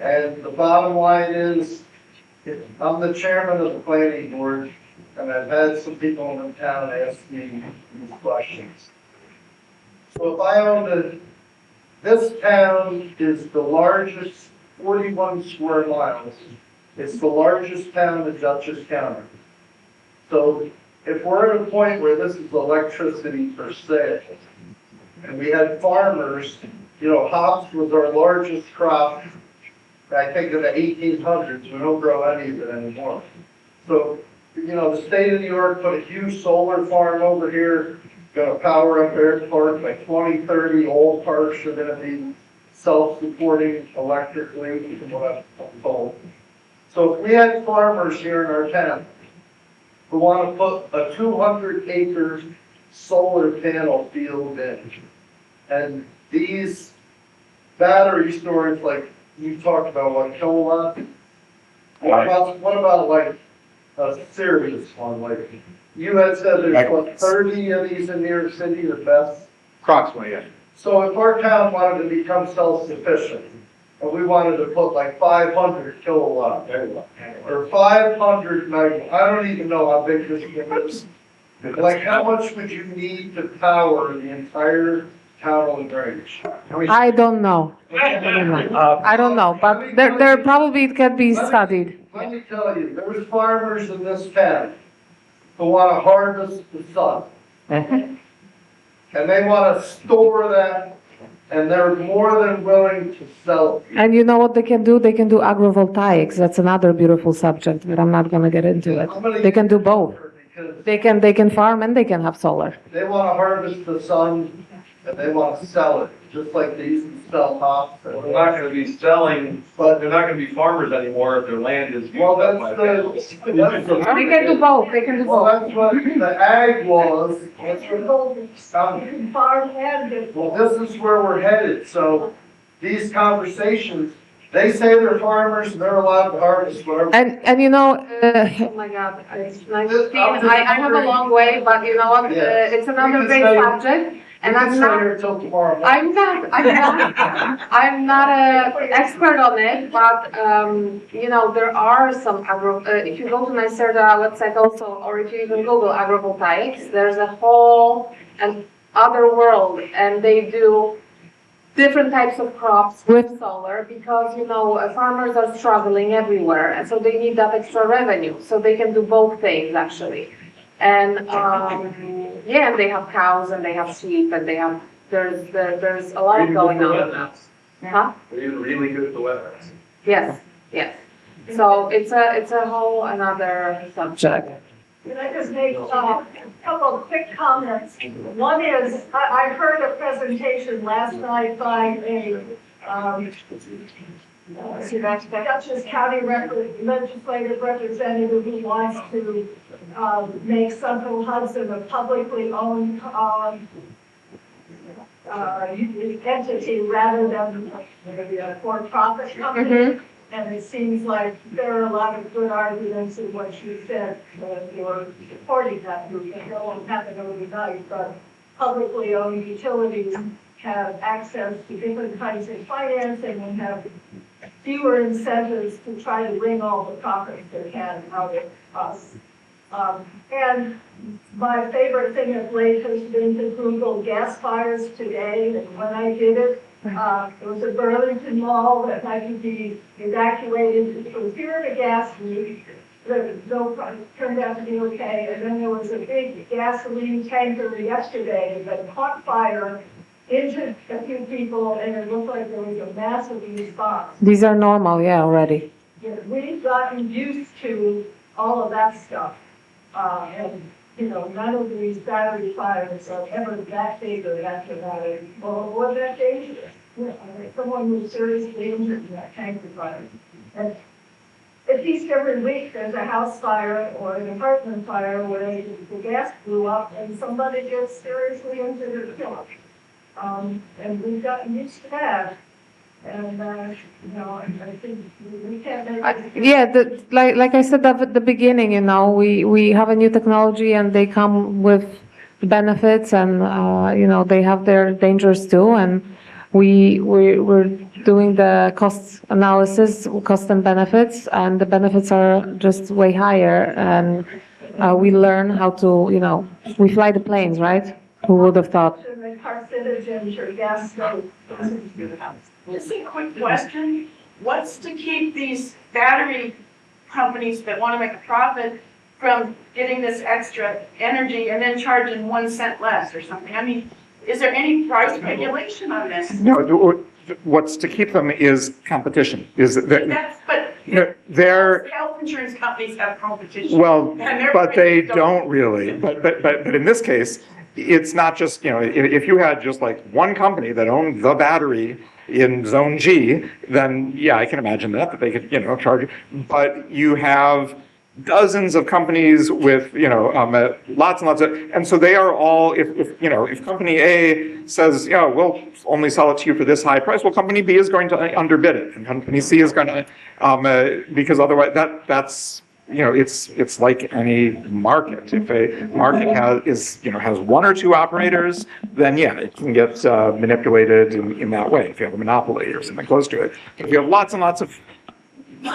And the bottom line is, I'm the chairman of the planning board, and I've had some people in the town ask me these questions. So if I owned this town is the largest, 41 square miles. It's the largest town in Dutchess County. So if we're at a point where this is electricity for sale, and we had farmers, you know, hops was our largest crop, I think in the 1800s, we don't grow any of it anymore. So, you know, the state of New York put a huge solar farm over here, gonna power up Air Park by 2030, all parks are gonna be self-supporting electrically, from what I'm told. So if we had farmers here in our town who want to put a 200-acre solar panel field in, and these battery storage, like you talked about, what kilowatt? What about like a serious one? Like you had said, there's what 30 of these in New York City, the best. Approximately, yeah. So if our town wanted to become self-sufficient, and we wanted to put like 500 kilowatt, or 500 megawatt, I don't even know how big this thing is. Like, how much would you need to power the entire town of LaGrange? I don't know. I don't know, but there probably it can be studied. Let me tell you, there's farmers in this town who want to harvest the sun. And they want to store that, and they're more than willing to sell it. And you know what they can do? They can do agrovoltaics. That's another beautiful subject, but I'm not gonna get into it. They can do both. They can farm and they can have solar. They want to harvest the sun, and they want to sell it, just like they used to sell hops. They're not gonna be selling, but they're not gonna be farmers anymore if their land is used Well, up by that's the. They can do both. They can do Well, both. that's what the ag laws, that's You farm and well, this is where we're headed, so these conversations, they say they're farmers, and they're allowed to harvest whatever. And you know, oh my God, it's 19. I have a long way, but you know what? Yes. It's another We can great stay- subject, and We can I'm stay not. here till tomorrow. I'm not an expert on it, but you know, there are some if you go to NYSERDA website also, or if you even Google agrovoltaics, there's a whole and other world, and they do different types of crops with solar because, you know, farmers are struggling everywhere, and so they need that extra revenue, so they can do both things actually. And yeah, and they have cows and they have sheep and they have there's a lot going on. Huh? They're really good at the weather. Yes, yes. So it's a whole another subject. Can I just make a couple of quick comments? One is, I heard a presentation last night by a Dutchess County legislative representative who wants to make Central Hudson a publicly owned entity rather than maybe a for-profit company. And it seems like there are a lot of good arguments in what she said for supporting that group. It won't happen overnight, but publicly owned utilities have access to different kinds of financing and have fewer incentives to try to wring all the profits they can out of us. And my favorite thing of late has been to Google gas fires today, and when I did it, there was a Burlington mall that had to be evacuated. It was here at a gas leak. Turned out to be okay. And then there was a big gasoline tanker yesterday that caught fire, injured a few people, and it looked like there was a massive response. These are normal, yeah, already. We've gotten used to all of that stuff. And, you know, none of these battery fires are ever that big or that dramatic or that dangerous. You know, I mean, someone who's seriously injured in that tanker fire. And at least every week there's a house fire or an apartment fire where the gas blew up and somebody gets seriously injured or killed. And we've gotten used to that. And, I think we can't make. Yeah, like I said at the beginning, we have a new technology and they come with benefits and, they have their dangers too. And we're doing the cost analysis, cost and benefits, and the benefits are just way higher. And we learn how to, we fly the planes, right? Who would have thought? The carcinogens or gas stoves. Just a quick question. What's to keep these battery companies that want to make a profit from getting this extra energy and then charging 1 cent less or something? I mean, is there any price regulation on this? No, what's to keep them is competition. They're health insurance companies have competition. well, and but they don't really. But in this case, it's not just, if you had just like one company that owned the battery in zone G, then yeah, I can imagine that they could, charge you. But you have dozens of companies with, lots and lots of, and so they are all, if company A says, we'll only sell it to you for this high price, well, company B is going to underbid it, and company C is going to, because otherwise that's, it's like any market. If a market has one or two operators, then yeah, it can get manipulated in that way. If you have a monopoly or something close to it, if you have lots and lots of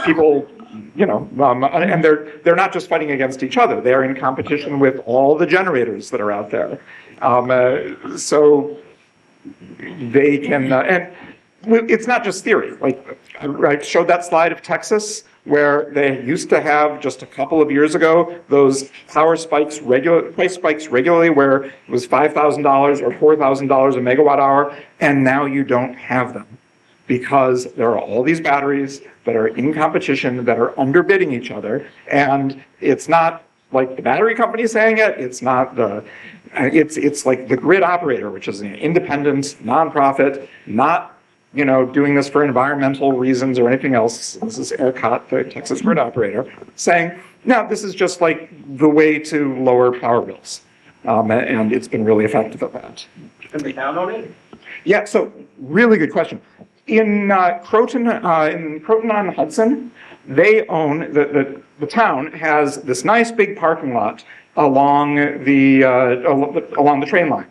people, and they're not just fighting against each other; they're in competition with all the generators that are out there. So they can, and it's not just theory. Like I showed that slide of Texas, where they used to have just a couple of years ago those price spikes regularly, where it was $5,000 or $4,000 a megawatt hour, and now you don't have them because there are all these batteries that are in competition that are underbidding each other, and it's not like the battery company saying it. It's not it's like the grid operator, which is an independent nonprofit, not doing this for environmental reasons or anything else. This is ERCOT, the Texas grid operator, saying, no, this is just like the way to lower power bills. And it's been really effective at that. Can we count on it? Yeah, so really good question. In Croton on Hudson, they own, the town has this nice big parking lot along the train line,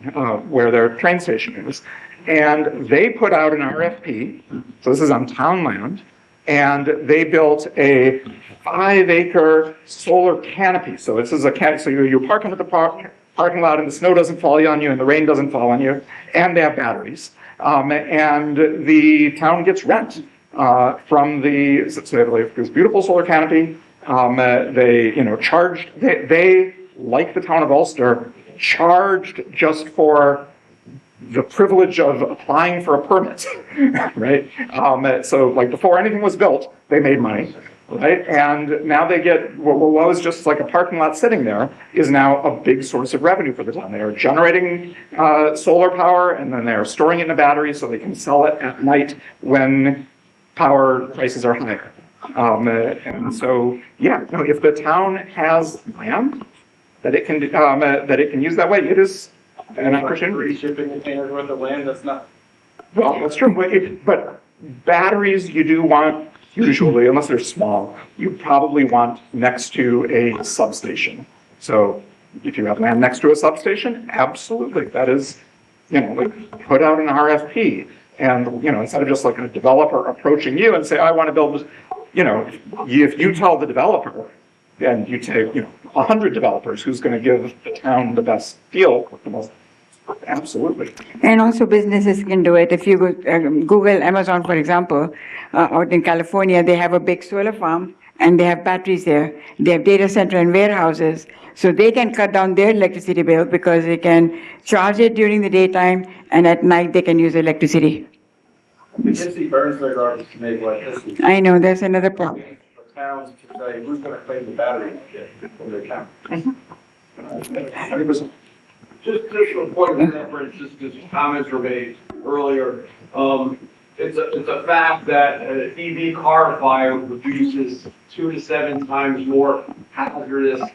where their train station is. And they put out an RFP, so this is on town land, and they built a 5-acre solar canopy. So this is so you're parking at the parking lot, and the snow doesn't fall on you, and the rain doesn't fall on you, and they have batteries. And the town gets rent from so they have like this beautiful solar canopy. They they, like the town of Ulster, charged just for the privilege of applying for a permit, right? So like before anything was built, they made money, right? And now they get, what was just like a parking lot sitting there is now a big source of revenue for the town. They are generating solar power, and then they are storing it in a battery so they can sell it at night when power prices are higher. And so, yeah, no, if the town has land that it can use that way, it is an opportunity. Shipping containers worth of land, that's not. Well, that's true, but batteries you do want, usually, unless they're small, you probably want next to a substation. So if you have land next to a substation, absolutely, that is, like put out an RFP. And, instead of just like a developer approaching you and say, I want to build this, if you tell the developer, and you take, 100 developers, who's going to give the town the best deal, the most. Absolutely. And also businesses can do it. If you go, Google, Amazon, for example, out in California, they have a big solar farm and they have batteries there. They have data center and warehouses. So they can cut down their electricity bill because they can charge it during the daytime, and at night they can use electricity. McKinsey burns their garbage to make electricity. I know, there's another problem. Towns to say, who's going to claim the battery from their town? 100%. Just a point of reference, just because comments were made earlier. It's a fact that an EV car fire produces 2 to 7 times more hazardous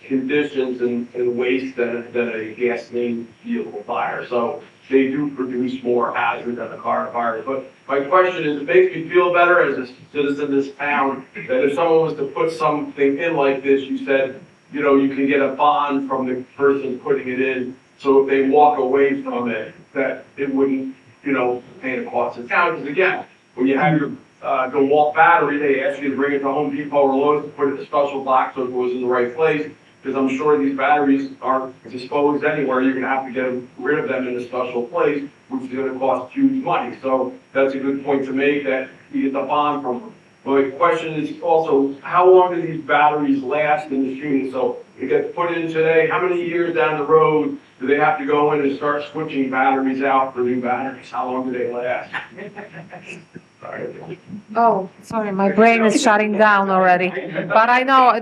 conditions and waste than a gasoline vehicle fire. So they do produce more hazard than the car fires. But my question is, it makes me feel better as a citizen of this town, that if someone was to put something in like this, you said, you know, you can get a bond from the person putting it in, so if they walk away from it, that it wouldn't, you know, pay the cost of town. Because again, when you have your DeWalt battery, they ask you to bring it to Home Depot or Lowe's to put it in a special box so it goes in the right place. Because I'm sure these batteries aren't disposed anywhere. You're gonna have to get rid of them in a special place, which is gonna cost huge money. So that's a good point to make, that you get the bond from them. My question is also, how long do these batteries last in the shooting? So it gets put in today, how many years down the road do they have to go in and start switching batteries out for new batteries? How long do they last? Oh, sorry, my brain is shutting down already. But I know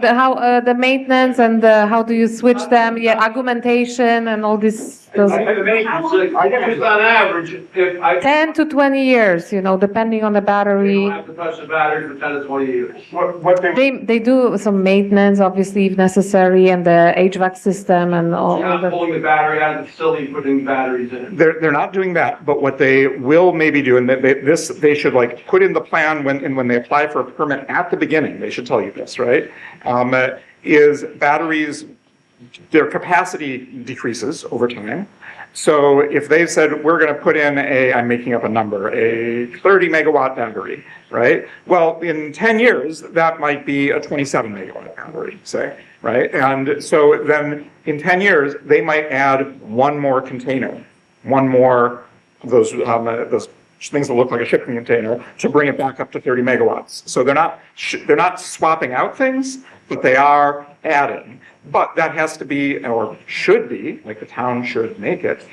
the maintenance and how do you switch them? Yeah, argumentation and all this. Those I guess on average, if I 10 to 20 years, you know, depending on the battery. don't have to touch the battery for 10 to 20 years. They do some maintenance, obviously, if necessary, and the HVAC system and all. You're not pulling the battery out of the facility, putting batteries in it. They're not doing that, but what they will maybe do, and they should like put in the plan when they apply for a permit at the beginning, they should tell you this, right? Is batteries, their capacity decreases over time. So if they've said, we're going to put in I'm making up a number, a 30 megawatt battery, right? Well, in 10 years, that might be a 27 megawatt battery, say, right? And so then in 10 years, they might add one more container, one more of those things that look like a shipping container to bring it back up to 30 megawatts. So they're not swapping out things, but they are adding. But that has to be, or should be, like the town should make it,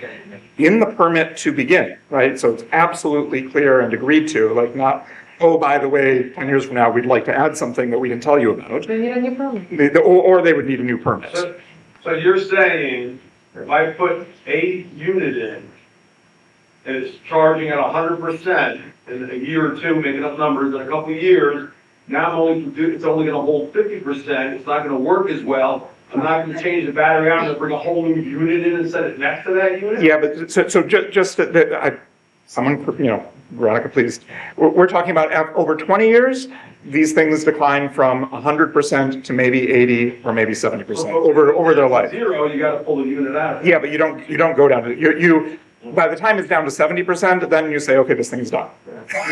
in the permit to begin, right? So it's absolutely clear and agreed to, like not, oh, by the way, 10 years from now, we'd like to add something that we didn't tell you about. They need a new permit. Or they would need a new permit. So you're saying, if I put a unit in, and it's charging at 100% in a year or two, making up numbers, in a couple of years, now it's only gonna hold 50%, it's not gonna work as well, I'm not gonna change the battery out and bring a whole new unit in and set it next to that unit? Yeah, but so just someone, you know, Veronica, please. We're talking about over 20 years, these things decline from 100% to maybe 80 or maybe 70% over their life. Zero, you gotta pull the unit out. Yeah, but you don't go down to, you by the time it's down to 70%, then you say, okay, this thing's done.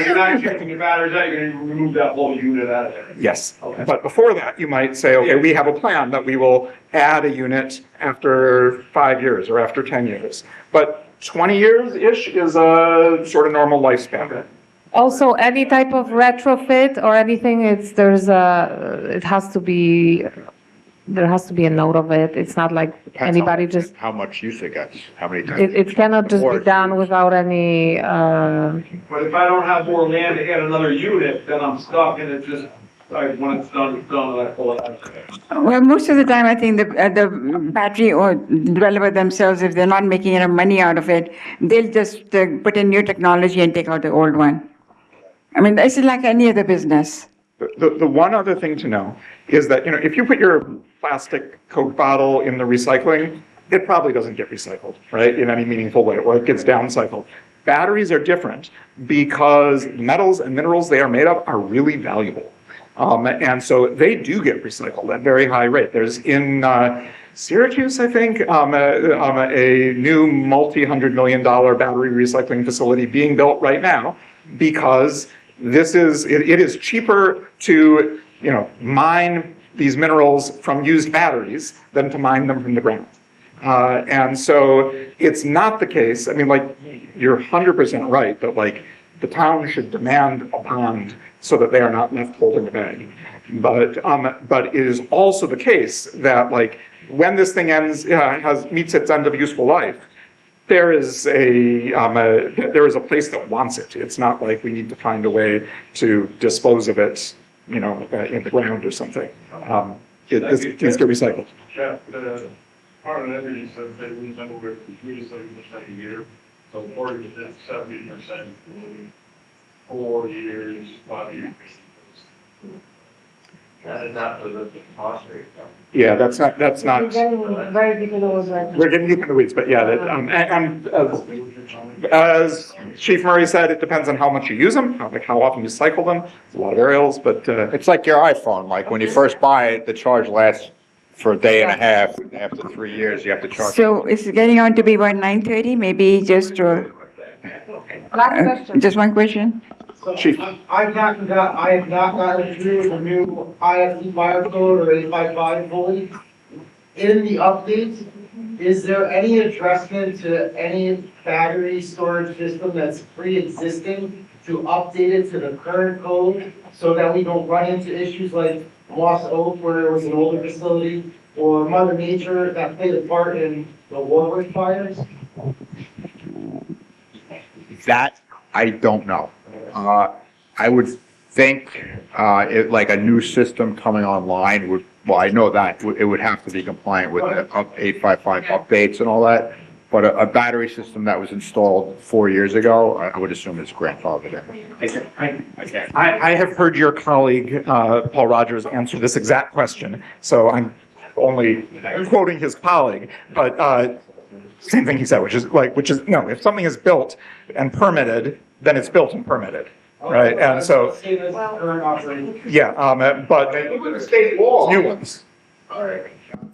You're not checking your batteries out, you're gonna remove that whole unit out of there. Yes, Okay. but before that, you might say, okay, we have a plan that we will add a unit after 5 years or after 10 years. But 20 years-ish is a sort of normal lifespan. Also, any type of retrofit or anything, there has to be a note of it. It's not like anybody just, How much use it gets, how many times. it cannot just be done without any, But if I don't have more land to add another unit, then I'm stuck and it just, like, when it's done, and I pull it out. Well, most of the time, I think the battery or developer themselves, if they're not making enough money out of it, they'll just put in new technology and take out the old one. I mean, this is like any other business. The one other thing to know is that, you know, if you put your plastic Coke bottle in the recycling, it probably doesn't get recycled, right, in any meaningful way, or it gets downcycled. Batteries are different because metals and minerals they are made of are really valuable. And so they do get recycled at very high rate. There's in Syracuse, I think, a new multi-$100 million battery recycling facility being built right now because it is cheaper to, you know, mine these minerals from used batteries than to mine them from the ground. And so it's not the case, I mean, like, you're 100% right that, like, the town should demand a bond so that they are not left holding the bag. But it is also the case that, like, when this thing meets its end of useful life, there is a place that wants it. It's not like we need to find a way to dispose of it, you know, in the ground or something. It needs to get recycled. Yeah, the Department of Energy says they lose anywhere from 3 to 7% a year. So 40% 70%, 4 years, 5 years. That is after the cost rate. Yeah, that's not, Very deep in the woods right now. we're getting deep in the weeds, but yeah, that, and as Chief Murray said, it depends on how much you use them, like how often you cycle them. There's a lot of variables, but, It's like your iPhone, like when you first buy it, the charge lasts for a day and a half. After 3 years, you have to charge. So it's getting on to be about 9:30, maybe just, Last question. just one question? So Chief. I have not gotten through the new ISD fire code or 855 fully. In the update, is there any addressment to any battery storage system that's pre-existing to update it to the current code so that we don't run into issues like Moss Oak where it was an older facility or Mother Nature that played a part in the Warwick fires? That, I don't know. I would think, like a new system coming online would, well, I know that it would have to be compliant with the 855 updates and all that. But a battery system that was installed 4 years ago, I would assume is grandfathered in. I have heard your colleague, Paul Rogers, answer this exact question, so I'm only quoting his colleague, but, same thing he said, which is, no, if something is built and permitted, then it's built and permitted, right? And so, Current operation. yeah, but Even the state law. new ones.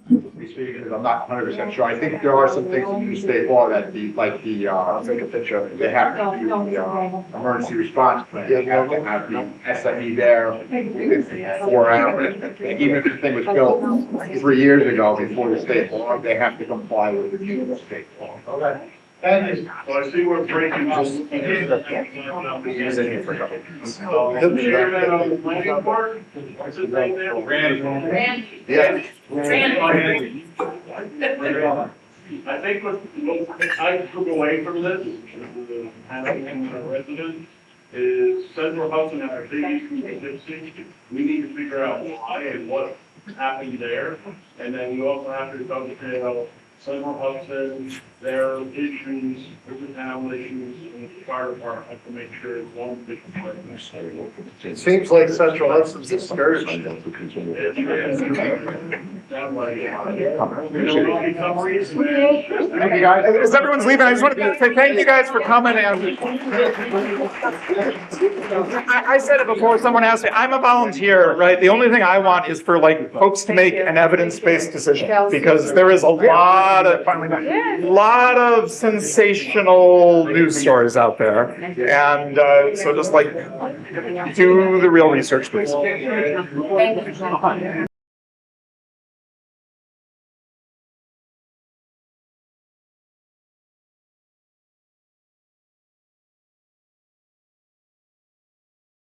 Speaking, because I'm not 100% sure, I think there are some things in the state law that I'll take a picture, they have to do the, emergency response plan. They have to have the SME there within 4 hours. Even if the thing was built 3 years ago before the state law, they have to comply with the new state law. Okay. Thank you. So I see we're breaking up. The chairman of the planning board, what's his name there? Randy. Yeah. Randy. I think what I took away from this, having a resident, is Central Hudson has a big issue with Dixie. We need to figure out why and what happened there. And then we also have to dovetail Central Hudson, their issues, with the town issues, and the fire department have to make sure it's one big part. It seems like Central Hudson's discouraged. That way, become reason. Thank you, guys. As everyone's leaving, I just want to say thank you guys for coming. And I said it before, someone asked me, I'm a volunteer, right? The only thing I want is for like folks to make an evidence-based decision, because there is a lot of sensational news stories out there. And so just like do the real research, please. Thank you.